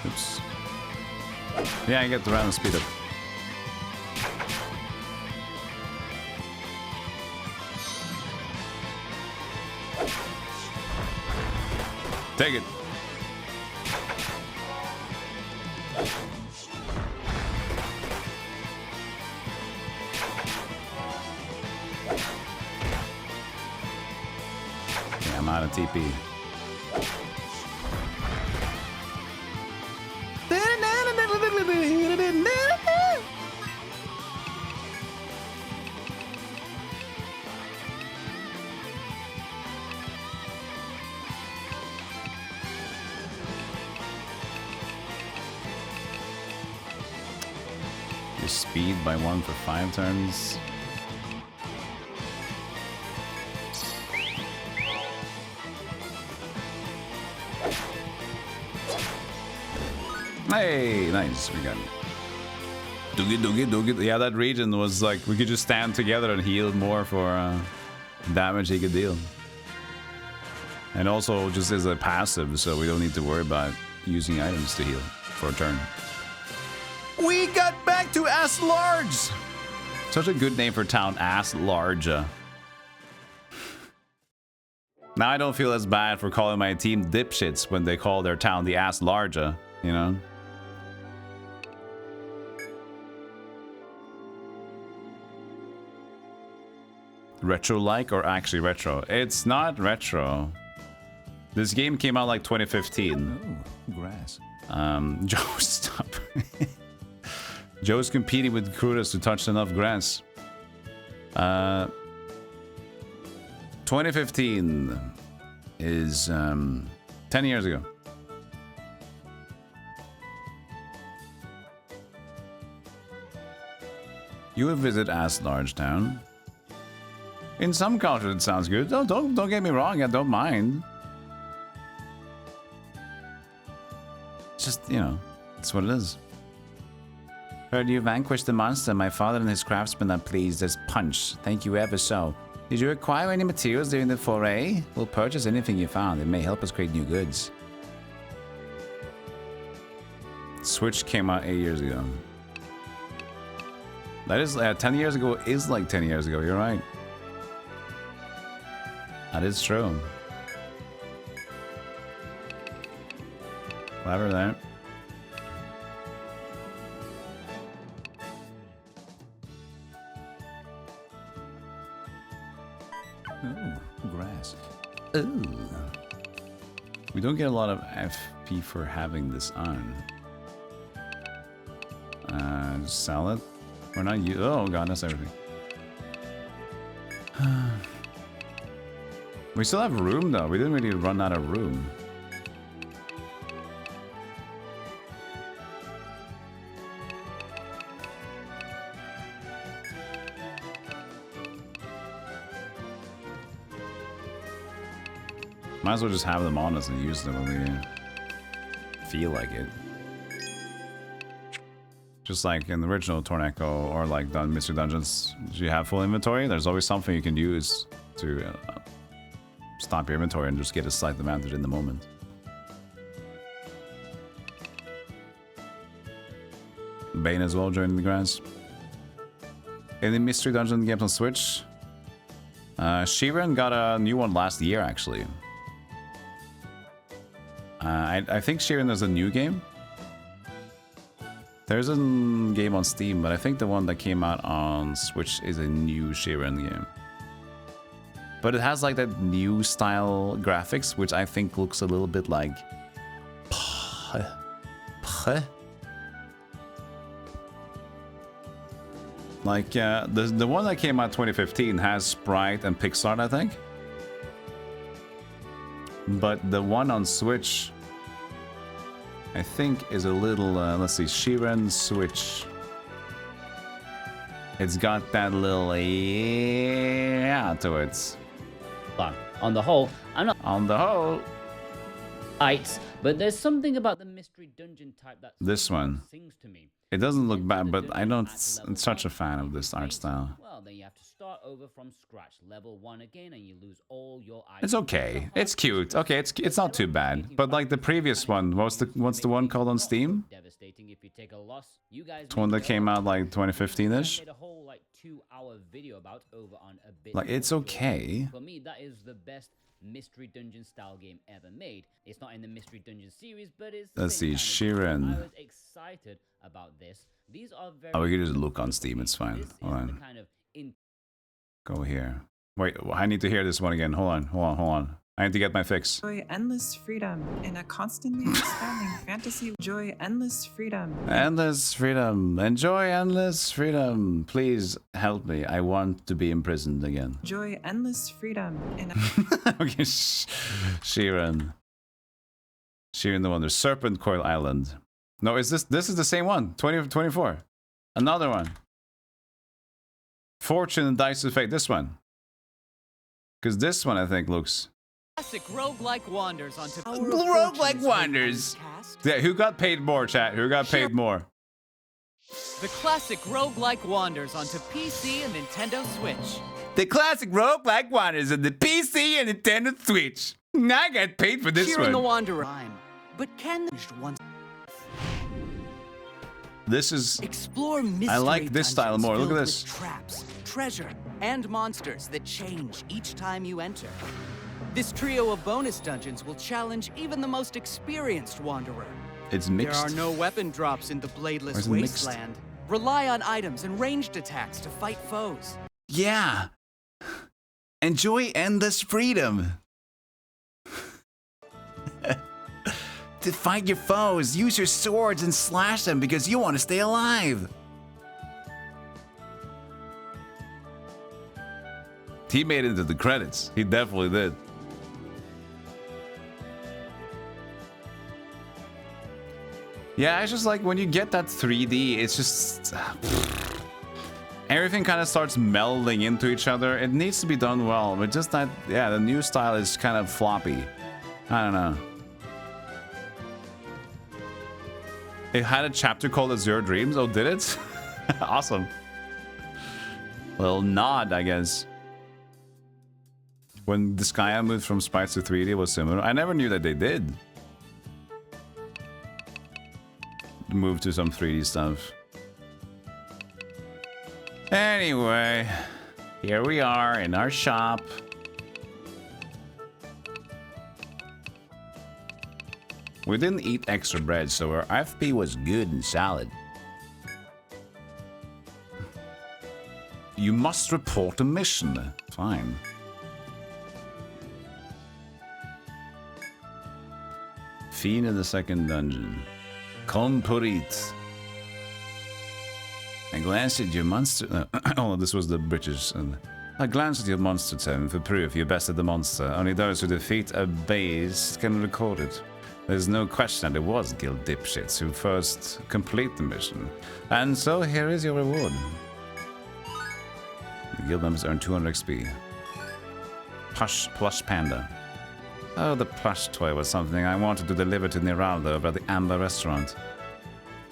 Oops. Yeah, I get the random speed up. Take it. Yeah, I'm out of TP. Speed by 1 for 5 turns. Hey, nice. We got it. Doogie. Yeah, that region was like we could just stand together and heal more for damage he could deal. And also just as a passive, so we don't need to worry about using items to heal for a turn. We got back to as large. Such a good name for town, Ass Large. Now I don't feel as bad for calling my team dipshits when they call their town the Ass Large, you know? Retro-like or actually retro? It's not retro. This game came out like 2015. Oh, grass. Joe, stop. Joe's competing with Krudas to touch enough grass. 2015 is 10 years ago. You would visit Ass Large Town. In some cultures, it sounds good. Don't get me wrong. I don't mind. Just, you know, it's what it is. Heard you vanquished the monster. My father and his craftsmen are pleased as punch. Thank you ever so. Did you acquire any materials during the foray? We'll purchase anything you found. It may help us create new goods. Switch came out 8 years ago. That is 10 years ago is like 10 years ago. You're right. That is true. Clever there. Ooh, grass. Ooh. We don't get a lot of FP for having this on. Sell it. We're not oh god, that's everything. We still have room though. We didn't really run out of room. Might as well just have them on us and use them when we feel like it. Just like in the original Torneko or like done Mystery Dungeons, you have full inventory. There's always something you can use to stop your inventory and just get a slight advantage in the moment. Bane as well joining the grass. In the Mystery Dungeon games on Switch, Sheeran got a new one last year actually. I think Sheeran is a new game. There's a game on Steam, but I think the one that came out on Switch is a new Sheeran game. But it has like that new style graphics, which I think looks a little bit like... Like, the one that came out 2015 has sprite and pixart, I think. But the one on Switch, I think, is a little, let's see, Sheeran Switch. It's got that little, yeah, to it. On the whole, I'm not On the whole, heights, but there's something about the mystery dungeon type that this one. sings to me. It doesn't look bad, but I don't, I'm such a fan of this art style. Well, then you have to start over from scratch, level 1 again, and you lose all your items. It's okay. It's cute. Okay, it's not too bad. But like the previous one, what's the one called on Steam? Devastating if you take a loss. You guys The one that came out like 2015-ish. made a whole like 2-hour video about over on a bit. Like, it's okay. For me, that is the best mystery dungeon style game ever made. It's not in the mystery dungeon series, but it's the Let's same see, kind of game. Sheeran. I was excited about this. These are very Oh, we can just look on Steam. It's fine. This Hold is the on. kind of Go here. Wait, I need to hear this one again. Hold on. I need to get my fix. Enjoy endless freedom in a constantly expanding fantasy. Enjoy endless freedom. Endless freedom. Enjoy endless freedom. Please help me. I want to be imprisoned again. Enjoy endless freedom in a Okay, Sheeran. Sheeran the Wonder. Serpent Coil Island. No, is this is the same one. 2024. Another one. Fortune and Dice of Fate. This one. Because this one I think looks... Classic roguelike wanders onto Roguelike Wonders. Yeah, who got paid more, chat? Who got paid more? The classic roguelike wanders onto PC and Nintendo Switch. The classic roguelike Wonders on the PC and Nintendo Switch. I got paid for this Here in the one. Wanderer. But can the once This is... Explore mystery I like this style dungeons more. Look at filled this. with traps, treasure, and monsters that change each time you enter. This trio of bonus dungeons will challenge even the most experienced wanderer. It's mixed. There are no weapon drops in the Bladeless Or is it mixed? Wasteland. Rely on items and ranged attacks to fight foes. Yeah. Enjoy endless freedom. To fight your foes, use your swords and slash them because you want to stay alive. He made it into the credits. He definitely did. Yeah, it's just like when you get that 3D, it's just... everything kind of starts melding into each other. It needs to be done well, but just that, yeah, the new style is kind of floppy. I don't know. It had a chapter called Azure Dreams. Oh, did it? Awesome. Little nod, I guess. When Disgaea moved from sprites to 3D, it was similar. I never knew that they did move to some 3D stuff. Anyway, here we are in our shop. We didn't eat extra bread, so our FP was good and solid. You must report a mission. Fine. Fiend in the second dungeon. Compurit. I glanced at your monster... oh, this was the British. I glanced at your monster tome for proof you bested the monster. Only those who defeat a base can record it. There's no question that it was guild dipshits who first complete the mission. And so here is your reward. The guild members earn 200 XP. Plush panda. Oh, the plush toy was something I wanted to deliver to Niraldo over the Amber restaurant.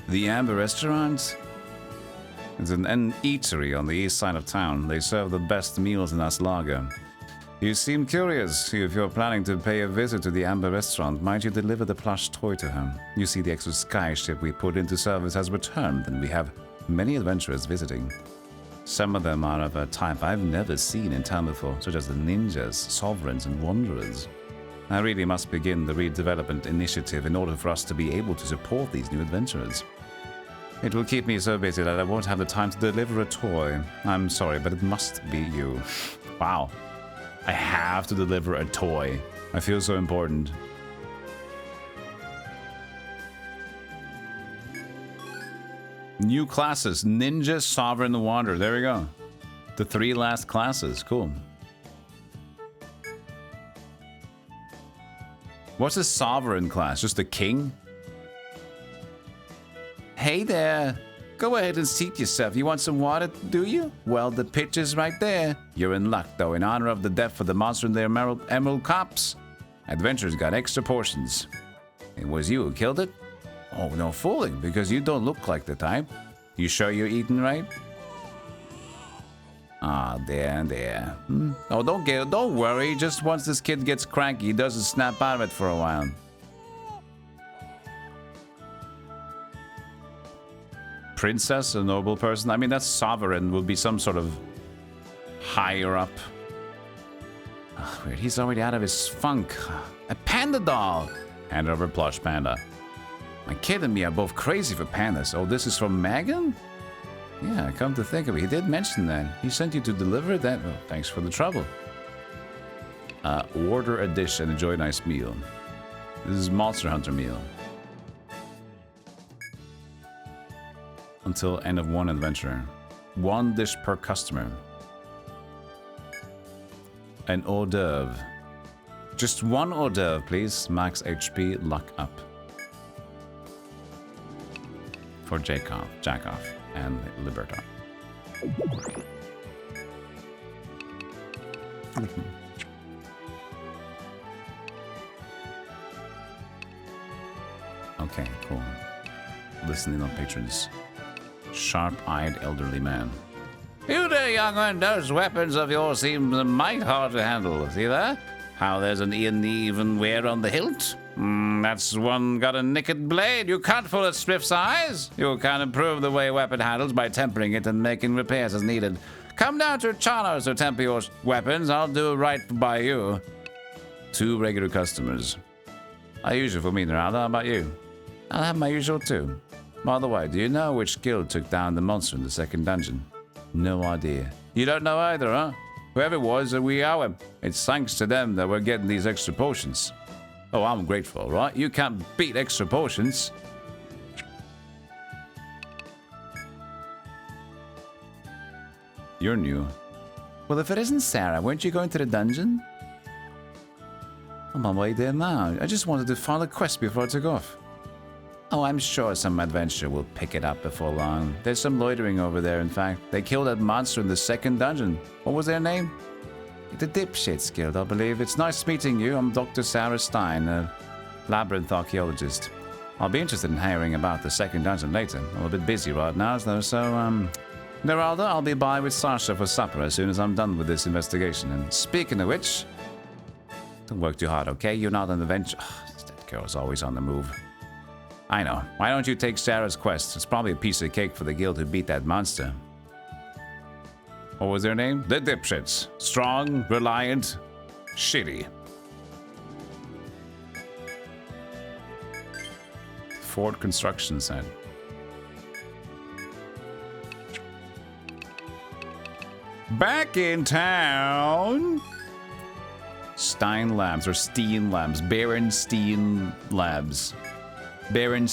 The Amber restaurant? It's an eatery on the east side of town. They serve the best meals in Aslaga. You seem curious. If you're planning to pay a visit to the Amber restaurant, might you deliver the plush toy to her? You see, the extra sky ship we put into service has returned, and we have many adventurers visiting. Some of them are of a type I've never seen in town before, such as the ninjas, sovereigns, and wanderers. I really must begin the redevelopment initiative in order for us to be able to support these new adventurers. It will keep me so busy that I won't have the time to deliver a toy. I'm sorry, but it must be you. Wow. I have to deliver a toy. I feel so important. New classes. Ninja, Sovereign, and Wanderer. There we go. The 3 last classes. Cool. What's a Sovereign class? Just a king? Hey there. Go ahead and seat yourself. You want some water, do you? Well, the pitch is right there. You're in luck, though. In honor of the death of the monster in the Emerald Cops, adventurers got extra portions. It was you who killed it? Oh, no fooling, because you don't look like the type. You sure you're eating right? Ah, there. Oh, don't worry. Just once this kid gets cranky, he doesn't snap out of it for a while. Princess, a noble person. I mean, that's sovereign. Will be some sort of higher up. Oh, weird. He's already out of his funk. A panda doll. Hand over plush panda. My kid and me are both crazy for pandas. Oh, this is from Megan? Yeah, come to think of it, he did mention that. He sent you to deliver that. Oh, thanks for the trouble. Order a dish and enjoy a nice meal. This is Monster Hunter meal. Until end of 1 adventure. 1 dish per customer. An hors d'oeuvre. Just 1 hors d'oeuvre, please. Max HP, luck up. For Jackoff and Liberta. Okay, cool. Listening on patrons. Sharp-eyed elderly man. You there, young one, those weapons of yours seem mighty hard to handle. See that? How there's an uneven wear on the hilt? That's one got a naked blade. You can't fool a swift's eyes. You can improve the way a weapon handles by tempering it and making repairs as needed. Come down to Charles to temper your weapons. I'll do right by you. 2 regular customers. Usual for me, Neraldo. How about you? I'll have my usual too. By the way, do you know which guild took down the monster in the second dungeon? No idea. You don't know either, huh? Whoever it was, we owe him. It's thanks to them that we're getting these extra potions. Oh, I'm grateful, right? You can't beat extra potions. You're new. Well, if it isn't Sarah, weren't you going to the dungeon? I'm on my way there now. I just wanted to file a quest before I took off. Oh, I'm sure some adventure will pick it up before long. There's some loitering over there, in fact. They killed that monster in the second dungeon. What was their name? The Dipshits Guild, I believe. It's nice meeting you. I'm Dr. Sarah Stein, a labyrinth archaeologist. I'll be interested in hearing about the second dungeon later. I'm a bit busy right now, though, so, Neraldo, I'll be by with Sasha for supper as soon as I'm done with this investigation. And speaking of which, don't work too hard, okay? You're not an adventure. Oh, that girl's always on the move. I know. Why don't you take Sarah's quest? It's probably a piece of cake for the guild who beat that monster. What was their name? The Dipshits. Strong, reliant, shitty. Fort construction set. Back in town. Stein Labs or Steen Labs. Berenstain Labs. Bears.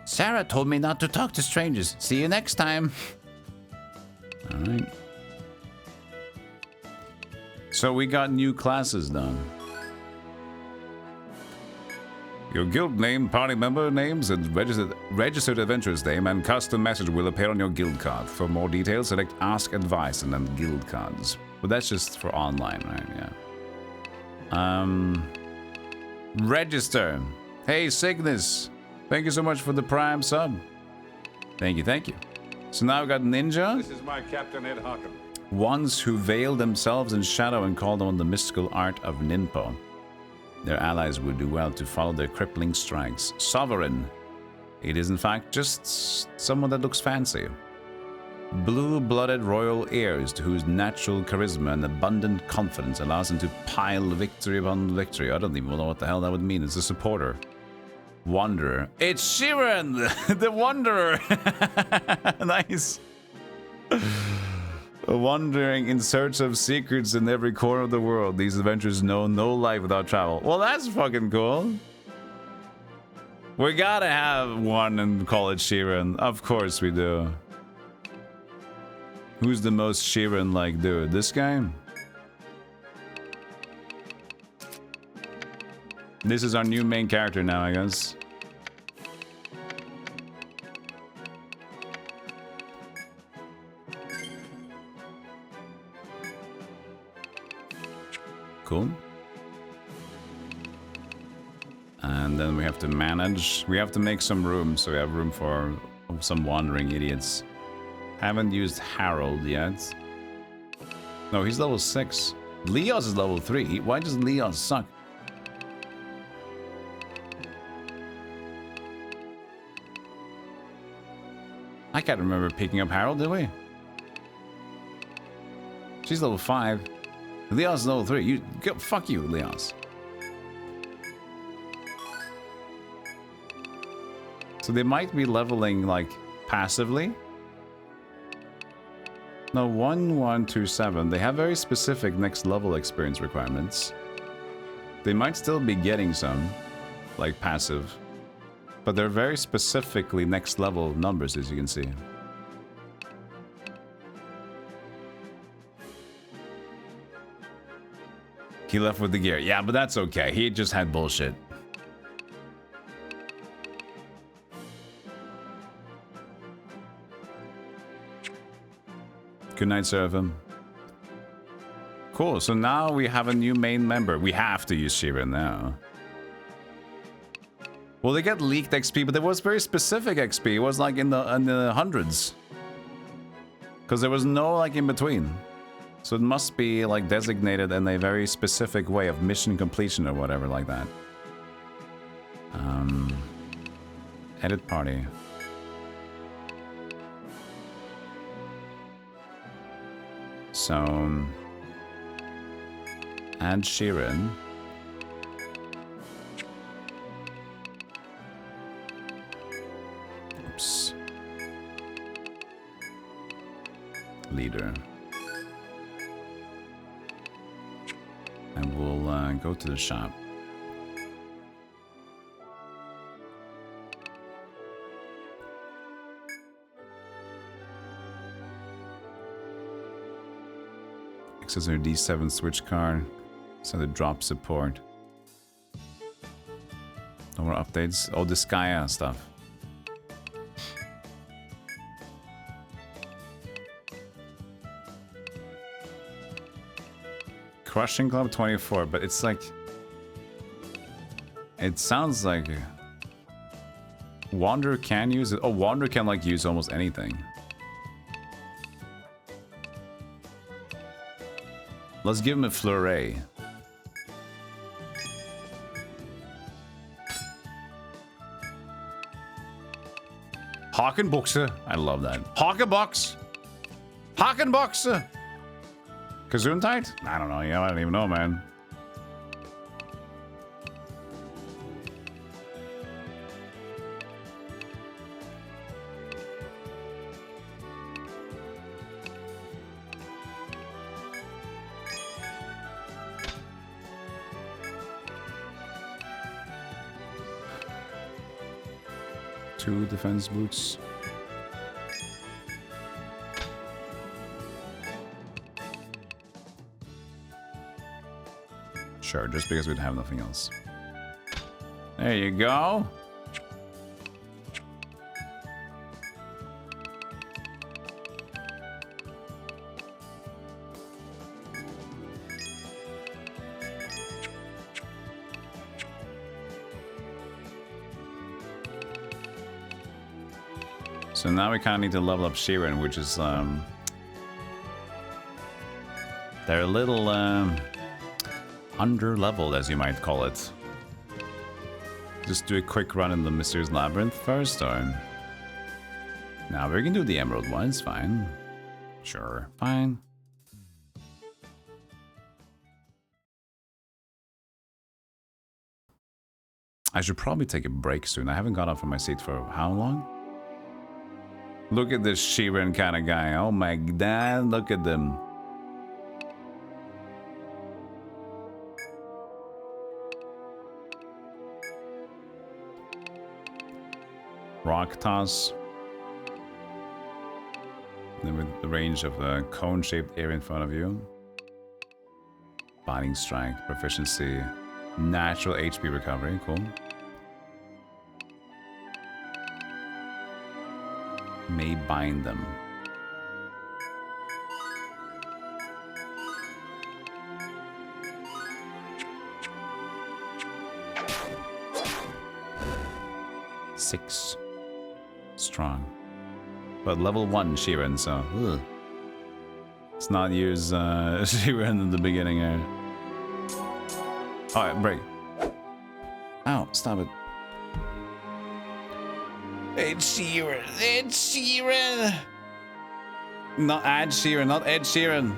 Sarah told me not to talk to strangers. See you next time. All right. So we got new classes done. Your guild name, party member names, and registered adventurer's name and custom message will appear on your guild card. For more details, select Ask Advice and then guild cards. But that's just for online, right? Yeah. Register. Hey, Cygnus. Thank you so much for the Prime sub. Thank you, thank you. So now we've got Ninja. This is my Captain Ed Hockham. Ones who veil themselves in shadow and call on the mystical art of Ninpo. Their allies would do well to follow their crippling strikes. Sovereign. It is in fact just someone that looks fancy. Blue-blooded royal heirs to whose natural charisma and abundant confidence allows them to pile victory upon victory. I don't even know what the hell that would mean. It's a supporter. Wanderer. It's Sheeran, the Wanderer. Nice. Wandering in search of secrets in every corner of the world. These adventurers know no life without travel. Well, that's fucking cool. We gotta have one and call it Sheeran. Of course we do. Who's the most Sheeran-like dude? This guy? This is our new main character now, I guess. Cool. And then we have to manage. We have to make some room, so we have room for some wandering idiots. Haven't used Harold yet. No, he's level 6. Leos is level 3. Why does Leos suck? I can't remember picking up Harold, did we? She's level 5. Leos is level 3. Fuck you, Leos. So they might be leveling, like, passively. No, 1, 1, 2, 7. They have very specific next level experience requirements. They might still be getting some, like, passive. But they're very specifically next level numbers, as you can see. He left with the gear. Yeah, but that's okay. He just had bullshit. Good night, Seraphim. Cool, so now we have a new main member. We have to use Sheeran now. Well, they get leaked XP, but there was very specific XP. It was like in the hundreds. Because there was no like in between. So it must be like designated in a very specific way of mission completion or whatever like that. Edit party. So add Sheeran. Oops. Leader. And we'll go to the shop. Accessory D7 switch card. So the drop support. No more updates. Oh, the Skya stuff. Crushing Club 24, but it's like... It sounds like... Wanderer can use it. Oh, Wanderer can like use almost anything. Let's give him a flurry. Hakenboxer. I love that. Hakenbox. Hakenboxer. Gesundheit? I don't know. Yeah, I don't even know, man. Two defense boots. Sure, just because we'd have nothing else. There you go. So now we kind of need to level up Sheeran, which is they're a little under-leveled, as you might call it. Just do a quick run in the Mysterious Labyrinth first, or... Now we can do the Emerald one, it's fine. Sure, fine. I should probably take a break soon. I haven't got up from my seat for how long? Look at this Sheeran kind of guy. Oh my god, look at them. Rock toss. Then with the range of the cone-shaped area in front of you. Biting strike, proficiency, natural HP recovery, cool. May bind them. Six. Strong. But level 1 Sheeran, so... Ugh. Let's not use Sheeran in the beginning here. Alright, break. Ow, stop it. Ed Sheeran, Ed Sheeran! Not Ed Sheeran, not Ed Sheeran.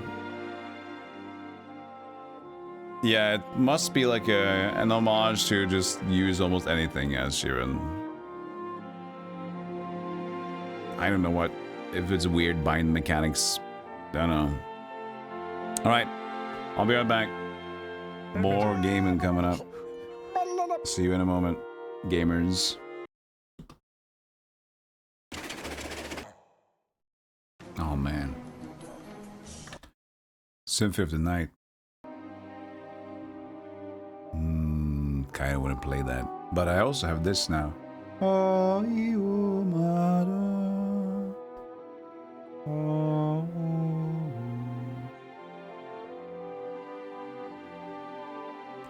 Yeah, it must be like an homage to just use almost anything as Sheeran. I don't know what, if it's weird bind mechanics. Don't know. Alright, I'll be right back. More gaming coming up. See you in a moment, gamers. Oh man. Symphony of the Night. Kinda wanna play that. But I also have this now.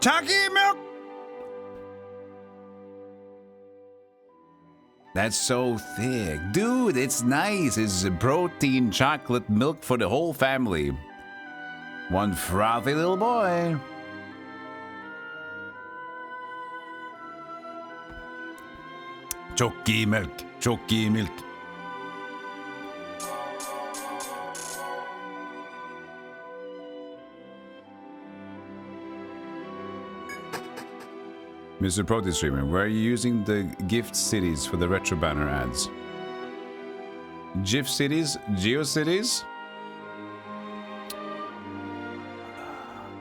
Chucky milk! That's so thick. Dude, it's nice. It's protein chocolate milk for the whole family. One frothy little boy. Chocky milk. Chocky milk. Mr. Protein Streamer, where are you using the gift cities for the retro banner ads? GIF cities? Geo cities?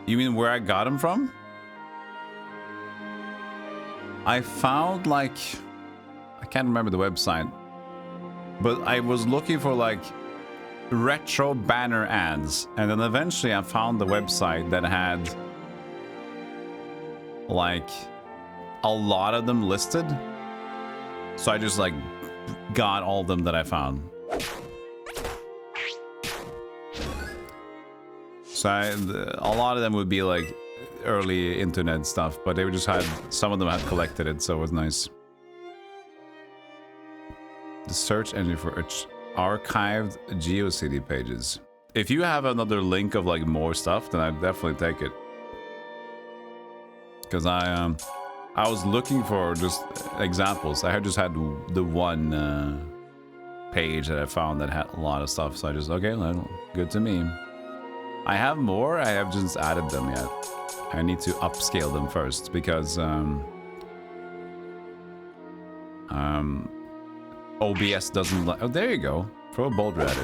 You mean where I got them from? I found like... I can't remember the website. But I was looking for like retro banner ads. And then eventually I found the website that had like a lot of them listed. So I just like got all of them that I found. So a lot of them would be like early internet stuff, but they would just had, some of them had collected it, so it was nice. The search engine for archived GeoCity pages. If you have another link of like more stuff, then I'd definitely take it. Because I was looking for just examples. I had just had the one page that I found that had a lot of stuff, so I just, okay, well, good to me. I have more, I have just added them yet. I need to upscale them first because OBS doesn't like. Oh, there you go. Throw a boulder at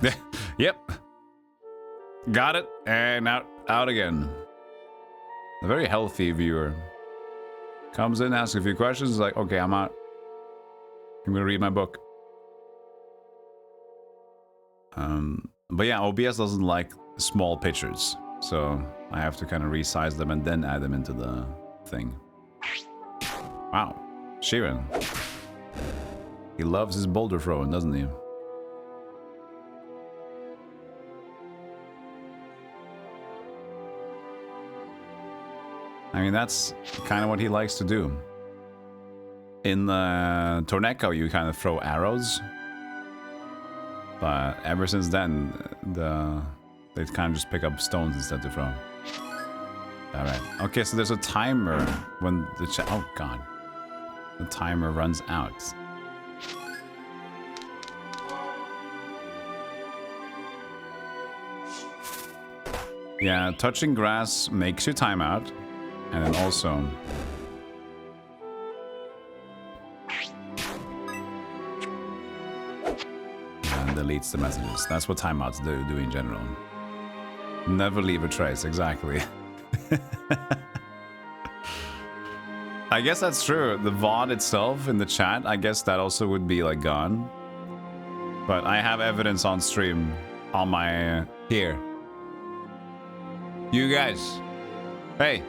it. Yep. Got it. And out again. A very healthy viewer. Comes in, asks a few questions, is like, okay, I'm out. I'm gonna read my book. But yeah, OBS doesn't like small pictures, so I have to kind of resize them and then add them into the thing. Wow, Sheeran. He loves his boulder throwing, doesn't he? I mean, that's kind of what he likes to do. In the Torneko, you kind of throw arrows. But ever since then, they kind of just pick up stones instead to throw. Alright. Okay, so there's a timer when the oh god. The timer runs out. Yeah, touching grass makes you time out. And then also... and deletes the messages. That's what timeouts do in general. Never leave a trace, exactly. I guess that's true. The VOD itself in the chat, I guess that also would be like gone. But I have evidence on stream on my... here. You guys. Hey.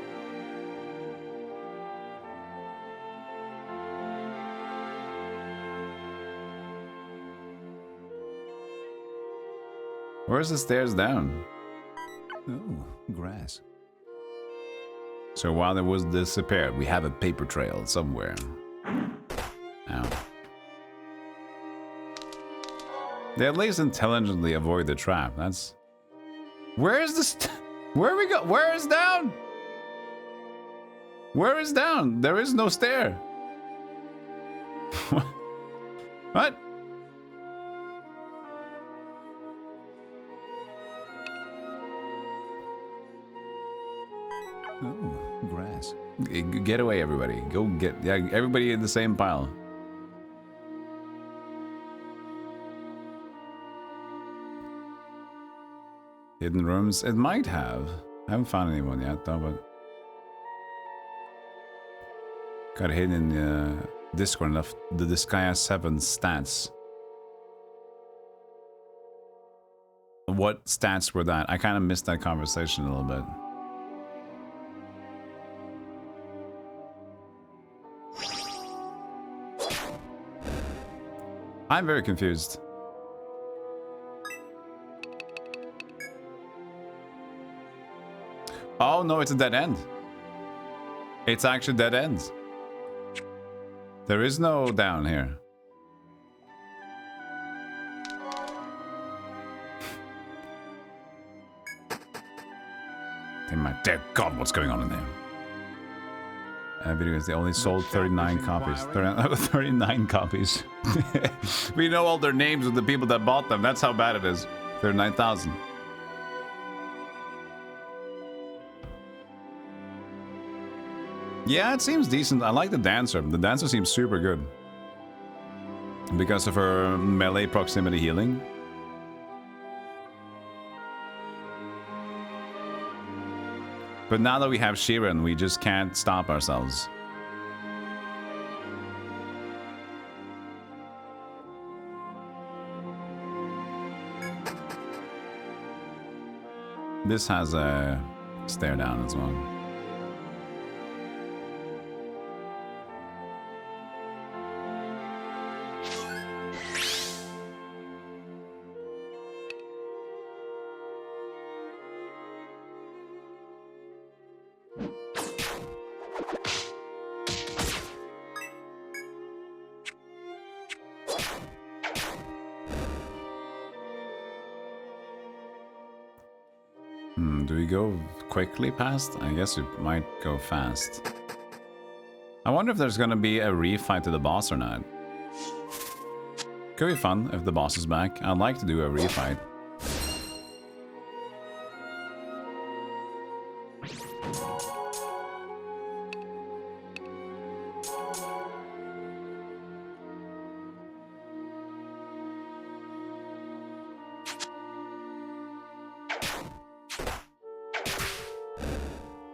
Where's the stairs down? Oh, grass. So while there was disappeared, we have a paper trail somewhere. Ow. They at least intelligently avoid the trap. That's... Where is this? Where we go? Where is down? Where is down? There is no stair. What? Oh, grass. Get away, everybody. Go get... Yeah, everybody in the same pile. Hidden rooms? It might have. I haven't found anyone yet, though, but... Got hidden in Discord enough. The Disgaea 7 stats. What stats were that? I kind of missed that conversation a little bit. I'm very confused. Oh no, it's a dead end. It's actually dead ends. There is no down here. Dear God, what's going on in there? Video is they only sold 39 copies. 39 copies. We know all their names of the people that bought them. That's how bad it is. 39,000. Yeah, it seems decent. I like the dancer. The dancer seems super good. Because of her melee proximity healing. But now that we have Sheeran, we just can't stop ourselves. This has a stare down as well. Do we go quickly past? I guess we might go fast. I wonder if there's gonna be a refight to the boss or not. Could be fun if the boss is back. I'd like to do a refight.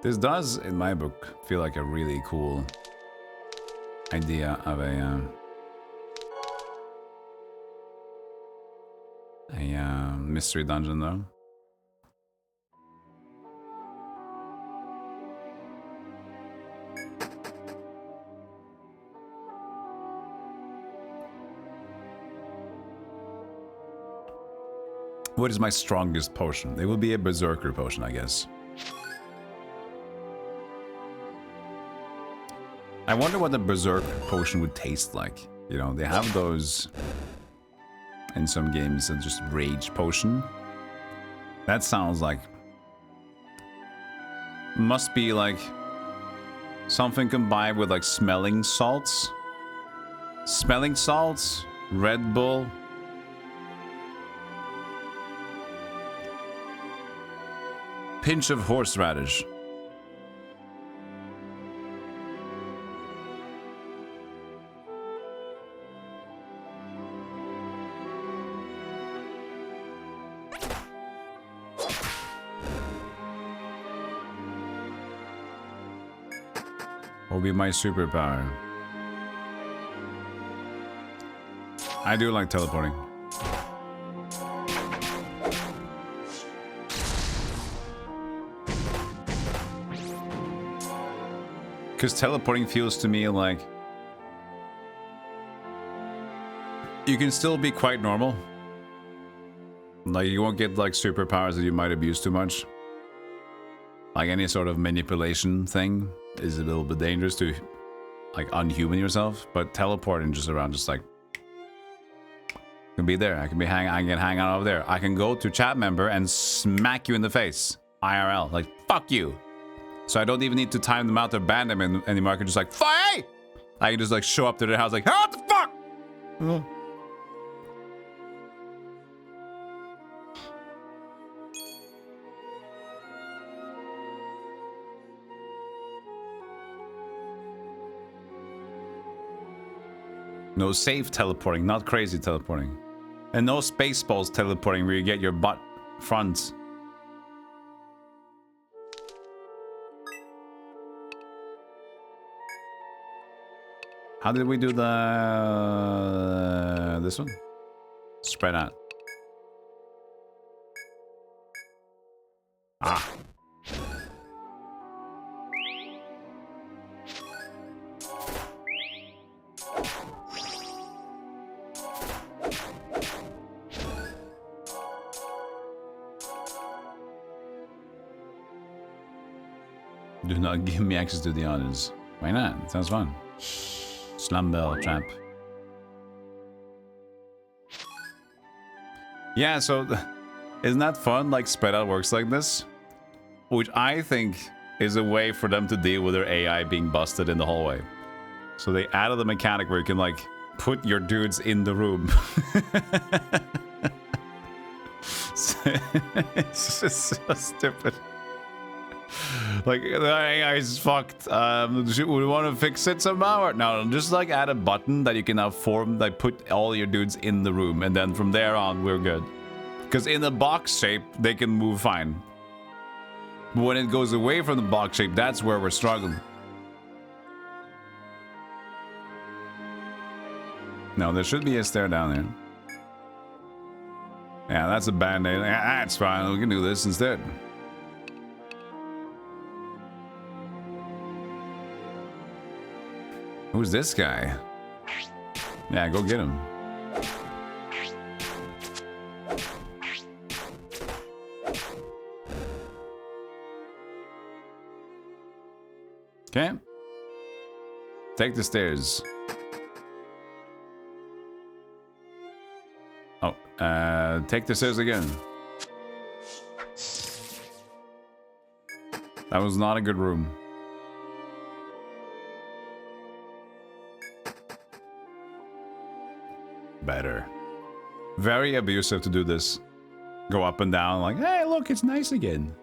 This does, in my book, feel like a really cool idea of a mystery dungeon, though. What is my strongest potion? It will be a berserker potion, I guess. I wonder what the berserk potion would taste like. You know, they have those in some games, just rage potion. That sounds like... must be like something combined with like smelling salts. Smelling salts, Red Bull. Pinch of horseradish. Will be my superpower. I do like teleporting. Because teleporting feels to me like you can still be quite normal. Like you won't get like superpowers that you might abuse too much. Like any sort of manipulation thing is a little bit dangerous to like unhuman yourself, but teleporting just around, just like I can be there, I can hang out over there, I can go to chat member and smack you in the face IRL, like fuck you. So I don't even need to time them out or ban them anymore. I can just like fight. I can just like show up to their house like, what the fuck? No safe teleporting, not crazy teleporting. And no Spaceballs teleporting where you get your butt front. How did we do the... this one? Spread out. Ah. Do not give me access to the others. Why not? It sounds fun. Slum bell trap. Yeah, so isn't that fun? Like spread out works like this, which I think is a way for them to deal with their AI being busted in the hallway. So they added a mechanic where you can like put your dudes in the room. It's just so stupid. Like the AI is fucked. We want to fix it somehow. Or no, just like add a button that you can now form, like put all your dudes in the room, and then from there on we're good. Because in the box shape they can move fine. But when it goes away from the box shape, that's where we're struggling. No, there should be a stair down there. Yeah, that's a band-aid. That's fine. We can do this instead. Who's this guy? Yeah, go get him. Okay. Take the stairs. Oh, take the stairs again. That was not a good room. Better. Very abusive to do this. Go up and down like, hey, look, it's nice again.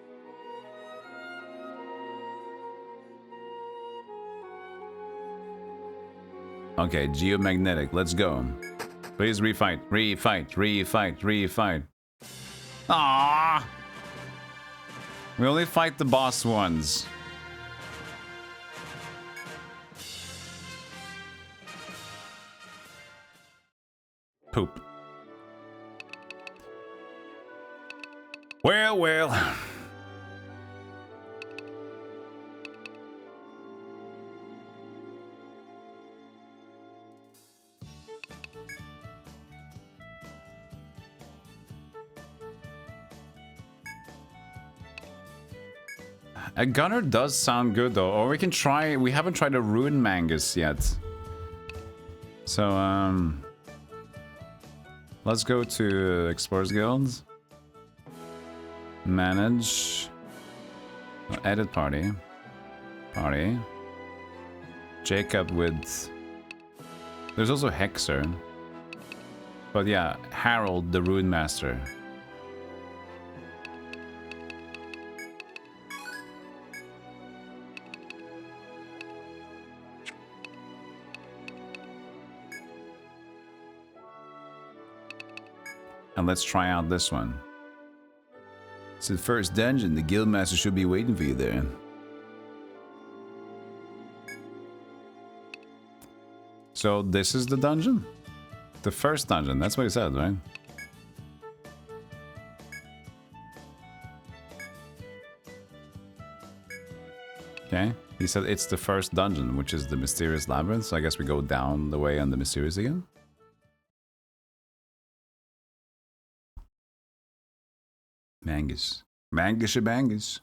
Okay, geomagnetic, let's go. Please refight, refight, refight, refight. Ah, we only fight the boss ones. Poop. Well, well. A gunner does sound good though, or we can try. We haven't tried a rune mangus yet. So let's go to Explorers Guild. Manage. Edit party. Party. Jacob with. There's also Hexer. But yeah, Harold the Rune Master. And let's try out this one. It's the first dungeon. The guildmaster should be waiting for you there. So this is the dungeon? The first dungeon, that's what he said, right? Okay, he said it's the first dungeon, which is the mysterious labyrinth, so I guess we go down the way on the mysterious again. Mangus. Mangus-a-bangus.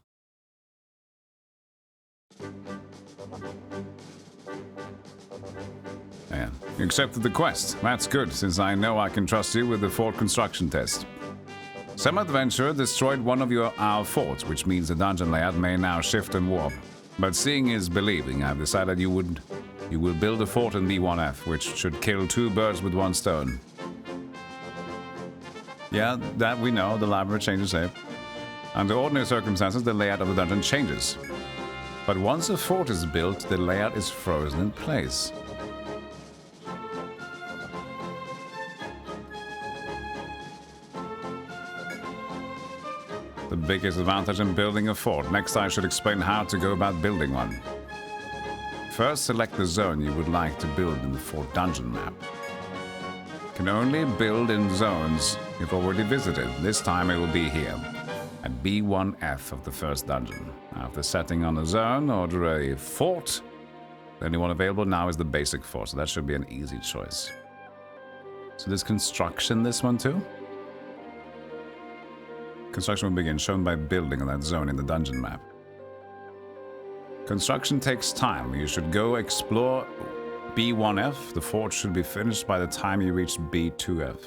Yeah. You accepted the quest. That's good, since I know I can trust you with the fort construction test. Some adventurer destroyed one of our forts, which means the dungeon layout may now shift and warp. But seeing is believing. I've decided you will build a fort in B1F, which should kill two birds with one stone. Yeah, that we know. The labyrinth changes shape. Under ordinary circumstances, the layout of the dungeon changes. But once a fort is built, the layout is frozen in place. The biggest advantage in building a fort. Next, I should explain how to go about building one. First, select the zone you would like to build in the fort dungeon map. You can only build in zones you've already visited. This time it will be here, at B1F of the first dungeon. After setting on a zone, order a fort. The only one available now is the basic fort, so that should be an easy choice. So there's construction this one too? Construction will begin, shown by building on that zone in the dungeon map. Construction takes time. You should go explore B1F, the fort should be finished by the time you reach B2F.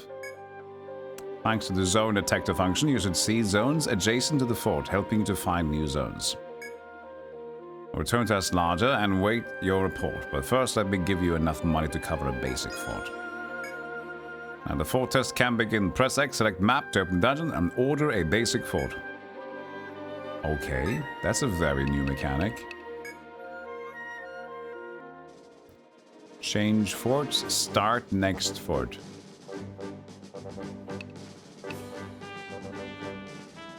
Thanks to the zone detector function, you should see zones adjacent to the fort, helping you to find new zones. Return to Aslarja and wait your report, but first let me give you enough money to cover a basic fort. Now the fort test can begin. Press X, select map to open dungeon, and order a basic fort. Okay, that's a very new mechanic. Change forts, start next fort.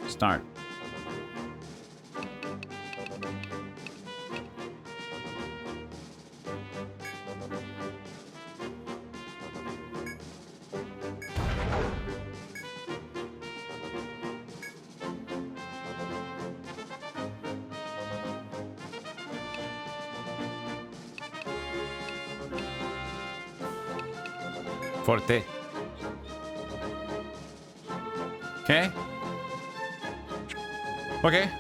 Start. Forte. Okay. Okay.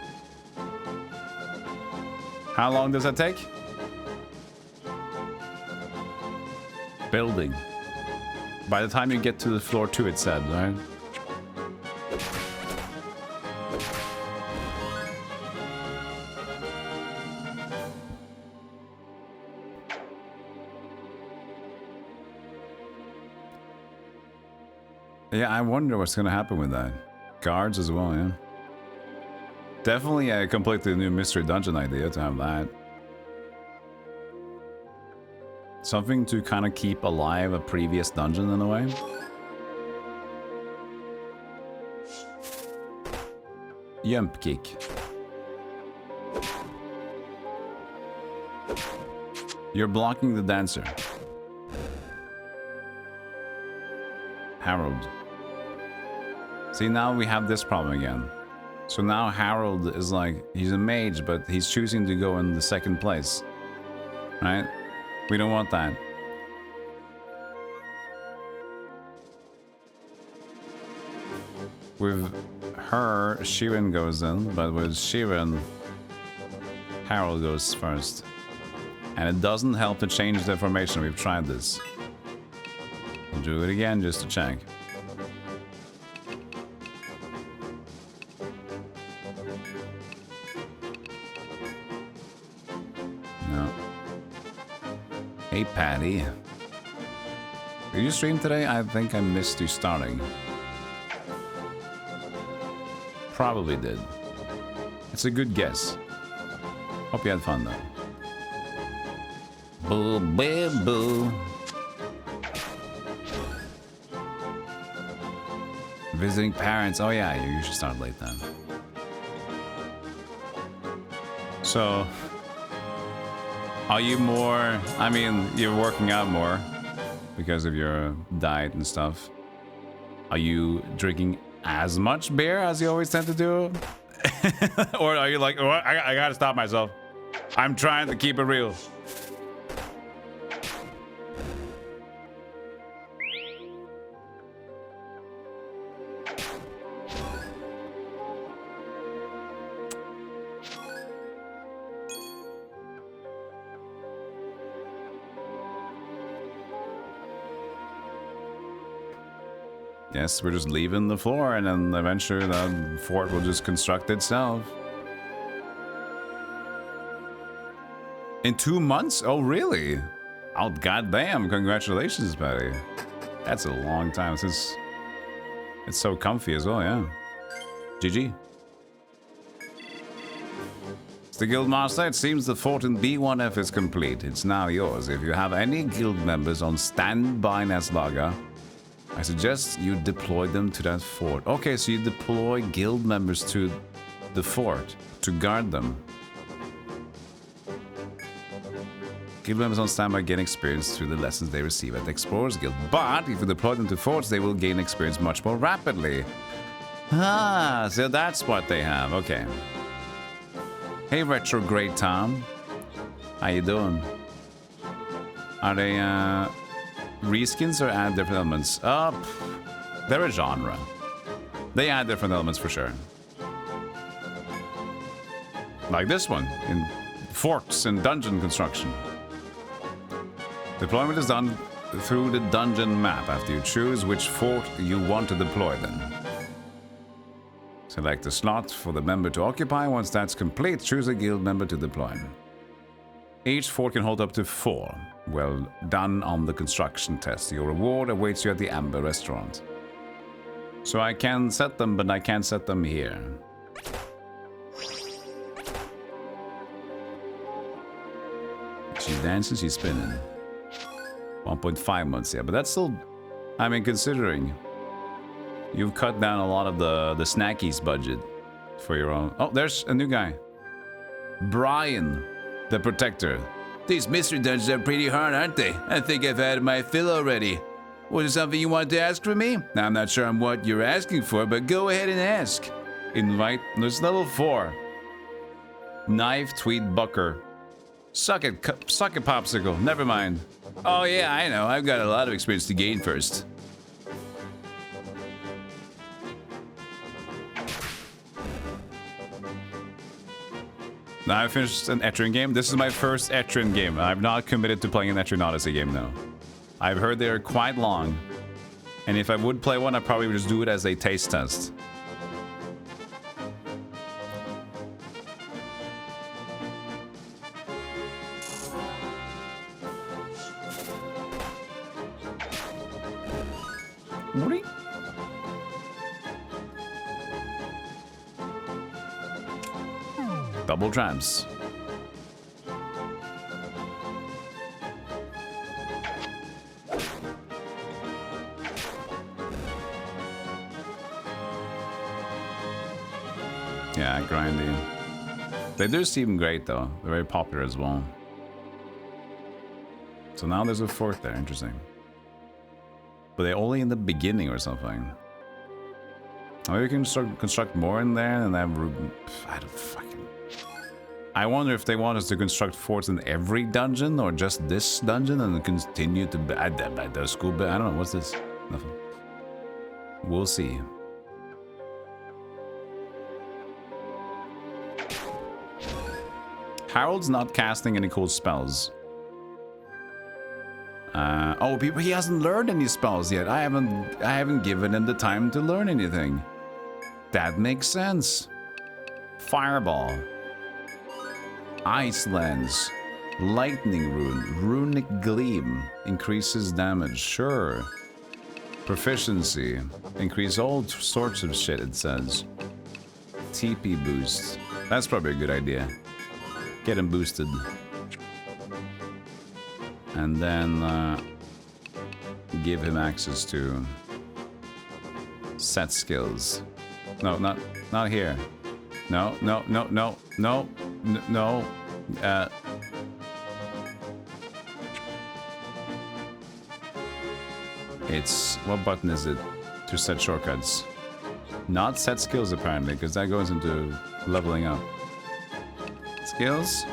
How long does that take? Building. By the time you get to the floor 2, it said, right? Yeah, I wonder what's going to happen with that. Guards as well, yeah. Definitely a completely new mystery dungeon idea to have that. Something to kind of keep alive a previous dungeon in a way. Jump kick. You're blocking the dancer. Harold. See, now we have this problem again. So now Harold is like, he's a mage, but he's choosing to go in the second place. Right? We don't want that. With her, Shirin goes in, but with Shirin, Harold goes first. And it doesn't help to change the information. We've tried this. We'll do it again just to check. No. Hey, Patty. Did you stream today? I think I missed you starting. Probably did. It's a good guess. Hope you had fun, though. Boo, boo, boo. Visiting parents. Oh, yeah, you should start late then. So, are you more... I mean, you're working out more because of your diet and stuff. Are you drinking as much beer as you always tend to do? Or are you like, oh, I gotta stop myself. I'm trying to keep it real. Yes, we're just leaving the floor, and then eventually the fort will just construct itself. In 2 months? Oh, really? Oh, goddamn. Congratulations, Patty. That's a long time since... It's so comfy as well, yeah. GG. It's the guild master. It seems the fort in B1F is complete. It's now yours. If you have any guild members on standby in Aslarja, I suggest you deploy them to that fort. Okay, so you deploy guild members to the fort to guard them. Guild members on standby gain experience through the lessons they receive at the Explorers Guild. But if you deploy them to forts, they will gain experience much more rapidly. Ah, so that's what they have. Okay. Hey, Retrograde Tom. How you doing? Are they, reskins or add different elements? They're a genre. They add different elements for sure. Like this one, in forts and dungeon construction. Deployment is done through the dungeon map after you choose which fort you want to deploy then. Select a slot for the member to occupy. Once that's complete, choose a guild member to deploy. Each fort can hold up to 4. Well done on the construction test. Your reward awaits you at the Amber restaurant. So I can set them, but I can't set them here. She's dancing, she's spinning. 1.5 months, yeah, but that's still... I mean, considering you've cut down a lot of the snackies budget for your own... Oh, there's a new guy. Brian, the Protector. These mystery dungeons are pretty hard, aren't they? I think I've had my fill already. Was it something you wanted to ask from me? Now, I'm not sure on what you're asking for, but go ahead and ask. Invite... There's level 4. Knife, tweed, bucker. Suck it, popsicle. Never mind. Oh yeah, I know. I've got a lot of experience to gain first. Now I finished an Etrian game. This is my first Etrian game. I've not committed to playing an Etrian Odyssey game though. I've heard they're quite long. And if I would play one, I'd probably just do it as a taste test. Double tramps. Yeah, grindy. They do seem great though. They're very popular as well. So now there's a fort there. Interesting. But they're only in the beginning or something. Maybe we can construct more in there and have room. I don't fucking... I wonder if they want us to construct forts in every dungeon or just this dungeon and continue to add them at the school. But I don't know. What's this? Nothing. We'll see. Harold's not casting any cool spells. Oh, he hasn't learned any spells yet. I haven't given him the time to learn anything. That makes sense. Fireball. Ice Lens. Lightning Rune. Runic Gleam. Increases damage. Sure. Proficiency. Increase all sorts of shit, it says. TP boost. That's probably a good idea. Get him boosted. And then give him access to set skills. No, not here. No. It's what button is it to set shortcuts? Not set skills apparently, because that goes into leveling up. Skills.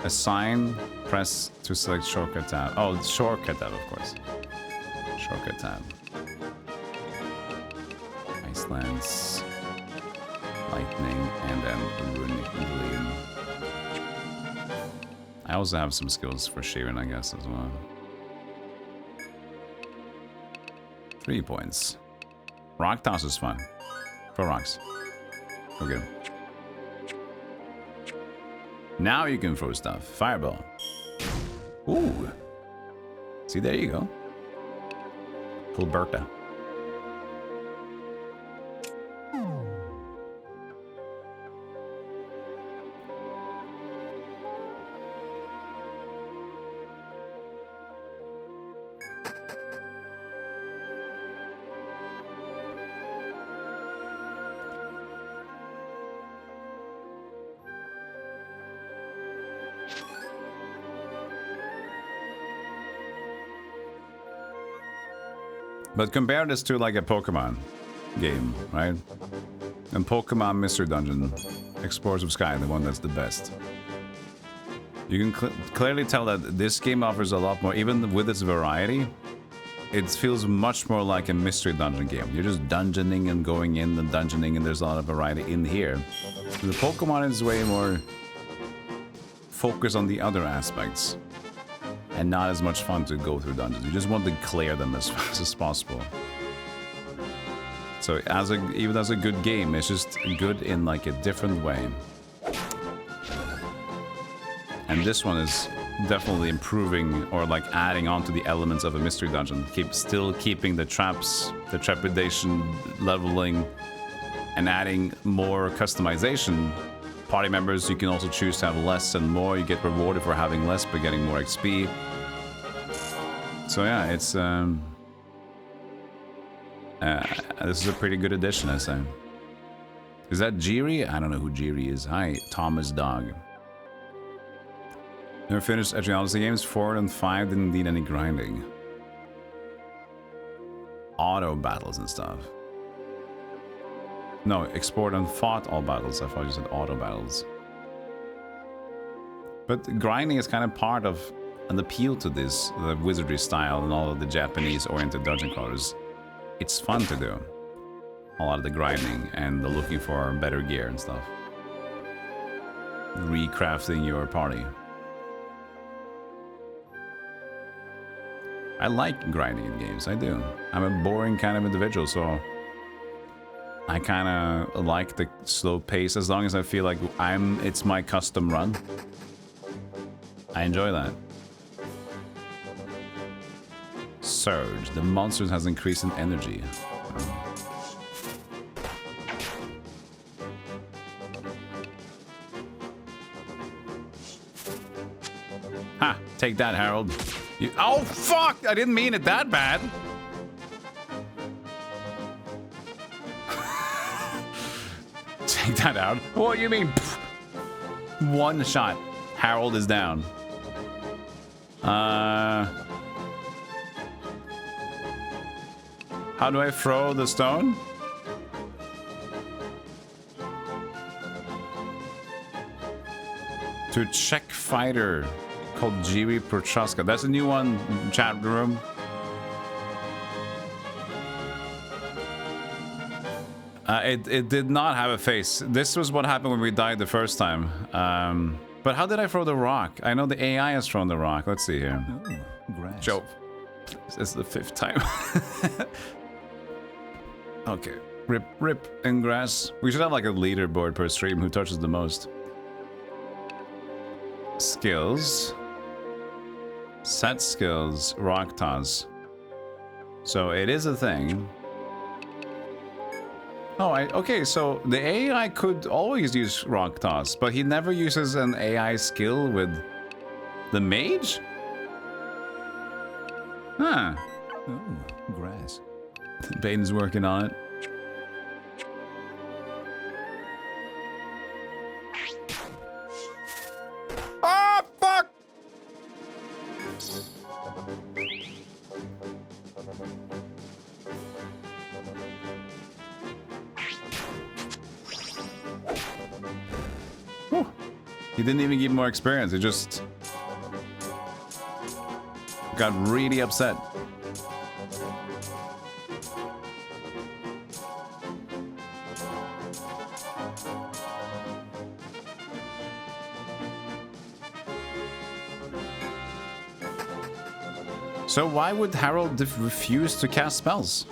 Assign, press to select shortcut tab. Oh, shortcut tab, of course. Shortcut tab. Ice Lens, Lightning, and then Runic Gleam. I also have some skills for Sheeran, I guess, as well. 3 points. Rock toss is fun. For rocks. Okay. Now you can throw stuff. Fireball. Ooh. See, there you go. Full Bertha. But compare this to like a Pokemon game, right? And Pokemon Mystery Dungeon, Explorers of Sky, the one that's the best. You can clearly tell that this game offers a lot more, even with its variety. It feels much more like a Mystery Dungeon game. You're just dungeoning and going in and dungeoning, and there's a lot of variety in here. The Pokemon is way more focus on the other aspects. And not as much fun to go through dungeons. You just want to clear them as fast as possible. So even as a good game, it's just good in like a different way. And this one is definitely improving or like adding on to the elements of a mystery dungeon. Still keeping the traps, the trepidation, leveling, and adding more customization. Party members, you can also choose to have less and more. You get rewarded for having less but getting more XP. So yeah, it's this is a pretty good addition, I say. Is that Jiri? I don't know who Jiri is. Hi, Thomas Dog. Never finished Etrian games. 4 and 5 didn't need any grinding. Auto battles and stuff. No, explored and fought all battles. I thought you said auto battles. But grinding is kind of part of an appeal to this, the wizardry style and all of the Japanese-oriented dungeon crawlers. It's fun to do. A lot of the grinding and the looking for better gear and stuff. Recrafting your party. I like grinding in games, I do. I'm a boring kind of individual, so I kind of like the slow pace as long as I feel like it's my custom run. I enjoy that. Surge. The monsters has increased in energy. Ha! Take that, Harold. Oh, fuck! I didn't mean it that bad. Take that out. What do you mean? Pfft. One shot. Harold is down. How do I throw the stone? To Czech fighter called Jiri Prochaska. That's a new one, chat room. It did not have a face. This was what happened when we died the first time. But how did I throw the rock? I know the AI has thrown the rock. Let's see here. Oh, grass. Joe. This is the 5th time. Okay. Rip in grass. We should have like a leaderboard per stream who touches the most. Skills. Set skills. Rock toss. So it is a thing. Oh, okay, so the AI could always use rock toss, but he never uses an AI skill with the mage? Huh. Oh, grass. Bane's working on it. Ah, fuck! Whew. He didn't even give more experience, he just got really upset. So why would Harold refuse to cast spells?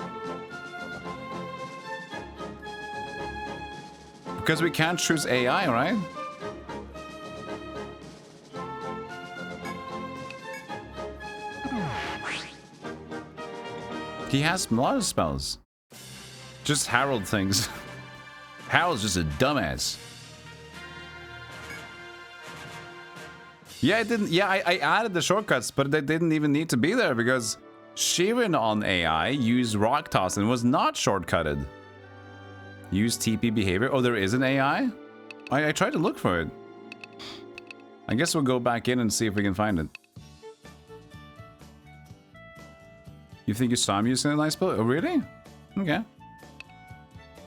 Because we can't choose AI, right? He has a lot of spells. Just Harold things. Harold's just a dumbass. Yeah, it didn't. Yeah, I added the shortcuts, but they didn't even need to be there because Shirin on AI used rock toss and was not shortcutted. Use TP behavior. Oh, there is an AI? I tried to look for it. I guess we'll go back in and see if we can find it. You think you saw him using a nice spell? Oh, really? Okay.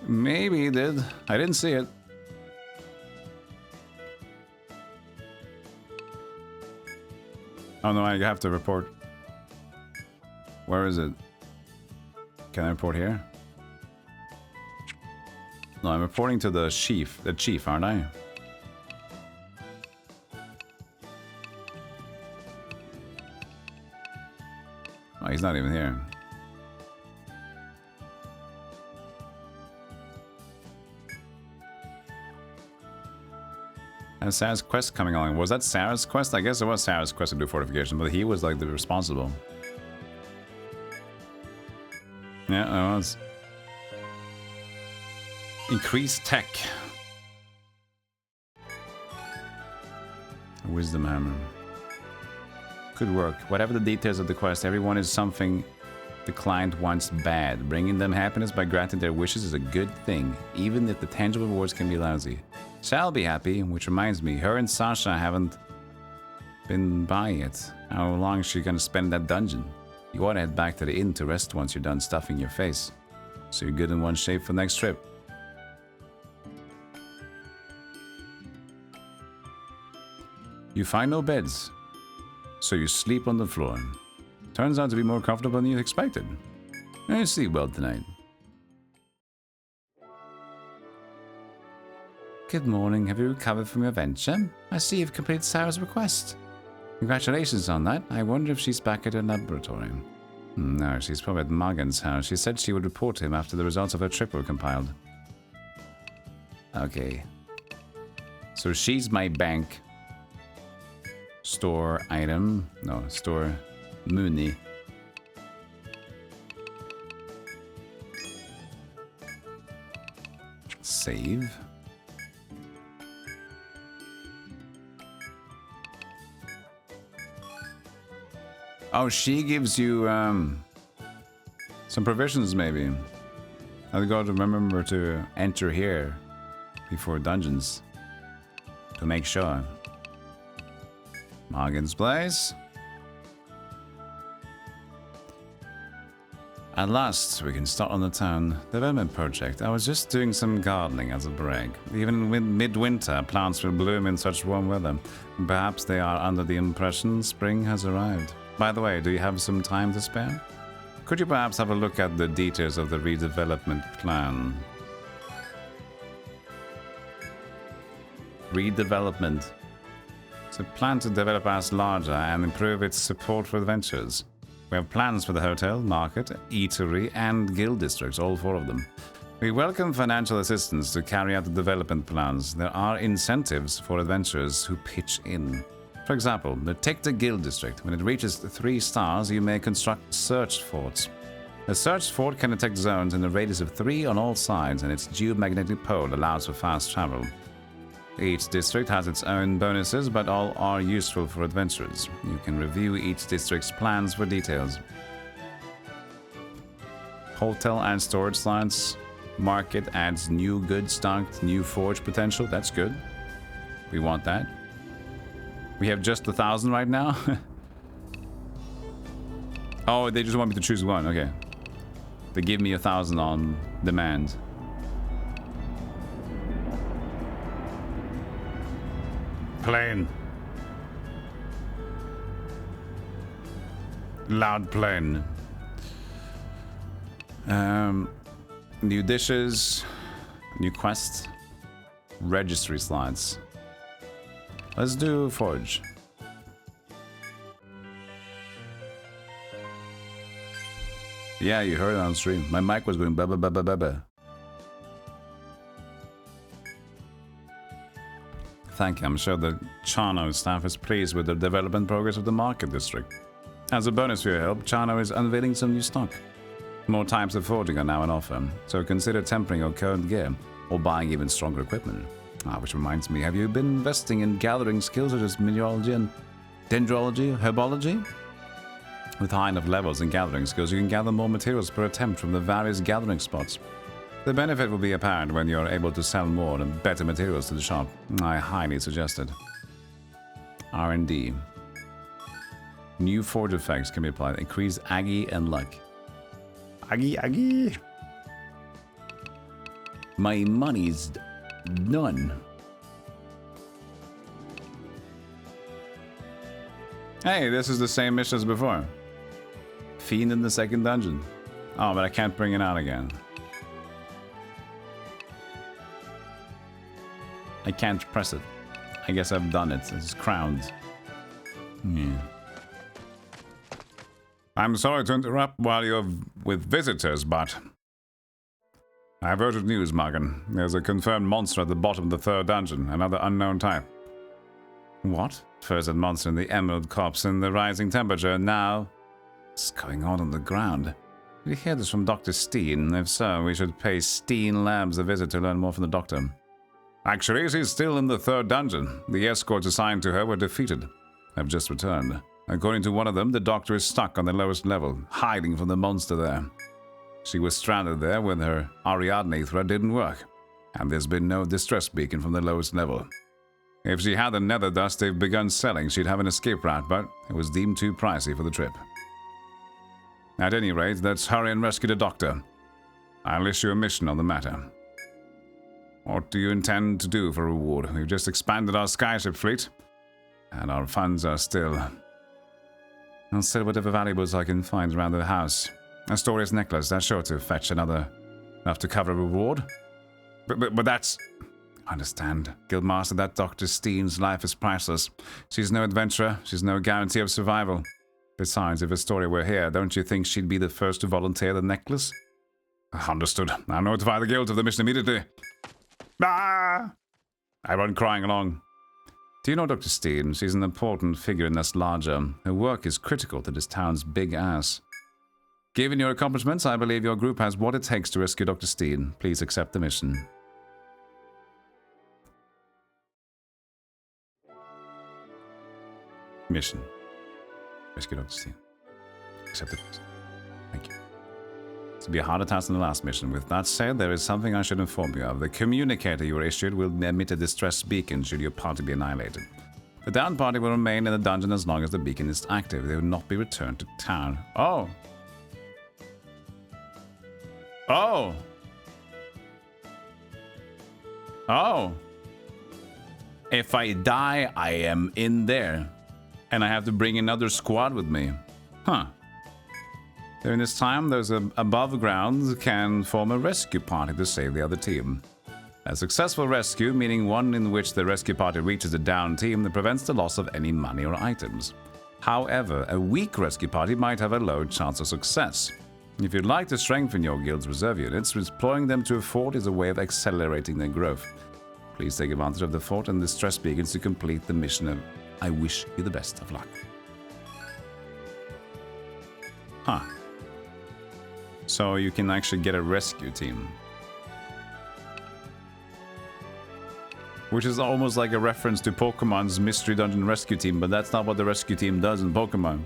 Maybe he did. I didn't see it. Oh no, I have to report. Where is it? Can I report here? No, I'm reporting to the chief, aren't I? he's not even here. And Sarah's quest coming along. Was that Sarah's quest? I guess it was Sarah's quest to do fortification, but he was like the responsible. Yeah, it was. Increase tech. Wisdom hammer. Good work. Whatever the details of the quest, everyone is something the client wants bad. Bringing them happiness by granting their wishes is a good thing, even if the tangible rewards can be lousy. Shall be happy, which reminds me, her and Sasha haven't been by yet. How long is she gonna spend in that dungeon? You ought to head back to the inn to rest once you're done stuffing your face, so you're good in one shape for the next trip. You find no beds, so you sleep on the floor. Turns out to be more comfortable than you expected. You sleep well tonight. Good morning. Have you recovered from your venture? I see you've completed Sarah's request. Congratulations on that. I wonder if she's back at her laboratory. No, she's probably at Morgan's house. She said she would report to him after the results of her trip were compiled. Okay. So she's my bank. Store item. No, store Mooney. Save. Oh, she gives you some provisions, maybe. I've got to remember to enter here before dungeons to make sure. Morgan's place. At last, we can start on the town development project. I was just doing some gardening as a break. Even in midwinter, plants will bloom in such warm weather. Perhaps they are under the impression spring has arrived. By the way, do you have some time to spare? Could you perhaps have a look at the details of the redevelopment plan? Redevelopment. It's a plan to develop us larger and improve its support for adventures. We have plans for the hotel, market, eatery, and guild districts, all 4 of them. We welcome financial assistance to carry out the development plans. There are incentives for adventurers who pitch in. For example, take the guild district. When it reaches 3 stars, you may construct search forts. A search fort can detect zones in a radius of 3 on all sides, and its geomagnetic pole allows for fast travel. Each district has its own bonuses, but all are useful for adventurers. You can review each district's plans for details. Hotel and storage slots. Market adds new goods stocked, new forge potential. That's good. We want that. We have just 1,000 right now? Oh, they just want me to choose one. Okay. They give me 1,000 on demand. Plane. Loud plane. New dishes. New quests. Registry slots. Let's do forge. Yeah, you heard it on stream. My mic was going ba ba ba ba ba ba. Thank you. I'm sure the Chano staff is pleased with the development progress of the market district. As a bonus for your help, Chano is unveiling some new stock. More types of forging are now on offer, so consider tempering your current gear or buying even stronger equipment. Which reminds me, have you been investing in gathering skills such as mineralogy and dendrology, herbology? With high enough levels in gathering skills, you can gather more materials per attempt from the various gathering spots. The benefit will be apparent when you're able to sell more and better materials to the shop. I highly suggest it. R&D. New forge effects can be applied. Increase Aggie and luck. Aggie. My money's none. Hey, this is the same mission as before. Fiend in the second dungeon. Oh, but I can't bring it out again. I can't press it. I guess I've done it. It's crowned. Yeah. I'm sorry to interrupt while you're with visitors, but I have urgent news, Morgan. There's a confirmed monster at the bottom of the third dungeon, another unknown type. What? First a monster in the emerald copse and the rising temperature, now what's going on the ground? Did you hear this from Dr. Steen? If so, we should pay Steen Labs a visit to learn more from the doctor. Actually, she's still in the third dungeon. The escorts assigned to her were defeated. Have just returned. According to one of them, the doctor is stuck on the lowest level, hiding from the monster there. She was stranded there when her Ariadne thread didn't work, and there's been no distress beacon from the lowest level. If she had the nether dust they've begun selling, she'd have an escape route, but it was deemed too pricey for the trip. At any rate, let's hurry and rescue the doctor. I'll issue a mission on the matter. What do you intend to do for reward? We've just expanded our skyship fleet, and our funds are still... I'll sell whatever valuables I can find around the house. Astoria's necklace, that's sure to fetch enough to cover a reward. But that's... I understand. Guildmaster, that Dr. Steen's life is priceless. She's no adventurer, she's no guarantee of survival. Besides, if Astoria were here, don't you think she'd be the first to volunteer the necklace? Understood. I'll notify the guild of the mission immediately. Ah! I run crying along. Do you know Dr. Steen? She's an important figure in this larger. Her work is critical to this town's big ass. Given your accomplishments, I believe your group has what it takes to rescue Dr. Steen. Please accept the mission. Mission. Rescue Dr. Steen. Accept it. Thank you. This will be a harder task than the last mission. With that said, there is something I should inform you of. The communicator you were issued will emit a distress beacon should your party be annihilated. The downed party will remain in the dungeon as long as the beacon is active. They will not be returned to town. Oh! Oh! Oh! If I die, I am in there. And I have to bring another squad with me. Huh. During this time, those above ground can form a rescue party to save the other team. A successful rescue, meaning one in which the rescue party reaches a downed team that prevents the loss of any money or items. However, a weak rescue party might have a low chance of success. If you'd like to strengthen your guild's reserve units, deploying them to a fort is a way of accelerating their growth. Please take advantage of the fort and the distress beacons to complete the mission. I wish you the best of luck. Huh. So you can actually get a rescue team. Which is almost like a reference to Pokemon's Mystery Dungeon Rescue Team, but that's not what the rescue team does in Pokemon.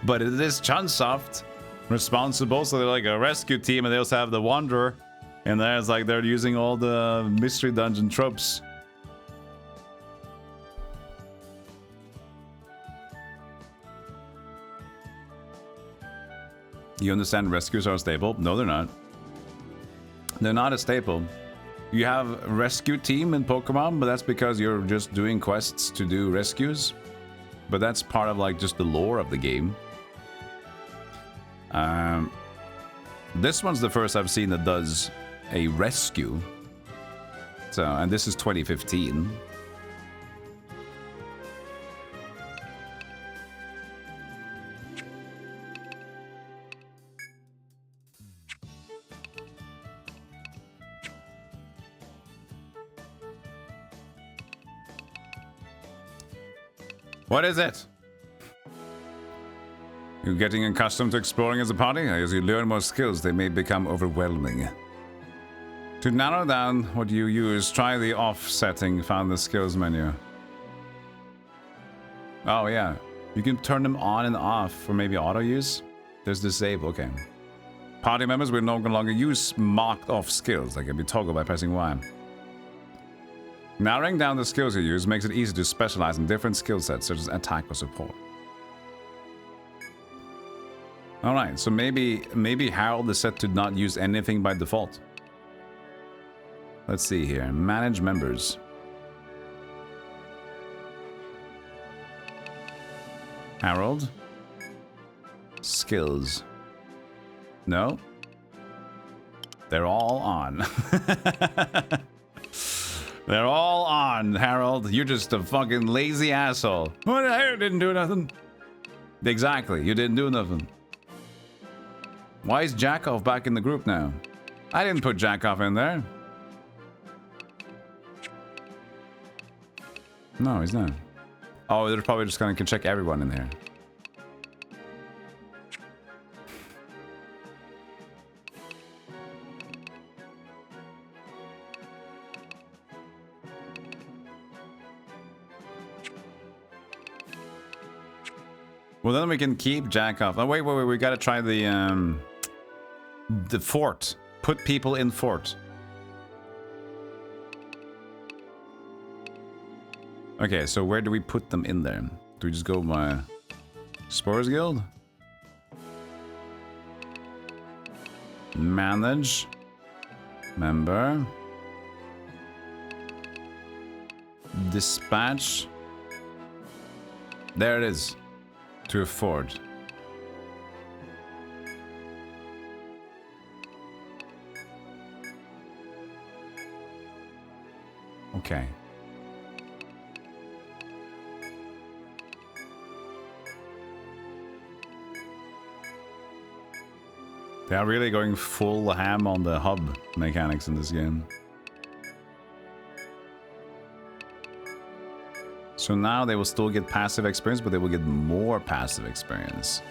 but it is Chunsoft responsible, so they're like a rescue team, and they also have the Wanderer. And there's like they're using all the Mystery Dungeon tropes. You understand rescues are a staple? No, they're not. They're not a staple. You have a rescue team in Pokemon, but that's because you're just doing quests to do rescues. But that's part of like just the lore of the game. This one's the first I've seen that does a rescue. So, and this is 2015. What is it? You're getting accustomed to exploring as a party? As you learn more skills, they may become overwhelming. To narrow down what you use, try the off setting found in the skills menu. Oh yeah, you can turn them on and off for maybe auto use. There's disable, okay. Party members will no longer use marked off skills. They can be toggled by pressing Y. Narrowing down the skills you use makes it easy to specialize in different skill sets, such as attack or support. Alright, so maybe Harold is set to not use anything by default. Let's see here. Manage members. Harold. Skills. No? They're all on. They're all on, Harold. You're just a fucking lazy asshole. What? I didn't do nothing. Exactly, you didn't do nothing. Why is Jackoff back in the group now? I didn't put Jackoff in there. No, he's not. Oh, they're probably just gonna check everyone in here. Well, then we can keep Jackoff. Oh, wait, we gotta try the fort. Put people in fort. Okay, so where do we put them in there? Do we just go by Spores Guild? Manage. Member. Dispatch. There it is. To a fort. Okay. They are really going full ham on the hub mechanics in this game. So now they will still get passive experience, but they will get more passive experience.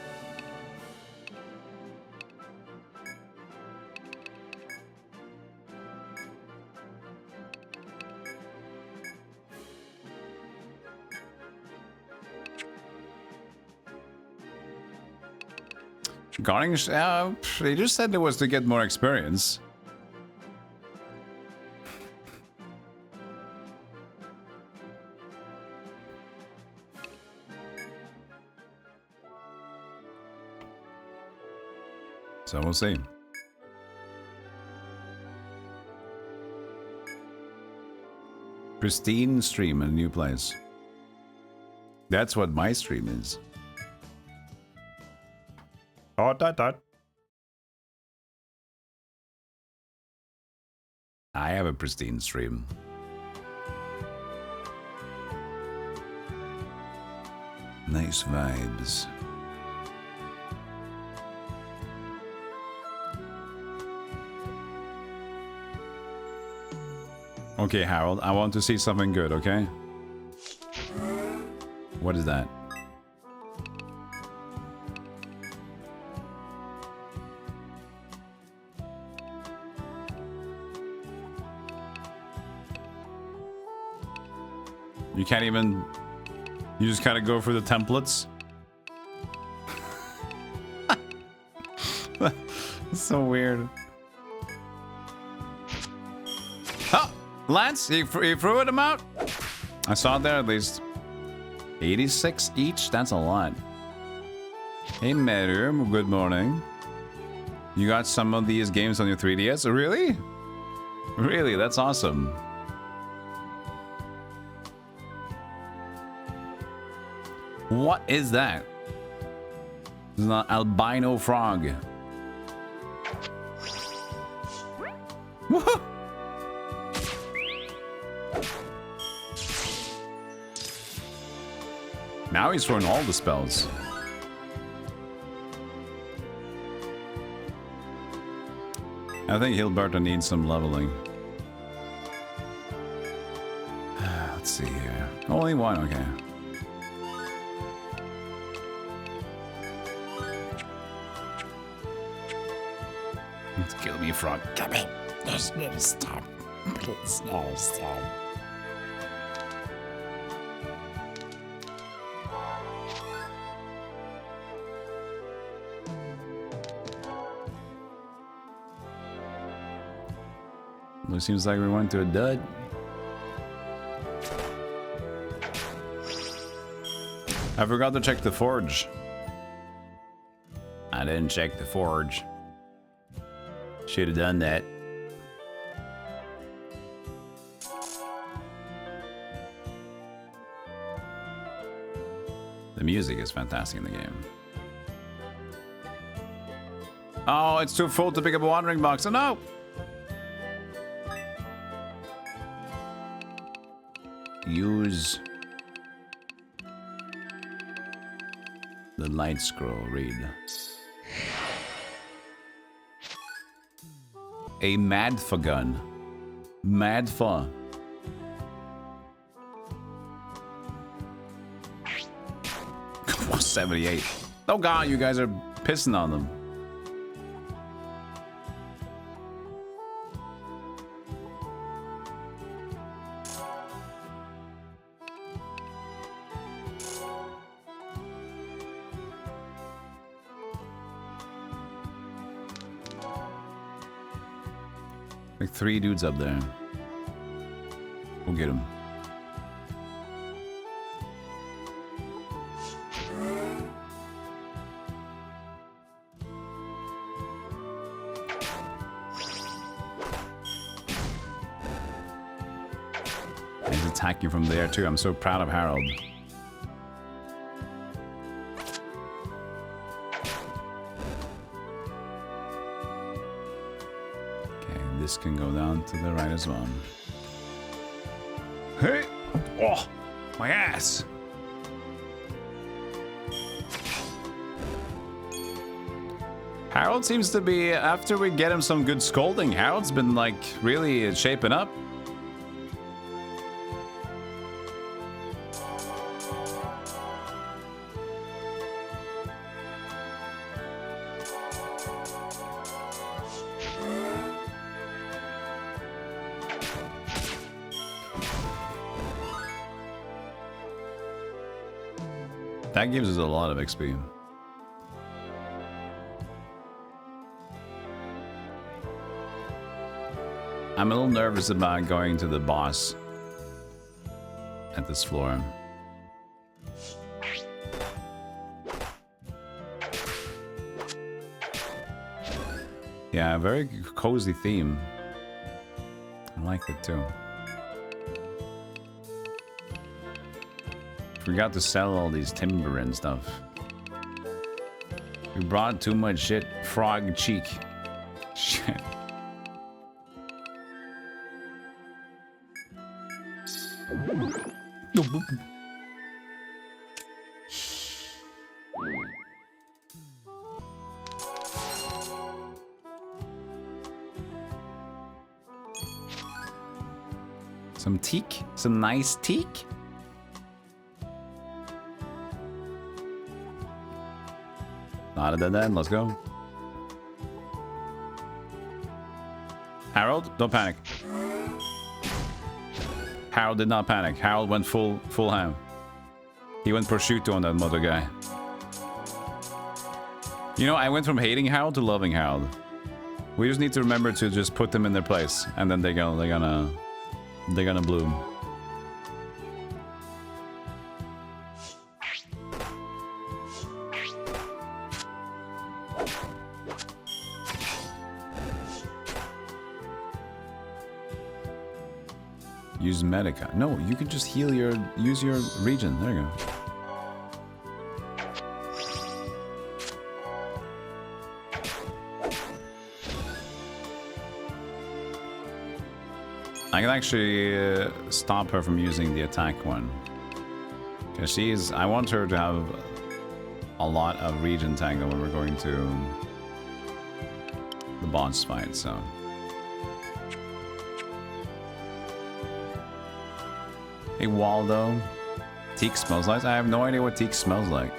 Guarding, they just said it was to get more experience. So we'll see. Pristine stream in a new place. That's what my stream is. Dot. I have a pristine stream. Nice vibes. Okay, Harold, I want to see something good, okay? What is that? You can't even... You just kind of go for the templates? It's so weird. Oh! Lance, you threw them out? I saw it there at least. 86 each? That's a lot. Hey, Meru, good morning. You got some of these games on your 3DS? Really? Really? That's awesome. What is that? It's an albino frog. Woohoo! Now he's throwing all the spells. I think Hilberta needs some leveling. Let's see here. Only one, okay. Kill me, frog. Come in. There's no stop. Please, no stop. Well, it seems like we went to a dud. I forgot to check the forge. I didn't check the forge. Should have done that. The music is fantastic in the game. Oh, it's too full to pick up a watering box. Oh no! Use The light scroll, read. A Madfa gun. Madfa. 78. Oh god, you guys are pissing on them. Like 3 dudes up there. We'll get them. He's attacking from there too. I'm so proud of Harold. This can go down to the right as well. Hey! Oh! My ass! Harold seems to be, after we get him some good scolding, Harold's been like really shaping up. That gives us a lot of XP. I'm a little nervous about going to the boss at this floor. Yeah, very cozy theme. I like it too. Forgot to sell all these timber and stuff. We brought too much shit. Frog cheek. Shit. Some teak? Some nice teak? Not a dead end, let's go. Harold, don't panic. Harold did not panic. Harold went full ham. He went prosciutto on that mother guy. You know, I went from hating Harold to loving Harold. We just need to remember to just put them in their place, and then they're gonna bloom. Use Medica. No, you can just heal use your region. There you go. I can actually stop her from using the attack one. Because I want her to have a lot of region tangle when we're going to the boss fight, so. Hey Waldo, teak smells like? I have no idea what teak smells like.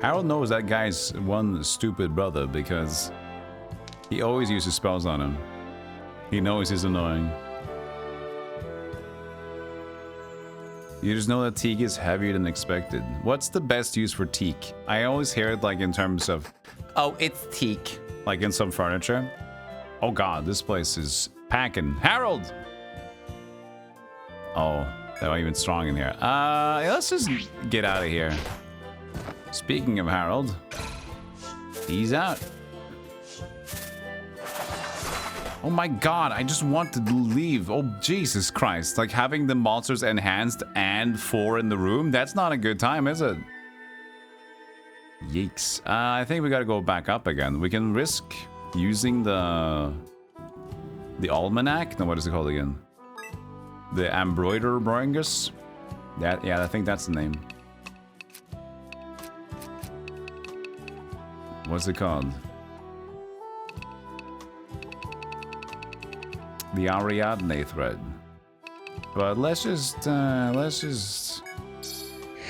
Harold knows that guy's one stupid brother because he always uses spells on him. He knows he's annoying. You just know that teak is heavier than expected. What's the best use for teak? I always hear it like in terms of, oh, it's teak. Like in some furniture. Oh god, this place is packing. Harold! Oh, they're even strong in here. Let's just get out of here. Speaking of Harold, he's out. Oh my god, I just want to leave. Oh, Jesus Christ. Like, having the monsters enhanced and 4 in the room, that's not a good time, is it? Yeeks. I think we gotta go back up again. We can risk using the The Almanac? No, what is it called again? The Ambroiderbrongus? That, yeah, I think that's the name. What's it called? The Ariadne thread. But let's just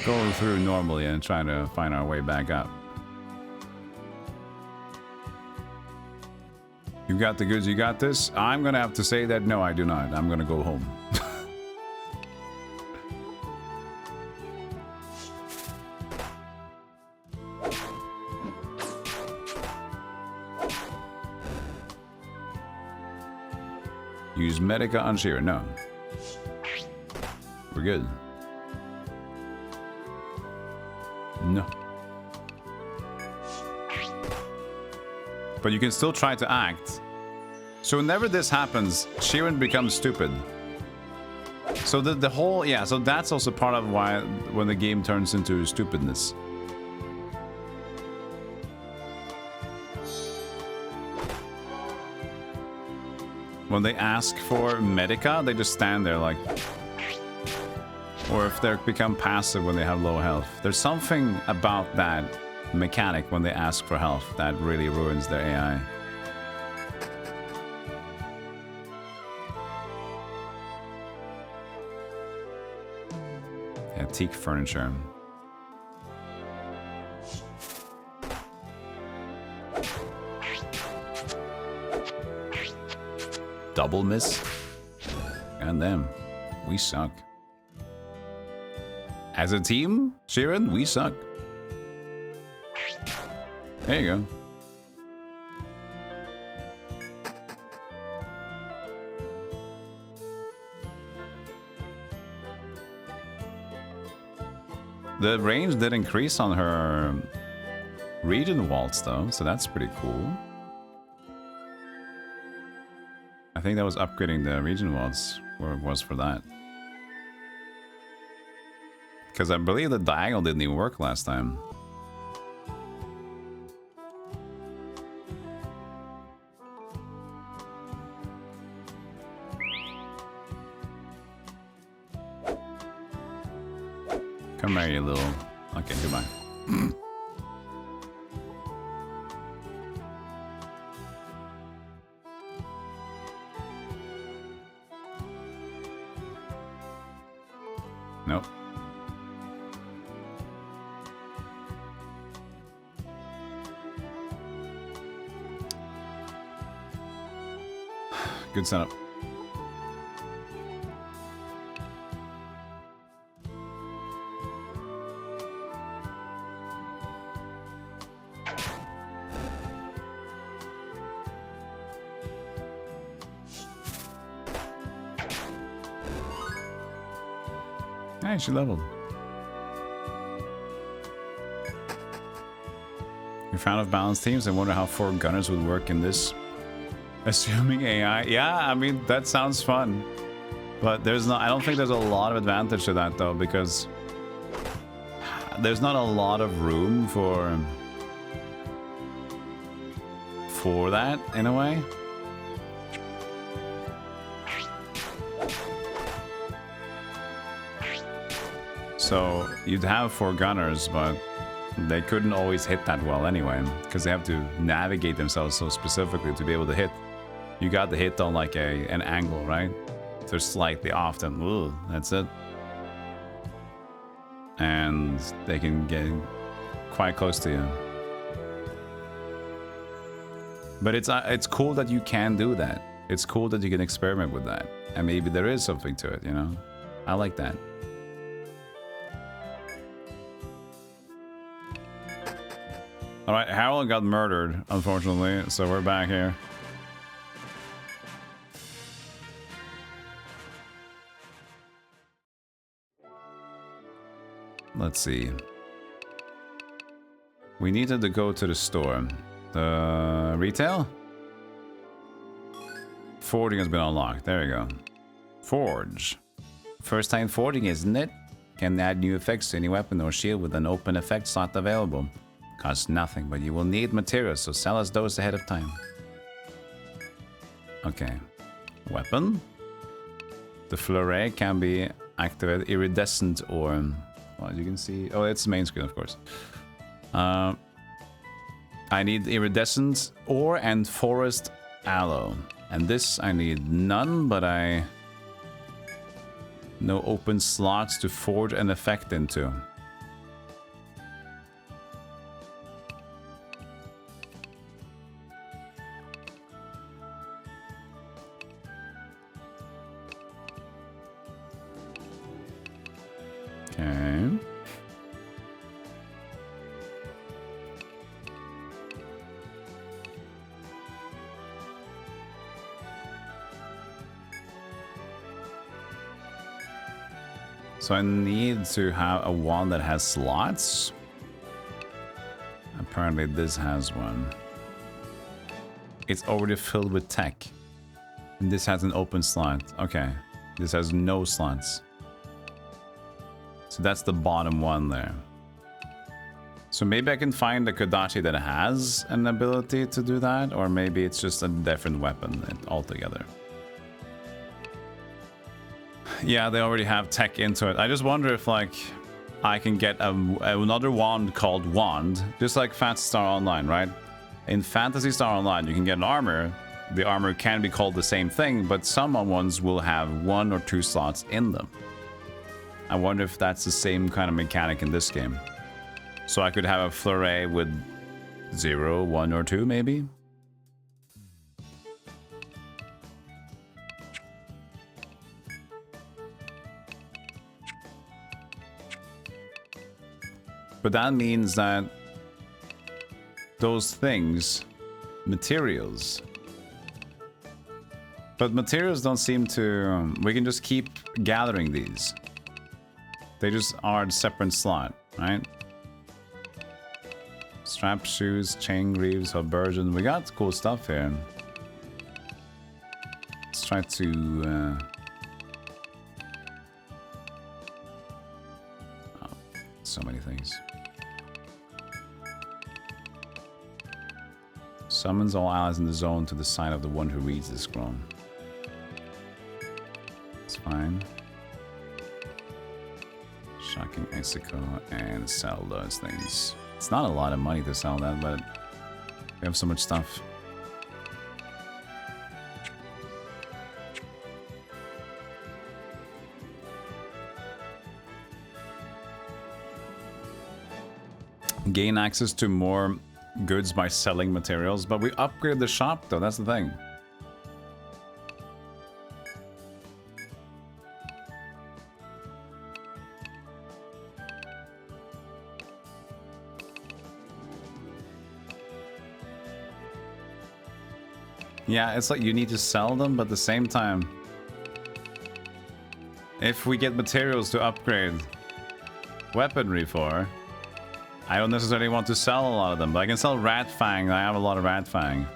go through normally and try to find our way back up. You got the goods, you got this? I'm gonna have to say that no, I do not. I'm gonna go home. Use Medica on Shearer. No. We're good. No. But you can still try to act. So whenever this happens, Sheeran becomes stupid. So the whole... Yeah, so that's also part of why when the game turns into stupidness. When they ask for Medica, they just stand there like... Or if they become passive when they have low health. There's something about that mechanic when they ask for health that really ruins their AI. Antique furniture. Double miss? And them. We suck. As a team, Sheeran, we suck. There you go. The range did increase on her region waltz though, so that's pretty cool. I think that was upgrading the region waltz, or it was for that. Because I believe the diagonal didn't even work last time. Come here, you little... Okay, goodbye. Nope. Good setup. Hey, she leveled. You're a fan of balanced teams? I wonder how 4 gunners would work in this. Assuming AI. Yeah, I mean, that sounds fun. But there's not, I don't think there's a lot of advantage to that though, because there's not a lot of room for that in a way. So you'd have 4 gunners, but they couldn't always hit that well anyway, because they have to navigate themselves so specifically to be able to hit. You got the hit on like an angle, right? They're slightly off, then ooh, that's it. And they can get quite close to you. But it's cool that you can do that. It's cool that you can experiment with that. And maybe there is something to it, you know? I like that. Alright, Harold got murdered, unfortunately, so we're back here. Let's see. We needed to go to the store. The retail? Forging has been unlocked. There you go. Forge. First time forging, isn't it? Can add new effects to any weapon or shield with an open effect slot available. Costs nothing, but you will need materials, so sell us those ahead of time. Okay. weapon. The fleuret can be activated iridescent or... Well, you can see... Oh, it's the main screen, of course. I need iridescent ore and forest aloe. And this I need none, but I... No open slots to forge an effect into. Okay. So I need to have a wand that has slots. Apparently this has one. It's already filled with tech. And this has an open slot. Okay. This has no slots. So that's the bottom one there. So maybe I can find a Kodachi that has an ability to do that, or maybe it's just a different weapon altogether. Yeah, they already have tech into it. I just wonder if, like, I can get another wand called Wand, just like Phantasy Star Online, right? In Phantasy Star Online, you can get an armor. The armor can be called the same thing, but some ones will have 1 or 2 slots in them. I wonder if that's the same kind of mechanic in this game. So I could have a fleuret with 0, 1, or 2, maybe? But that means that those things, materials. But materials don't seem to... we can just keep gathering these. They just are a separate slot, right? Strap shoes, chain greaves, habergeon. We got cool stuff here. Let's try to... oh, so many things. Summons all allies in the zone to the side of the one who reads the scroll. It's fine. Shocking Icicle and sell those things. It's not a lot of money to sell that, but we have so much stuff. Gain access to more goods by selling materials, but we upgrade the shop though, that's the thing. Yeah, it's like you need to sell them, but at the same time, if we get materials to upgrade weaponry for, I don't necessarily want to sell a lot of them, but I can sell Rat Fang. I have a lot of Rat Fang.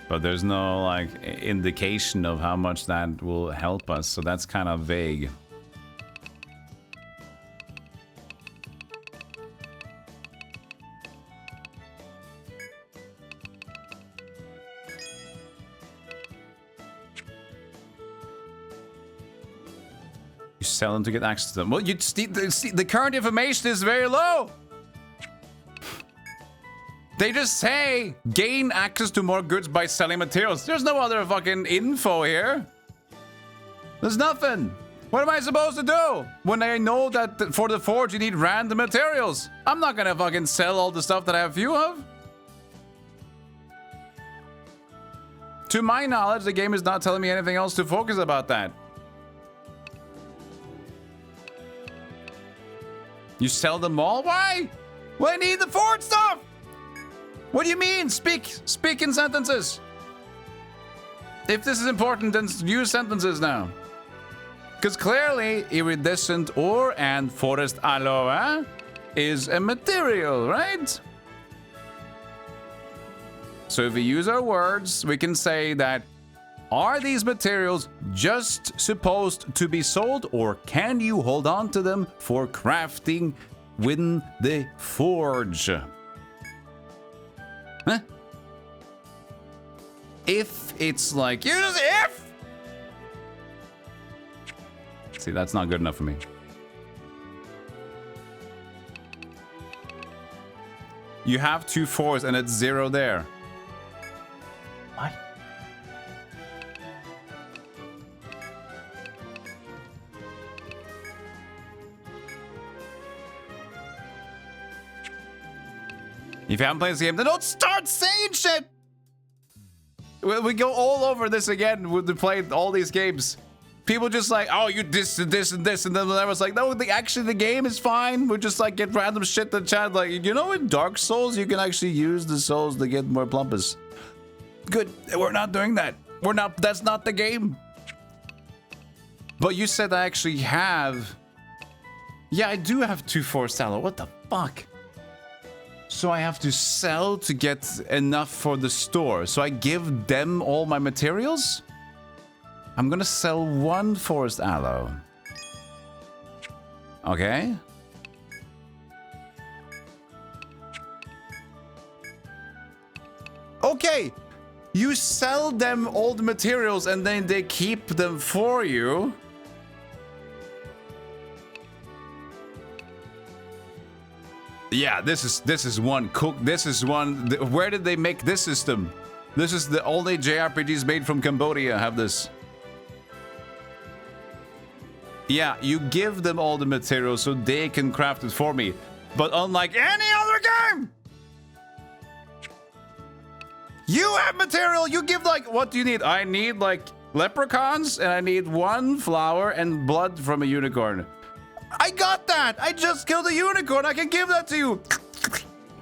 But there's no, like, indication of how much that will help us, so that's kind of vague. You sell them to get access to them. Well, the current information is very low. They just say gain access to more goods by selling materials. There's no other fucking info here. There's nothing. What am I supposed to do when I know that for the forge you need random materials? I'm not gonna fucking sell all the stuff that I have few of. To my knowledge, the game is not telling me anything else to focus about that. You sell them all? Why? Well, I need the forge stuff! What do you mean? Speak in sentences. If this is important, then use sentences now. Because clearly, iridescent ore and forest aloe is a material, right? So if we use our words, we can say that, are these materials just supposed to be sold, or can you hold on to them for crafting within the forge? Huh? If it's like, use if! See, that's not good enough for me. You have 2 4s and it's 0 there. What? If you haven't played this game, then don't start saying shit! We go all over this again with the play all these games. People just like, oh, you this and this and this, and then I was like, no, actually the game is fine. We just like get random shit in the chat, like, you know, in Dark Souls you can actually use the souls to get more plumpus. Good, we're not doing that. We're not. That's not the game. But you said I actually have. Yeah, I do have 2 4 sallow. What the fuck? So I have to sell to get enough for the store. So I give them all my materials? I'm gonna sell 1 forest aloe. Okay. Okay! You sell them all the materials and then they keep them for you. Yeah, this is one cook. This is one. Where did they make this system? This is the only JRPGs made from Cambodia have this. Yeah, you give them all the materials so they can craft it for me. But unlike any other game, you have material. You give like, what do you need? I need like leprechauns and I need 1 flower and blood from a unicorn. I got that! I just killed a unicorn! I can give that to you!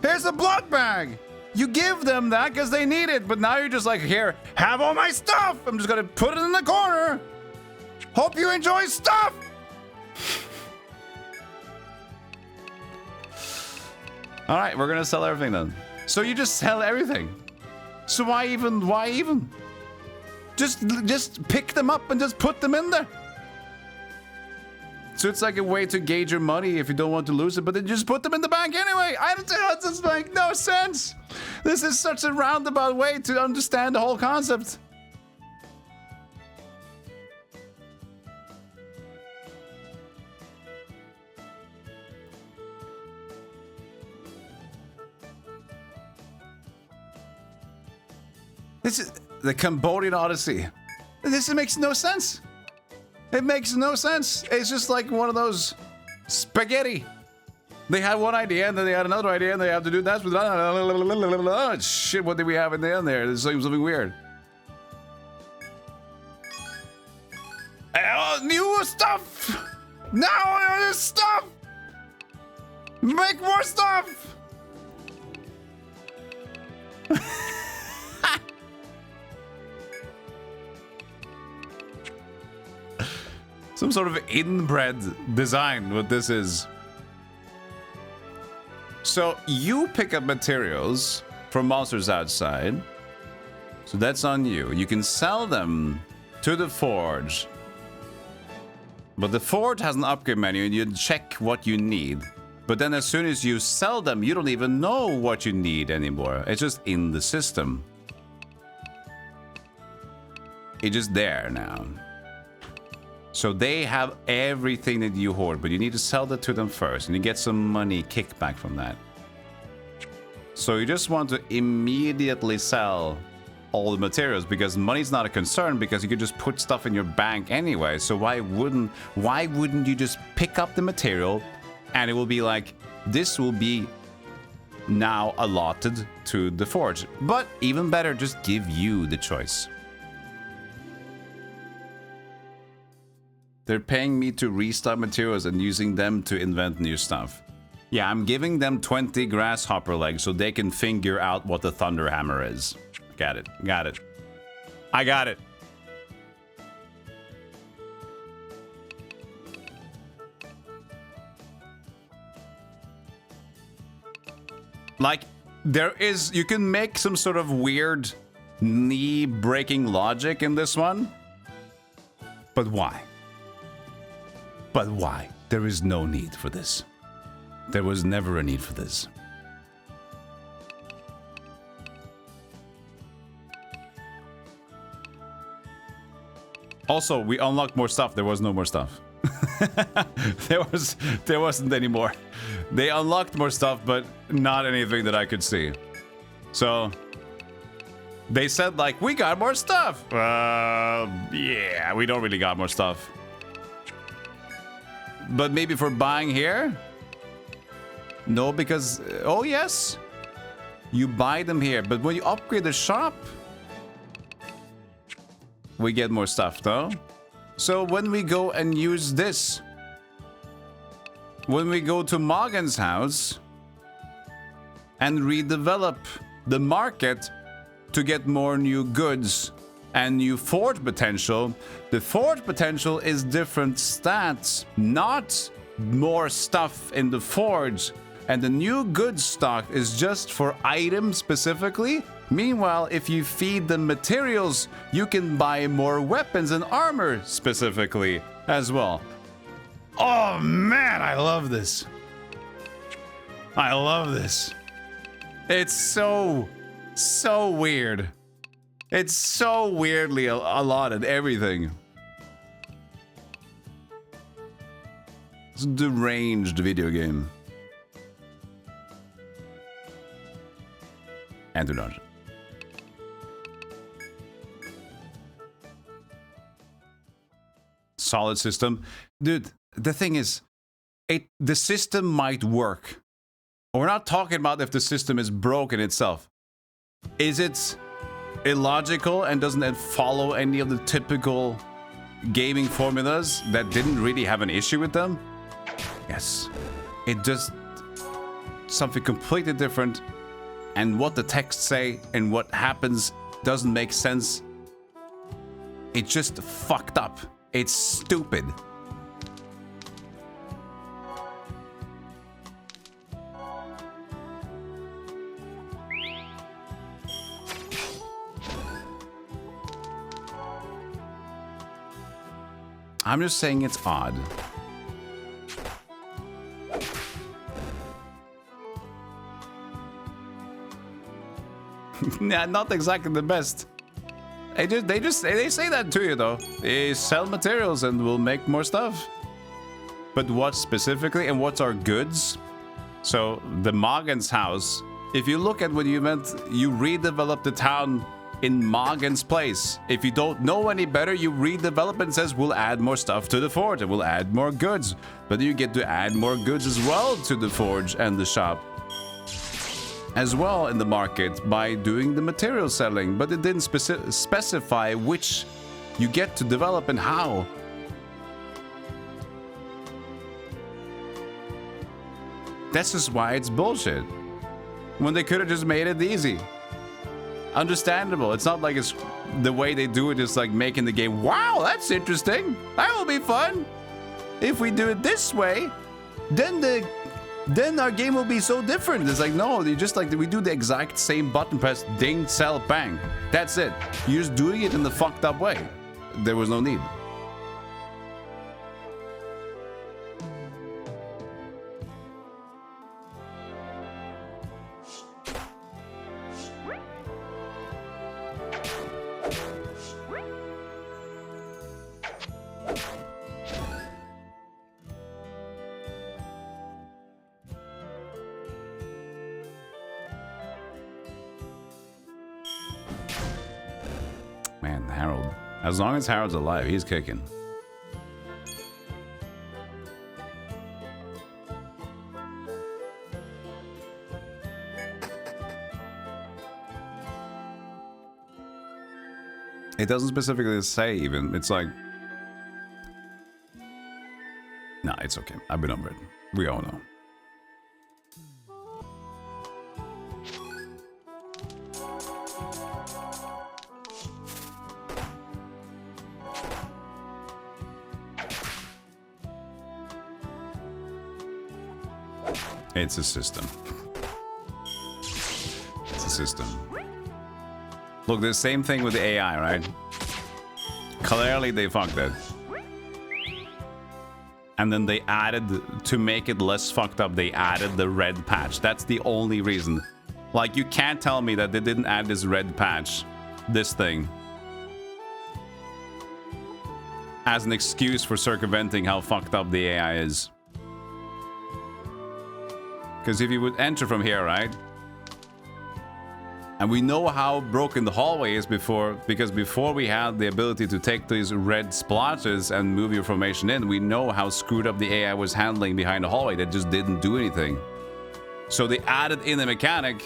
Here's a blood bag! You give them that because they need it, but now you're just like, here, have all my stuff! I'm just gonna put it in the corner! Hope you enjoy stuff! Alright, we're gonna sell everything then. So you just sell everything. So why even? Just pick them up and just put them in there. So it's like a way to gauge your money if you don't want to lose it, but then just put them in the bank anyway. I don't know, it doesn't make no sense. This is such a roundabout way to understand the whole concept. This is the Cambodian Odyssey. This makes no sense. It makes no sense. It's just like one of those spaghetti. They had one idea, and then they had another idea, and they have to do that. With shit, what did we have in the end there? There's something weird. New stuff! Now there's stuff! Make more stuff! Some sort of inbred design, what this is. So you pick up materials from monsters outside. So that's on you. You can sell them to the forge. But the forge has an upgrade menu and you check what you need. But then as soon as you sell them, you don't even know what you need anymore. It's just in the system. It's just there now. So they have everything that you hoard, but you need to sell that to them first, and you get some money kickback from that. So you just want to immediately sell all the materials because money's not a concern because you could just put stuff in your bank anyway. So why wouldn't you just pick up the material and it will be like, this will be now allotted to the forge. But even better, just give you the choice. They're paying me to restock materials and using them to invent new stuff. Yeah, I'm giving them 20 grasshopper legs so they can figure out what the thunder hammer is. Got it. Got it. I got it. Like, you can make some sort of weird knee-breaking logic in this one. But why? But why? There is no need for this. There was never a need for this. Also, we unlocked more stuff. There was no more stuff. there wasn't any more. They unlocked more stuff, but not anything that I could see. So they said like, we got more stuff. Yeah, we don't really got more stuff. But maybe for buying here? No, because oh yes, you buy them here. But when you upgrade the shop, we get more stuff though. So when we go and use this, when we go to Morgan's house and redevelop the market to get more new goods and new forge potential, the forge potential is different stats, not more stuff in the forge. And the new goods stock is just for items specifically. Meanwhile, if you feed them materials, you can buy more weapons and armor specifically as well. Oh man, I love this. I love this. It's so weird. It's so weirdly allotted, everything. It's a deranged video game. Enter dungeon. Solid system. Dude, the thing is, the system might work. We're not talking about if the system is broken itself. Is it illogical and doesn't it follow any of the typical gaming formulas that didn't really have an issue with them? Yes. It just something completely different, and what the texts say and what happens doesn't make sense. It's just fucked up. It's stupid. I'm just saying it's odd. Nah, not exactly the best. They say that to you though. They sell materials and will make more stuff. But what specifically and what's our goods? So the Morgan's house. If you look at what you meant, you redevelop the town in Morgan's place. If you don't know any better, you redevelop and says we'll add more stuff to the forge and we'll add more goods. But you get to add more goods as well to the forge and the shop as well in the market by doing the material selling, but it didn't specify which you get to develop and how. That's just why it's bullshit. When they could have just made it easy. Understandable. It's not like it's the way they do it is like making the game, wow, that's interesting. That will be fun. If we do it this way, then our game will be so different. It's like, no, you just like, we do the exact same button press, ding, sell, bang. That's it. You're just doing it in the fucked up way. There was no need. Man, Harold. As long as Harold's alive, he's kicking. It doesn't specifically say even. It's like... Nah, it's okay. I've been over it. We all know. It's a system. It's a system. Look, the same thing with the AI, right? Clearly they fucked it. And then they added, to make it less fucked up, they added the red patch. That's the only reason. Like, you can't tell me that they didn't add this red patch. This thing. as an excuse for circumventing how fucked up the AI is. Because if you would enter from here, right? And we know how broken the hallway is because before we had the ability to take these red splotches and move your formation in, we know how screwed up the AI was handling behind the hallway that just didn't do anything. So they added in a mechanic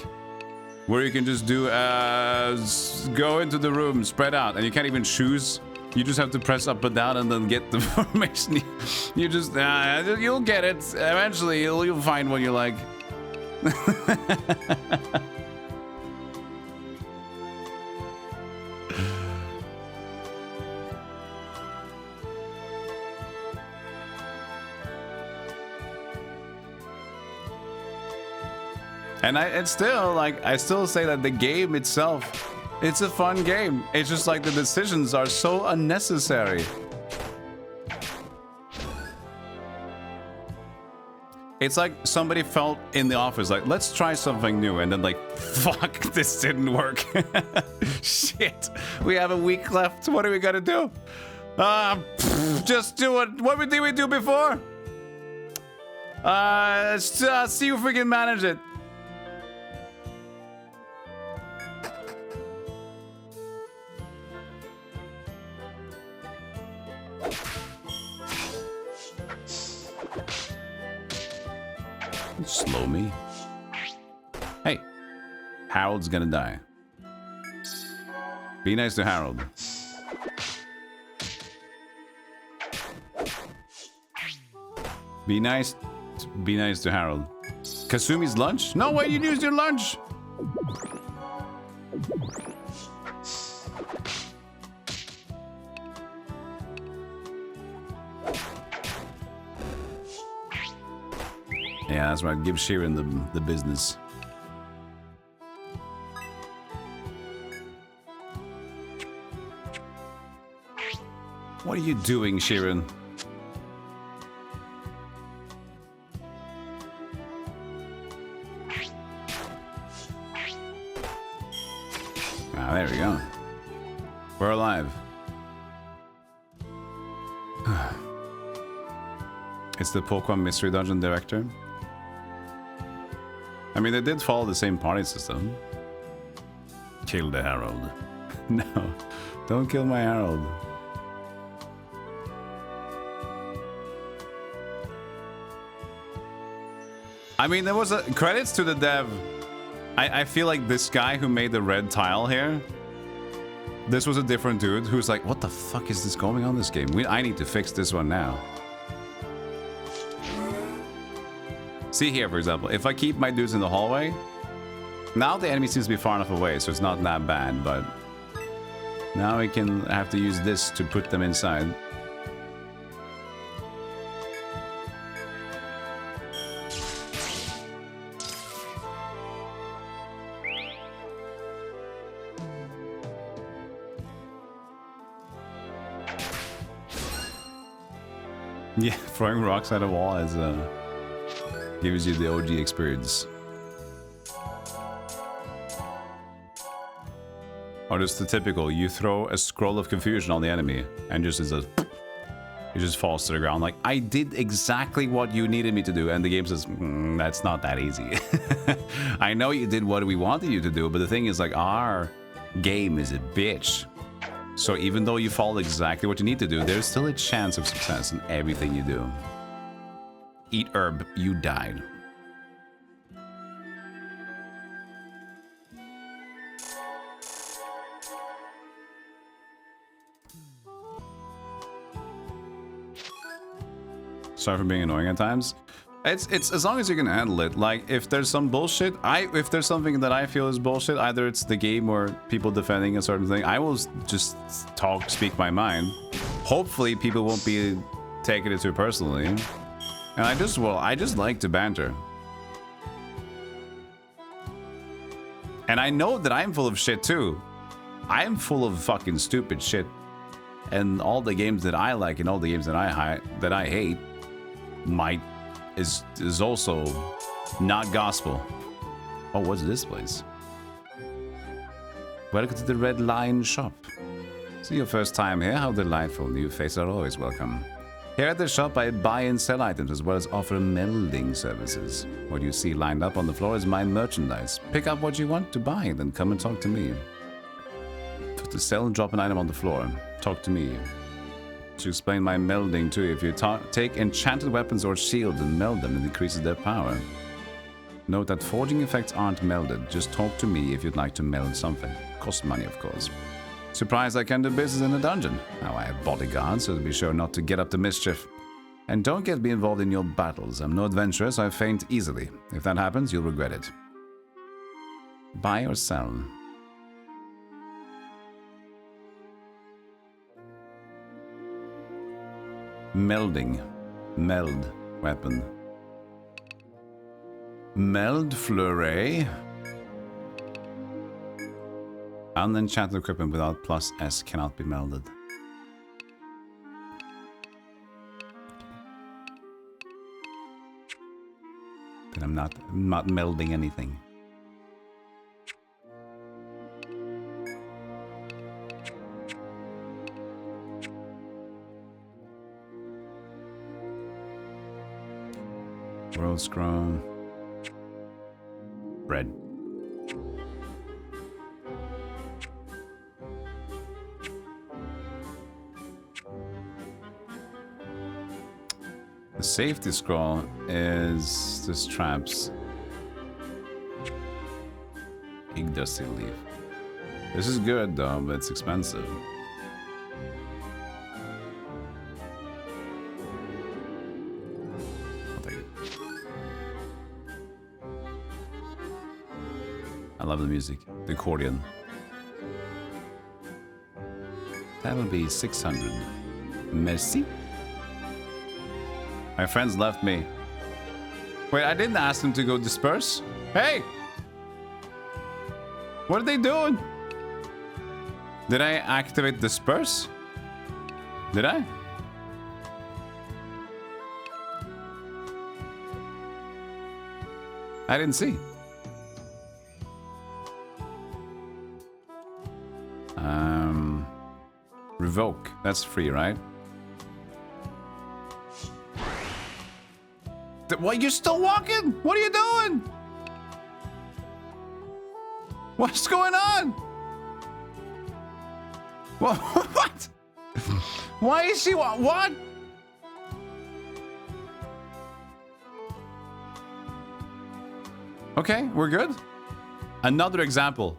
where you can just do go into the room, spread out, and you can't even choose. You just have to press up and down and then get the formation. You just you'll get it eventually. You'll find what you like. And it's still like, I still say that the game itself, it's a fun game. It's just like the decisions are so unnecessary. It's like somebody felt in the office like, let's try something new, and then like, fuck, this didn't work. Shit, we have a week left. What are we gonna do? Just do it. What did we do before? Let's see if we can manage it. Slow me. Hey, Harold's gonna die. Be nice to Harold. Be nice to Harold. Kasumi's lunch? No way, you used your lunch. Yeah, that's right. Give Sheeran the business. What are you doing, Sheeran? Ah, there we go. We're alive. It's the Pokemon Mystery Dungeon director. I mean, they did follow the same party system. Kill the Harold. No, don't kill my Harold. I mean, there was credits to the dev. I feel like this guy who made the red tile here, this was a different dude who's like, what the fuck is this going on in this game? I need to fix this one now. See here, for example, if I keep my dudes in the hallway, now the enemy seems to be far enough away, so it's not that bad, but now I can have to use this to put them inside. Yeah, throwing rocks at a wall is gives you the OG experience. Or just the typical, you throw a scroll of confusion on the enemy and just it just falls to the ground. Like, I did exactly what you needed me to do, and the game says, that's not that easy. I know you did what we wanted you to do, but the thing is, like, our game is a bitch. So even though you followed exactly what you need to do, there's still a chance of success in everything you do. Eat herb, you died. Sorry for being annoying at times. It's as long as you can handle it. Like, if there's some bullshit, if there's something that I feel is bullshit, either it's the game or people defending a certain thing, I will just speak my mind. Hopefully people won't be taking it too personally. And I just like to banter. And I know that I'm full of shit too. I am full of fucking stupid shit. And all the games that I like and all the games that I hate is also not gospel. Oh, what's this place? Welcome to the Red Lion shop. So your first time here? How delightful. New faces are always welcome. Here at the shop, I buy and sell items as well as offer melding services. What you see lined up on the floor is my merchandise. Pick up what you want to buy, then come and talk to me. To sell, drop an item on the floor. Talk to me. To explain my melding to you, if you take enchanted weapons or shields and meld them, it increases their power. Note that forging effects aren't melded. Just talk to me if you'd like to meld something. Costs money, of course. Surprised I can do business in the dungeon. Now I have bodyguards, so be sure not to get up to mischief. And don't get me involved in your battles. I'm no adventurer, so I faint easily. If that happens, you'll regret it. Buy or sell? Melding. Meld. Weapon. Meld flurry. Unenchanted equipment without +S cannot be melded. Then I'm not melding anything. World scroll. Bread. The safety scroll is the straps. Yggdrasil leaf. This is good though, but it's expensive. I'll take it. I love the music. The accordion. That'll be 600. Merci. My friends left me. Wait, I didn't ask them to go disperse. Hey! What are they doing? Did I activate disperse? Did I? I didn't see. Revoke. That's free, right? What? You're still walking? What are you doing? What's going on? What? Why is she what? Okay, we're good. Another example.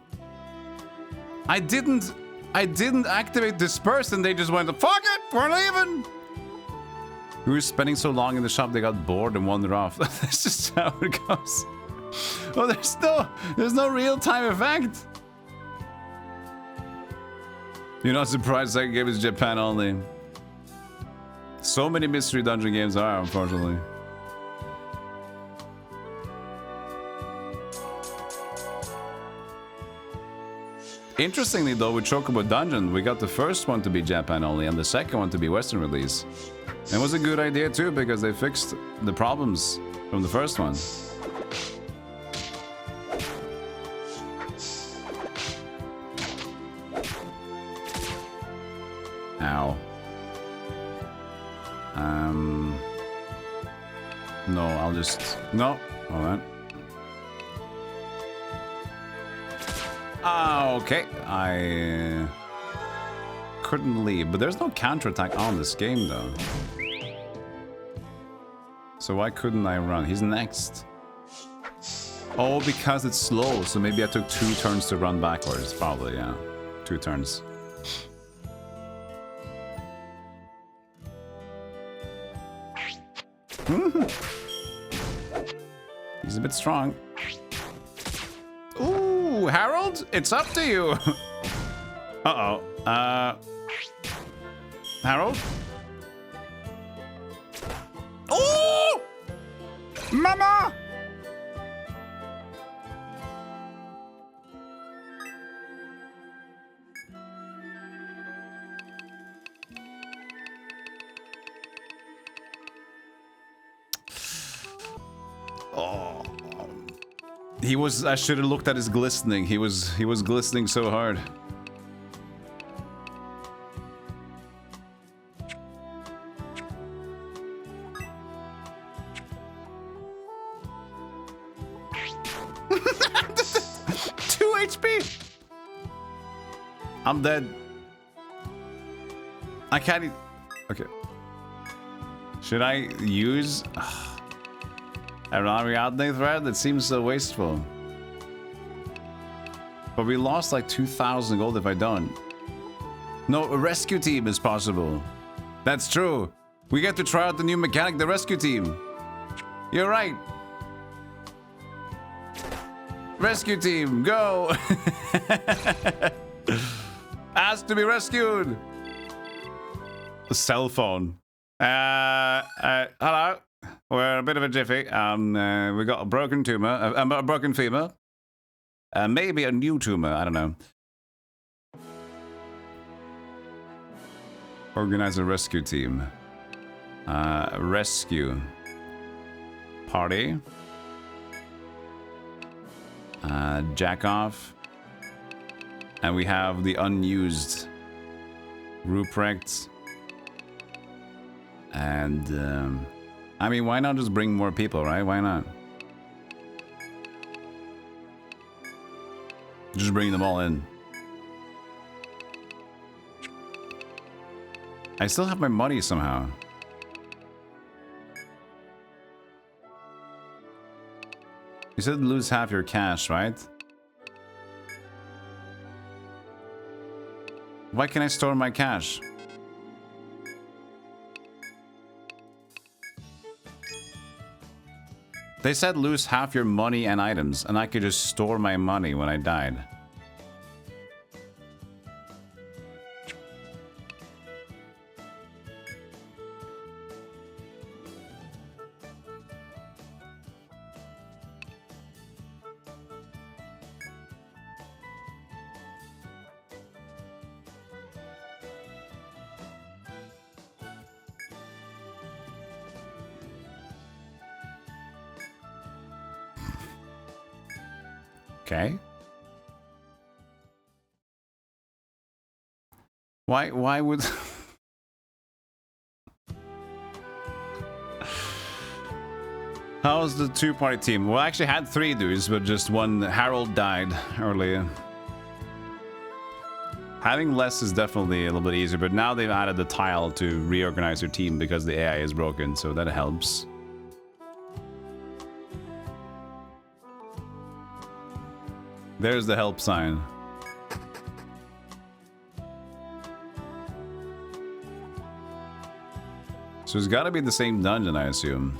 I didn't activate disperse and they just went, fuck it, we're leaving. We were spending so long in the shop they got bored and wandered off. That's just how it goes. Oh, there's no real-time effect. You're not surprised that game is Japan only. So many mystery dungeon games are, unfortunately. Interestingly though, with Chocobo Dungeon, we got the first one to be Japan only and the second one to be Western release. It was a good idea too, because they fixed the problems from the first one. Ow. No, I'll just... No. Alright. Okay. I couldn't leave, but there's no counterattack on this game though. So why couldn't I run? He's next. Oh, because it's slow, so maybe I took 2 turns to run backwards. Probably, yeah. 2 turns. He's a bit strong. Ooh, Harold, it's up to you. Uh-oh. Harold? Oh! Mama! Oh. I should have looked at his glistening. He was glistening so hard. 2 HP. I'm dead. I can't. Okay. Should I use a non-reality thread? That seems so wasteful. But we lost like 2,000 gold if I don't. No, a rescue team is possible. That's true. We get to try out the new mechanic, the rescue team. You're right. Rescue team, go. Ask to be rescued. A cell phone. Hello. We're a bit of a jiffy. We got a broken tumor, a broken femur. Maybe a new tumor, I don't know. Organize a rescue team. Rescue. Party. Jack off. And we have the unused Ruprecht. And, I mean, why not just bring more people, right? Why not? Just bring them all in. I still have my money somehow. You said lose half your cash, right? Why can't I store my cash? They said lose half your money and items, and I could just store my money when I died. Okay. Why would... How's the two-party team? Well, I actually had 3 dudes, but just one Harold died earlier. Having less is definitely a little bit easier, but now they've added the tile to reorganize your team because the AI is broken, so that helps. There's the help sign. So it's gotta be the same dungeon, I assume.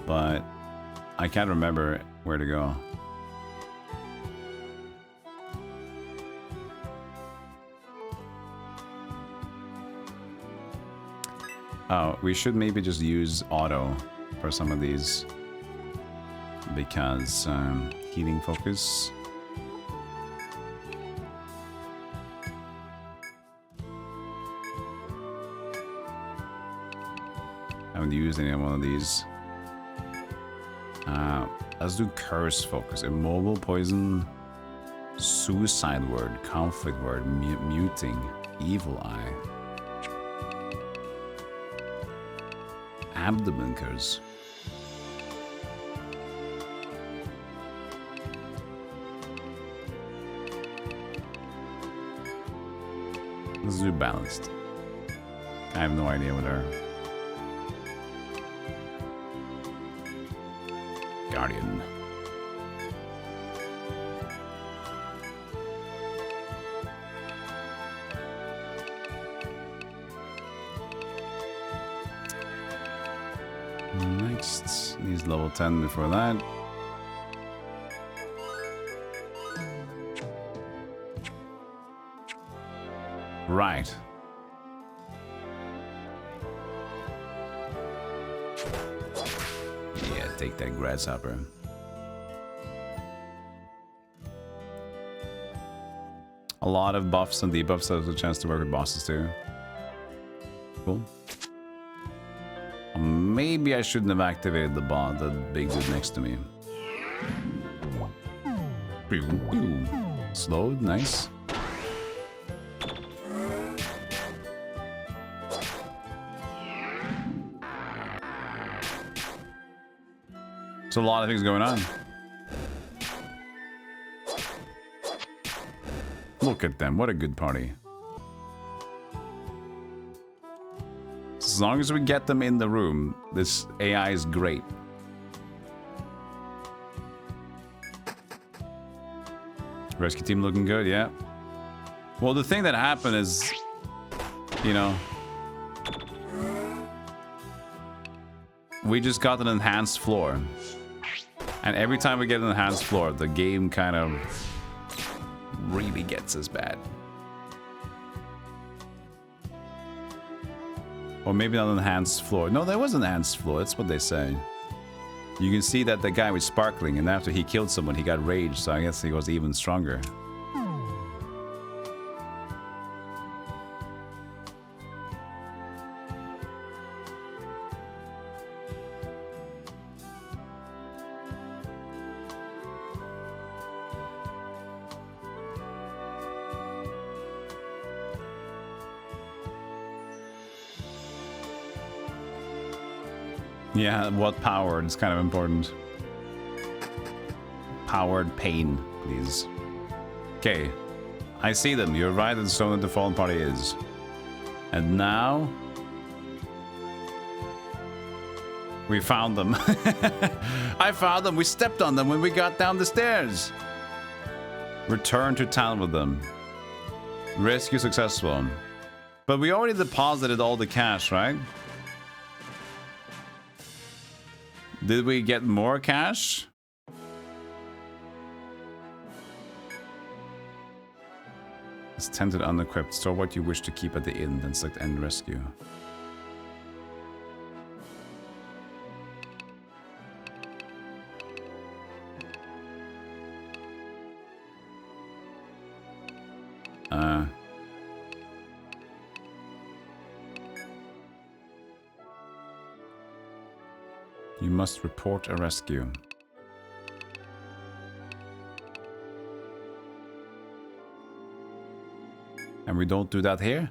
But I can't remember where to go. Oh, we should maybe just use auto for some of these. Because healing focus. I haven't used any one of these. Let's do curse focus. Immobile, poison, suicide word, conflict word, muting, evil eye, abdomen curse. Let's do balanced. I have no idea what are. Guardian. Next, needs level 10 before that. Right. Yeah, take that grasshopper. A lot of buffs and debuffs, so there's a chance to work with bosses too. Cool. Maybe I shouldn't have activated the bot, the big dude next to me. Slowed, nice. There's a lot of things going on. Look at them. What a good party. As long as we get them in the room, this AI is great. Rescue team looking good, yeah. Well, the thing that happened is, you know, we just got an enhanced floor. And every time we get an enhanced floor, the game kind of really gets us bad. Or maybe not an enhanced floor. No, there was an enhanced floor. That's what they say. You can see that the guy was sparkling, and after he killed someone, he got rage, so I guess he was even stronger. Yeah, what powered is kind of important. Powered pain, please. Okay, I see them. You're right, and so that the fallen party is. And now we found them. I found them. We stepped on them when we got down the stairs. Return to town with them. Rescue successful. But we already deposited all the cash, right? Did we get more cash? It's tented unequipped. Store what you wish to keep at the inn, then select end rescue. You must report a rescue. And we don't do that here?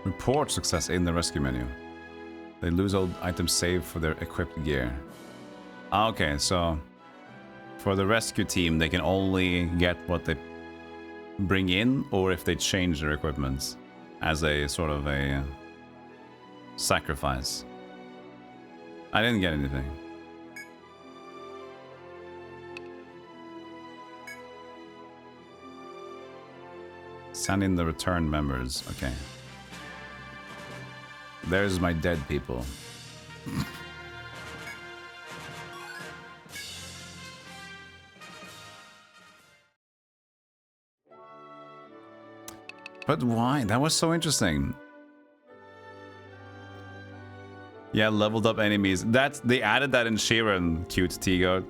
Report success in the rescue menu. They lose all items saved for their equipped gear. Okay, so for the rescue team, they can only get what they bring in, or if they change their equipment as a sort of a sacrifice. I didn't get anything. Send in the return members. Okay. There's my dead people. But why? That was so interesting. Yeah, leveled up enemies. They added that in Sheeran, cute T-Goat.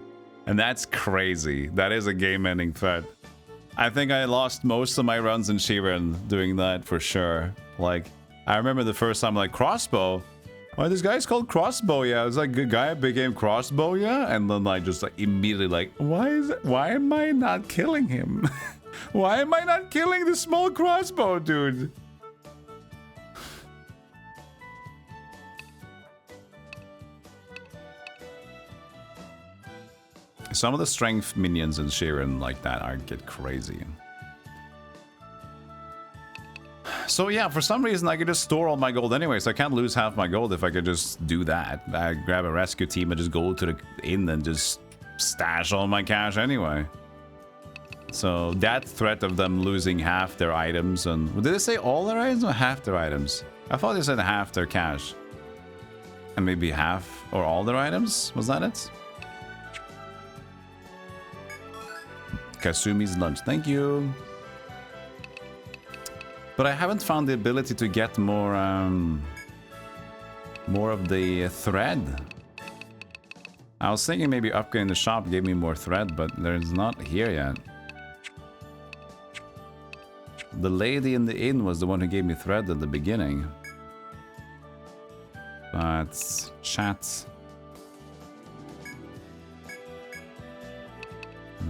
And that's crazy. That is a game-ending threat. I think I lost most of my runs in Sheeran doing that for sure. Like, I remember the first time, like, crossbow. Why, this guy's called Crossbow, yeah. It's like, good guy became Crossbow, yeah. And then I just like immediately like, why am I not killing him? Why am I not killing the small crossbow, dude? Some of the strength minions in Sheeran like that get crazy. So yeah, for some reason I could just store all my gold anyway, so I can't lose half my gold if I could just do that. I grab a rescue team and just go to the inn and just stash all my cash anyway. So that threat of them losing half their items, and did they say all their items or half their items? I thought they said half their cash. And maybe half or all their items? Was that it? Kasumi's lunch, thank you. But I haven't found the ability to get more of the thread. I was thinking maybe upgrading the shop gave me more thread, but there's not here yet. The lady in the inn was the one who gave me thread at the beginning. But chat.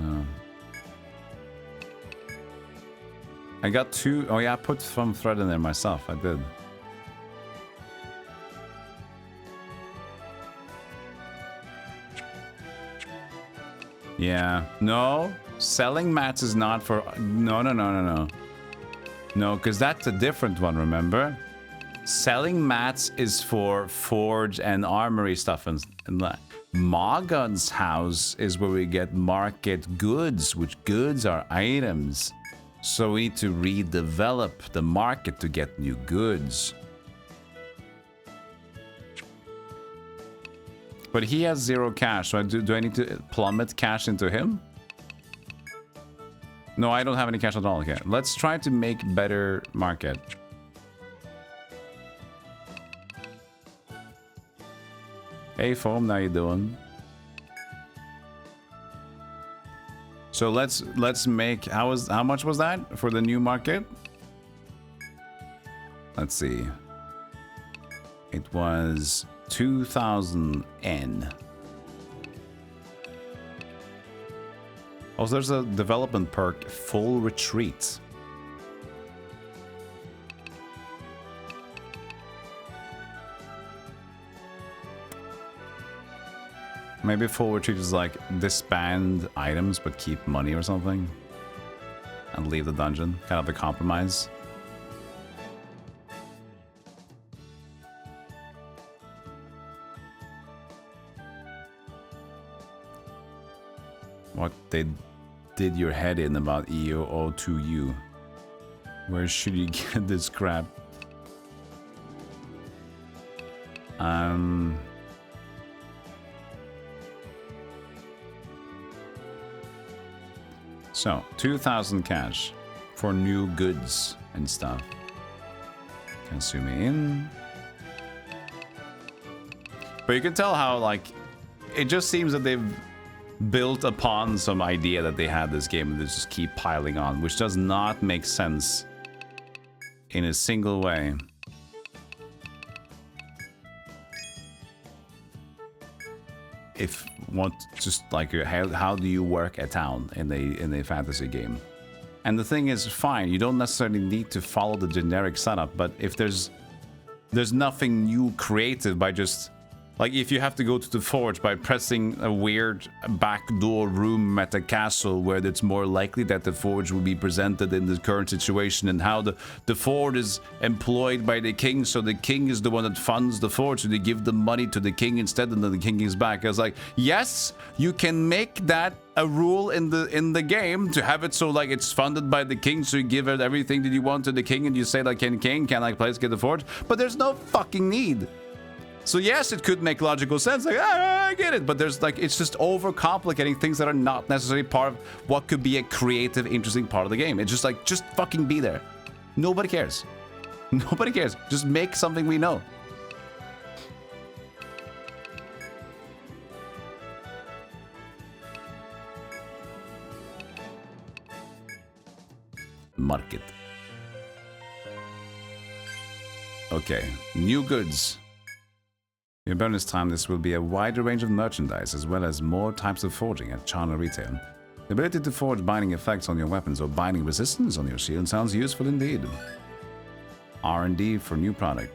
No. I got two. Oh yeah, I put some thread in there myself. I did. Yeah. No. Selling mats is not for... No, no, no, no, no. No, because that's a different one, remember? Selling mats is for forge and armory stuff and that. Morgan's house is where we get market goods, which goods are items. So we need to redevelop the market to get new goods. But he has 0 cash, so do I need to plummet cash into him? No, I don't have any cash at all. Okay, let's try to make better market. Hey, Foam, how you doing? So let's make... How much was that for the new market? Let's see. It was 2,000 N. Also, there's a development perk, Full Retreat. Maybe Full Retreat is like disband items but keep money or something. And leave the dungeon. Kind of a compromise. What they did your head in about EO02U? Where should you get this crap? So, 2,000 cash for new goods and stuff. Can zoom in. But you can tell how, like, it just seems that they've built upon some idea that they had this game and they just keep piling on, which does not make sense in a single way. If want just like how do you work a town in a fantasy game? And the thing is, fine, you don't necessarily need to follow the generic setup, but if there's nothing new creative by just like if you have to go to the forge by pressing a weird backdoor room at a castle where it's more likely that the forge will be presented in the current situation, and how the forge is employed by the king, so the king is the one that funds the forge, so they give the money to the king instead, and then the king is back. I was like, yes, you can make that a rule in the game to have it so like it's funded by the king, so you give it everything that you want to the king and you say like, can like please get the forge, but there's no fucking need. So yes, it could make logical sense, like, I get it, but there's like, it's just overcomplicating things that are not necessarily part of what could be a creative, interesting part of the game. It's just like, just fucking be there. Nobody cares. Nobody cares. Just make something we know. Market. Okay, new goods. In bonus time, this will be a wider range of merchandise, as well as more types of forging at Chana Retail. The ability to forge binding effects on your weapons or binding resistance on your shield sounds useful indeed. R&D for new product.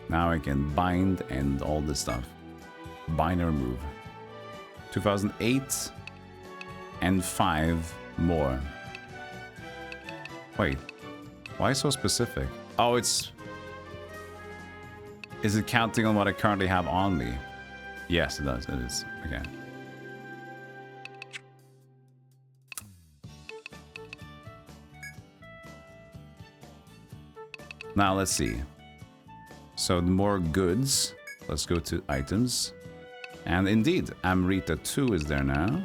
Now I can bind and all this stuff. Bind and remove. 2008 and 5 more. Wait, why so specific? Oh, it's... Is it counting on what I currently have on me? Yes, it does. It is. Okay. Now, let's see. So, more goods. Let's go to items. And indeed, Amrita 2 is there now.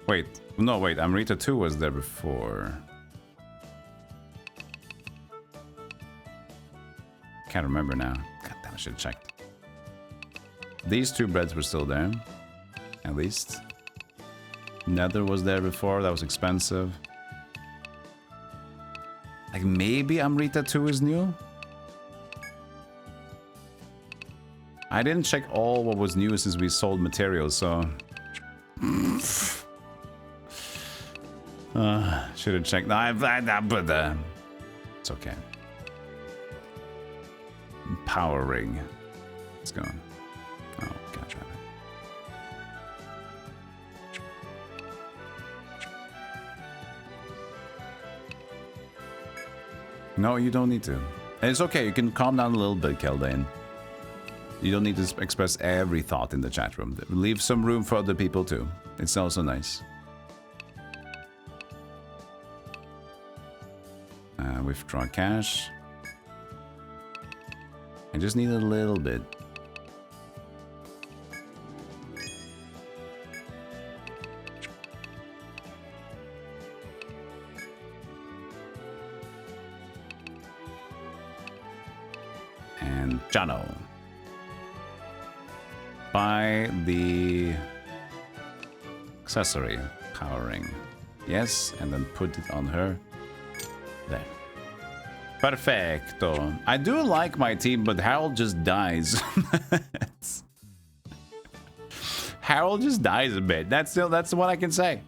Wait. No, wait. Amrita 2 was there before. Can't remember now. God damn, I should have checked. These 2 breads were still there. At least. Nether was there before. That was expensive. Like, maybe Amrita 2 is new? I didn't check all what was new since we sold materials, so... should have checked. But it's okay. Power ring. Let's go. Oh, gotcha. No, you don't need to. And it's okay, you can calm down a little bit, Keldane. You don't need to express every thought in the chat room. Leave some room for other people too. It's also nice. Withdraw cash. I just need a little bit. And Jano. Buy the accessory powering. Yes, and then put it on her. There. Perfecto. I do like my team, but Harold just dies. Harold just dies a bit. That's what I can say.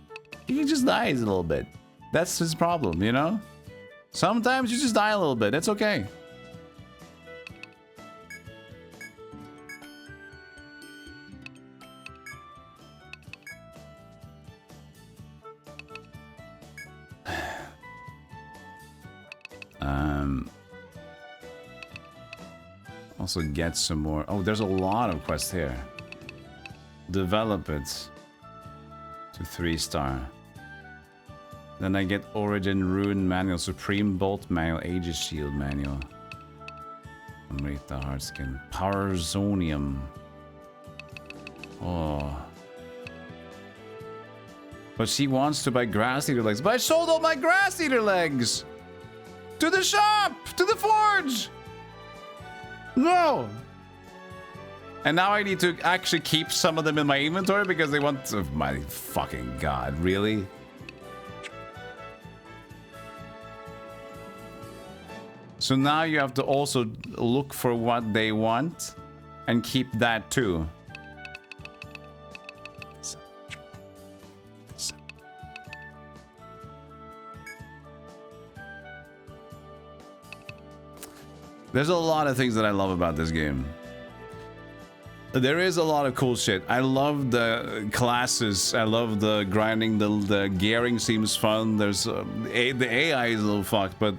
He just dies a little bit. That's his problem, you know? Sometimes you just die a little bit. It's okay. Also get some more. Oh, there's a lot of quests here. Develop it to 3-star. Then I get Origin Rune Manual, Supreme Bolt Manual, Aegis Shield Manual. Amrita Heartskin, Power Zonium. Oh. But she wants to buy Grass Eater legs. But I sold all my Grass Eater legs! To the shop! To the forge! No! And now I need to actually keep some of them in my inventory because they want... Oh my fucking god, really? So now you have to also look for what they want and keep that too. There's a lot of things that I love about this game. There is a lot of cool shit. I love the classes. I love the grinding. The gearing seems fun. There's the AI is a little fucked, but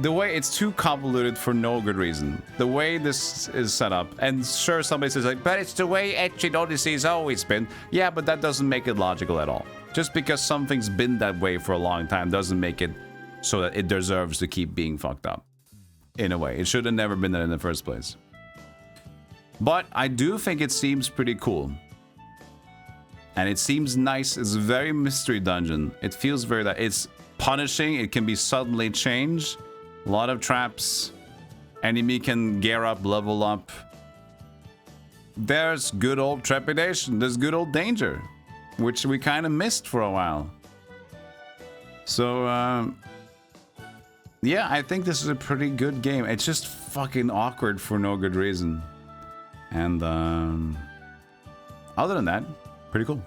the way it's too convoluted for no good reason. The way this is set up, and sure, somebody says like, but it's the way Etrian Odyssey has always been. Yeah, but that doesn't make it logical at all. Just because something's been that way for a long time doesn't make it so that it deserves to keep being fucked up. In a way, it should have never been there in the first place. But I do think it seems pretty cool. And it seems nice. It's a very mystery dungeon. It feels very that it's punishing. It can be suddenly changed. A lot of traps. Enemy can gear up, level up. There's good old trepidation. There's good old danger, which we kind of missed for a while. So, yeah, I think this is a pretty good game. It's just fucking awkward for no good reason. And, other than that, pretty cool.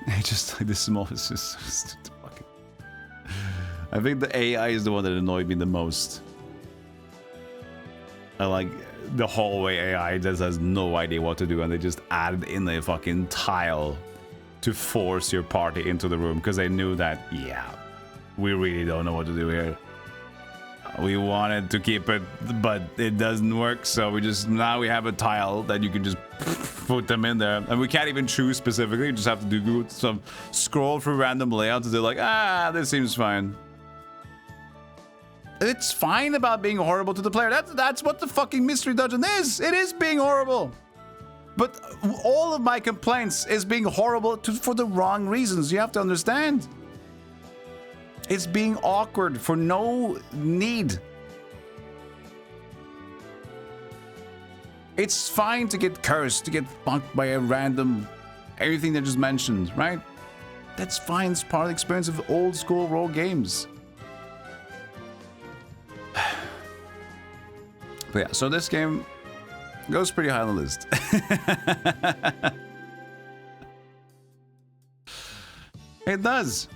It's just like the smallest, just fucking... I think the AI is the one that annoyed me the most. I like the hallway AI just has no idea what to do, and they just added in a fucking tile to force your party into the room because they knew that, yeah, we really don't know what to do here. We wanted to keep it, but it doesn't work, so we just, now we have a tile that you can just put them in there. And we can't even choose specifically, you just have to do some scroll through random layouts and they're like, ah, this seems fine. It's fine about being horrible to the player. That's what the fucking mystery dungeon is. It is being horrible. But all of my complaints is being horrible for the wrong reasons. You have to understand. It's being awkward for no need. It's fine to get cursed, to get fucked by a random everything they just mentioned, right? That's fine. It's part of the experience of old school role games. But yeah, so this game goes pretty high on the list. It does.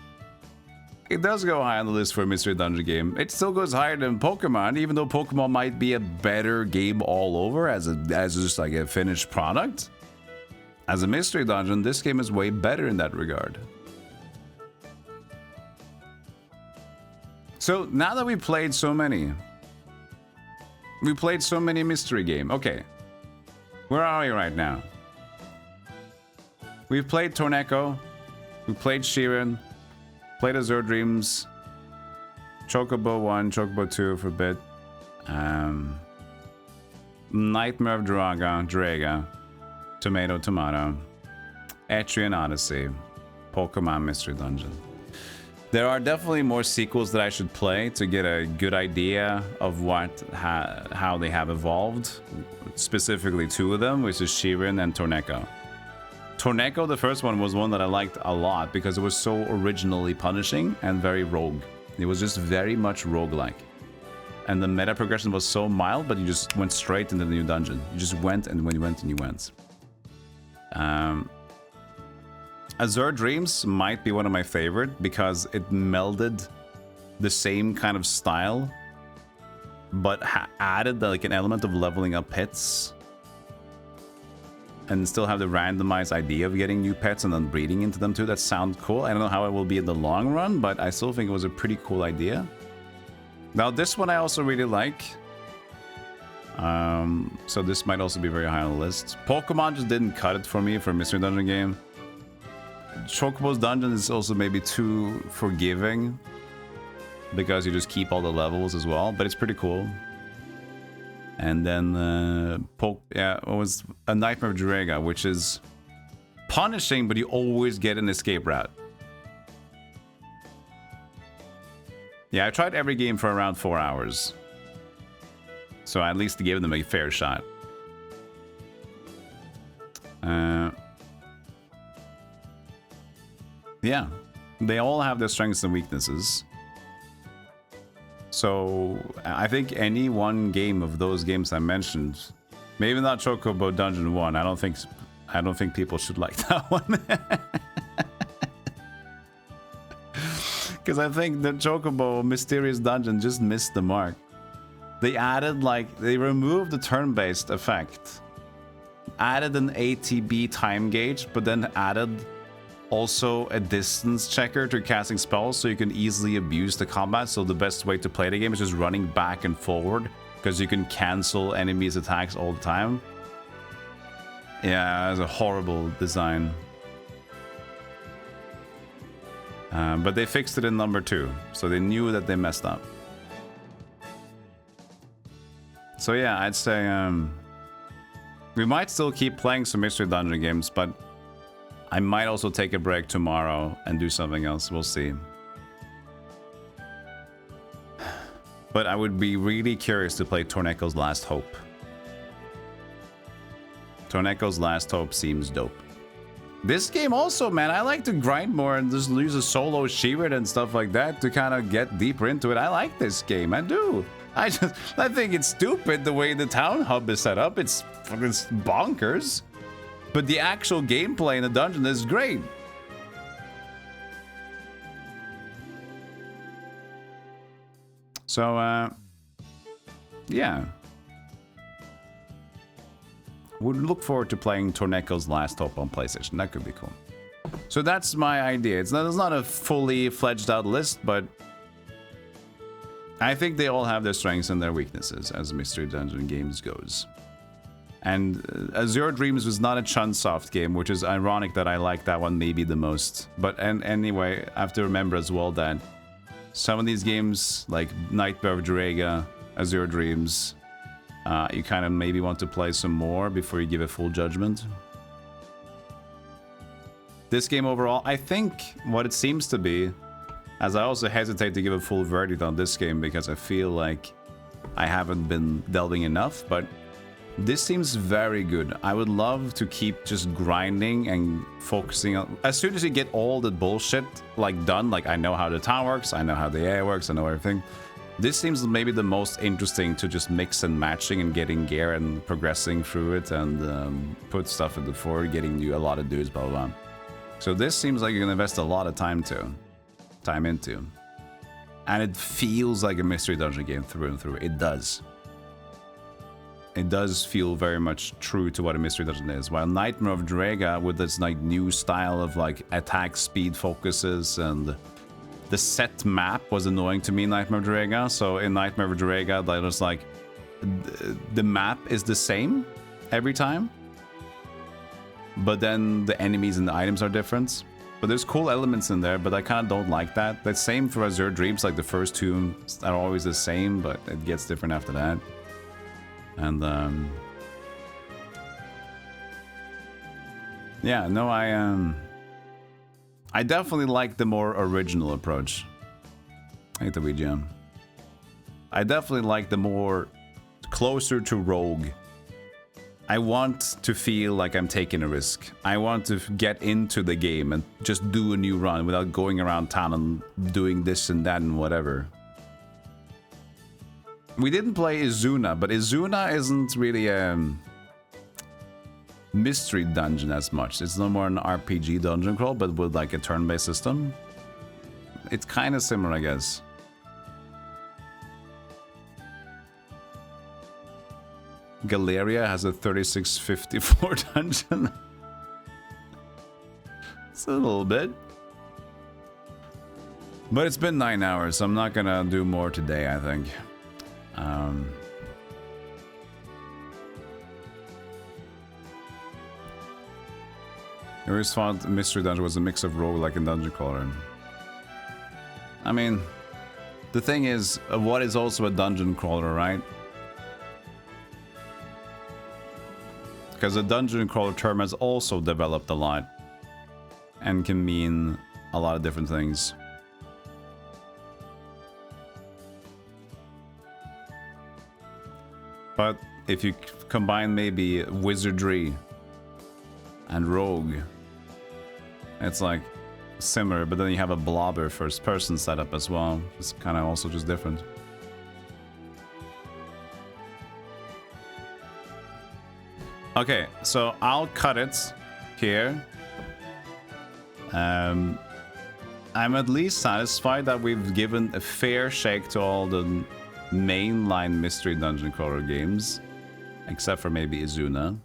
It does go high on the list for a mystery dungeon game. It still goes higher than Pokemon, even though Pokemon might be a better game all over as just like a finished product. As a mystery dungeon, this game is way better in that regard. So now that we played so many mystery game. Okay, where are we right now? We've played Torneko, we played Sheeran, played Azure Dreams, Chocobo 1, Chocobo 2 for a bit, Nightmare of Draga, Tomato, Etrian Odyssey, Pokemon Mystery Dungeon. There are definitely more sequels that I should play to get a good idea of how they have evolved. Specifically 2 of them, which is Sheeran and Torneko. Torneko, the first one, was one that I liked a lot because it was so originally punishing and very rogue. It was just very much roguelike. And the meta progression was so mild, but you just went straight into the new dungeon. You just went, and when you went, and you went. Azure Dreams might be one of my favorite because it melded the same kind of style, but added like an element of leveling up pets, and still have the randomized idea of getting new pets and then breeding into them too. That sounds cool. I don't know how it will be in the long run, but I still think it was a pretty cool idea. Now this one I also really like. So this might also be very high on the list. Pokemon just didn't cut it for me for a mystery dungeon game. Chocobo's dungeon is also maybe too forgiving because you just keep all the levels as well, but it's pretty cool. And then it was a Nightmare of Draga, which is punishing, but you always get an escape route. Yeah, I tried every game for around 4 hours, so I at least gave them a fair shot. Yeah, they all have their strengths and weaknesses. So I think any one game of those games I mentioned, maybe not Chocobo Dungeon 1. I don't think people should like that one. Because I think the Chocobo Mysterious Dungeon just missed the mark. They added they removed the turn-based effect, added an ATB time gauge, but then added also a distance checker to casting spells so you can easily abuse the combat. So the best way to play the game is just running back and forward because you can cancel enemies' attacks all the time. Yeah, it's a horrible design. But they fixed it in number 2, so they knew that they messed up. So yeah, I'd say we might still keep playing some Mystery Dungeon games, but I might also take a break tomorrow and do something else. We'll see. But I would be really curious to play Torneko's Last Hope. Torneko's Last Hope seems dope. This game also, man, I like to grind more and just use a solo Sheeran and stuff like that to kind of get deeper into it. I like this game, I do. I think it's stupid the way the town hub is set up. It's bonkers. But the actual gameplay in the dungeon is great. So, yeah. Would look forward to playing Torneko's Last Hope on PlayStation. That could be cool. So that's my idea. It's not a fully fledged out list, but I think they all have their strengths and their weaknesses as Mystery Dungeon games goes. And Azure Dreams was not a Chunsoft game, which is ironic that I like that one maybe the most. But anyway, I have to remember as well that some of these games, like Nightmare of Draga, Azure Dreams, you kind of maybe want to play some more before you give a full judgment. This game overall, I think what it seems to be, as I also hesitate to give a full verdict on this game because I feel like I haven't been delving enough, but this seems very good. I would love to keep just grinding and focusing on... As soon as you get all the bullshit done, I know how the town works, I know how the AI works, I know everything. This seems maybe the most interesting to just mix and matching and getting gear and progressing through it and put stuff in the forward, getting a lot of dudes, blah, blah, blah. So this seems like you're gonna invest a lot of time into. And it feels like a Mystery Dungeon game through and through. It does. It does feel very much true to what a Mystery Dungeon is. While Nightmare of Draga, with its new style of attack speed focuses and the set map was annoying to me in Nightmare of Drega. So in Nightmare of Drega, that was like the map is the same every time, but then the enemies and the items are different. But there's cool elements in there, but I kind of don't like that. The same for Azure Dreams, like the first two are always the same, but it gets different after that. And yeah, no, I definitely like the more original approach. I hate the Ouija. I definitely like the more closer to Rogue. I want to feel like I'm taking a risk. I want to get into the game and just do a new run without going around town and doing this and that and whatever. We didn't play Izuna, but Izuna isn't really a mystery dungeon as much. It's no more an RPG dungeon crawl, but with like a turn-based system. It's kind of similar, I guess. Galeria has a 3654 dungeon. It's a little bit. But it's been 9 hours, so I'm not gonna do more today, I think. I always thought Mystery Dungeon was a mix of roguelike and dungeon crawler. I mean, the thing is, what is also a dungeon crawler, right? Because the dungeon crawler term has also developed a lot and can mean a lot of different things. But if you combine maybe wizardry and rogue, it's like similar, but then you have a blobber first person setup as well. It's kind of also just different. Okay, so I'll cut it here. I'm at least satisfied that we've given a fair shake to all the mainline mystery dungeon crawler games, except for maybe Izuna.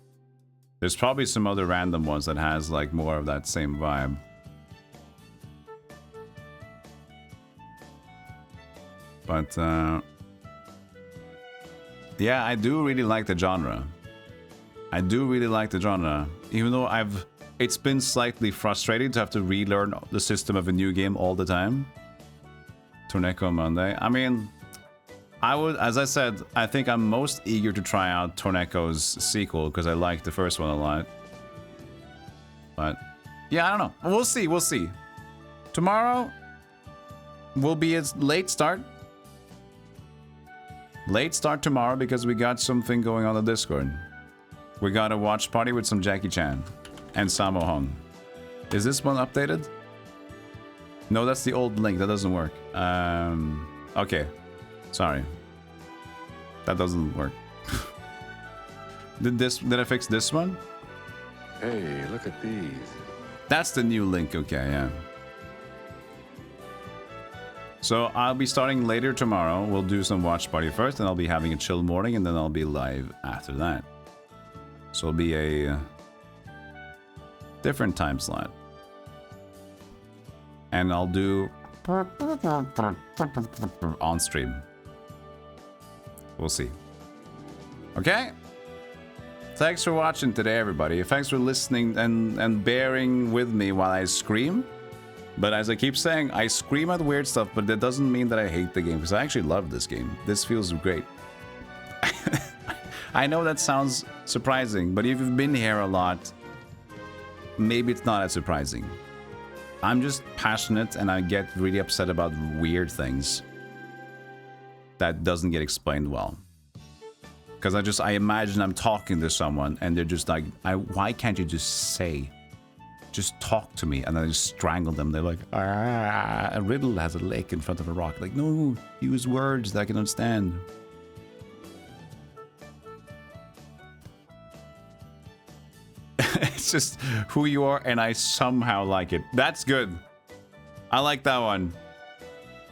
There's probably some other random ones that has like more of that same vibe. But yeah, I do really like the genre. I do really like the genre, even though it's been slightly frustrating to have to relearn the system of a new game all the time. Torneko Monday. I mean, as I said, I think I'm most eager to try out Torneko's sequel because I liked the first one a lot. But yeah, I don't know. We'll see. We'll see. Tomorrow will be a late start. Late start tomorrow because we got something going on the Discord. We got a watch party with some Jackie Chan and Sammo Hung. Is this one updated? No, that's the old link. That doesn't work. Okay. Sorry. That doesn't work. Did I fix this one? Hey, look at these. That's the new link. Okay, yeah. So I'll be starting later tomorrow. We'll do some watch party first, and I'll be having a chill morning, and then I'll be live after that. So it'll be a different time slot. And I'll do on stream. We'll see. Okay? Thanks for watching today, everybody. Thanks for listening and bearing with me while I scream. But as I keep saying, I scream at weird stuff, but that doesn't mean that I hate the game, because I actually love this game. This feels great. I know that sounds surprising, but if you've been here a lot, maybe it's not as surprising. I'm just passionate and I get really upset about weird things that doesn't get explained well. Because I imagine I'm talking to someone and they're just like, why can't you just say, just talk to me? And I just strangle them. They're like, a riddle has a lake in front of a rock. Like, no, use words that I can understand. It's just who you are, and I somehow like it. That's good. I like that one.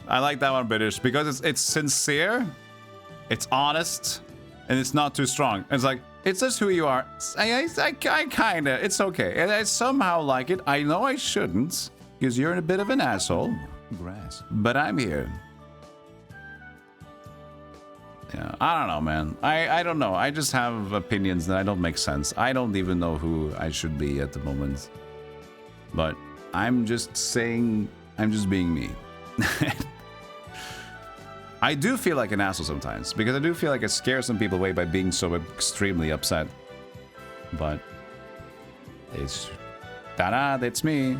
I like that one, British, because it's sincere, it's honest, and it's not too strong. It's like, it's just who you are. I kind of, it's okay. And I somehow like it. I know I shouldn't, because you're a bit of an asshole. Grass. But I'm here. Yeah, I don't know, man. I don't know. I just have opinions that I don't make sense. I don't even know who I should be at the moment. But I'm just saying, I'm just being me. I do feel like an asshole sometimes, because I do feel like I scare some people away by being so extremely upset. But it's... ta-da, that's me.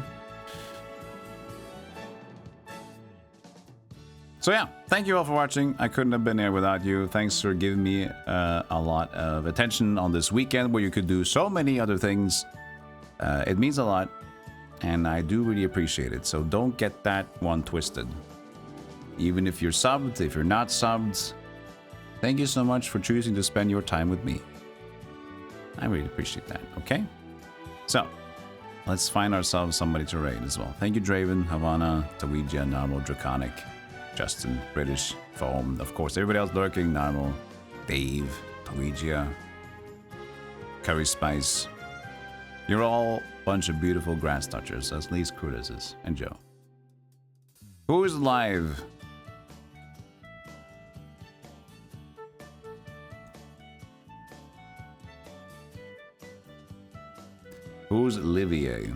So yeah, thank you all for watching. I couldn't have been here without you. Thanks for giving me a lot of attention on this weekend where you could do so many other things. It means a lot, and I do really appreciate it. So don't get that one twisted. Even if you're subbed, if you're not subbed, thank you so much for choosing to spend your time with me. I really appreciate that, okay? So, let's find ourselves somebody to raid as well. Thank you, Draven, Havana, Tawegia, Narmo, Draconic, Justin, British, Foam, of course, everybody else lurking, Narmo, Dave, Tawegia, Curry Spice. You're all a bunch of beautiful grass touchers, as least Curtis and Joe. Who's live? Who's Olivier?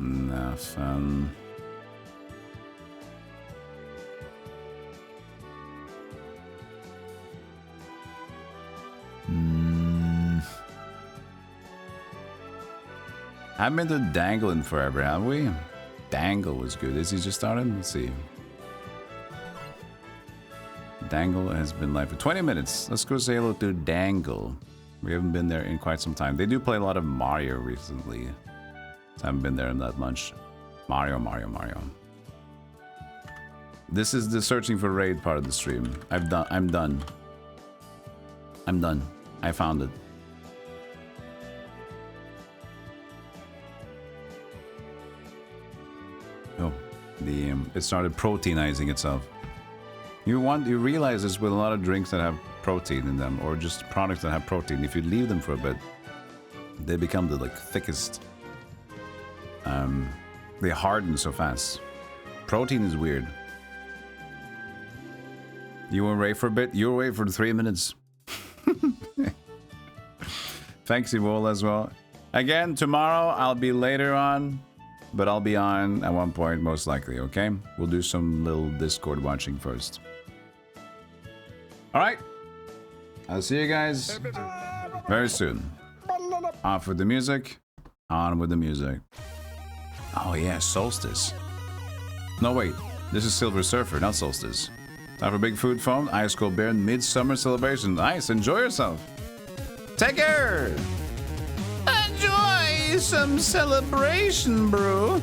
Nothing. Haven't been to Dangle in forever, have we? Dangle was good. Is he just started? Let's see. Dangle has been live for 20 minutes. Let's go say hello to Dangle. We haven't been there in quite some time. They do play a lot of Mario recently. So I haven't been there that much. Mario. This is the searching for raid part of the stream. I'm done. I found it. Oh, it started proteinizing itself. You realize this with a lot of drinks that have protein in them, or just products that have protein. If you leave them for a bit, they become the thickest. They harden so fast. Protein is weird. You were away for a bit? You were away for 3 minutes. Thanks, Evola, as well. Again, tomorrow I'll be later on, but I'll be on at one point, most likely, okay? We'll do some little Discord watching first. Alright. I'll see you guys very soon. Off with the music. On with the music. Oh yeah, Solstice. No wait, this is Silver Surfer, not Solstice. Time for Big Food Phone, Ice Cold Bear, Midsummer Celebration. Nice, enjoy yourself. Take care! Enjoy some celebration, bro.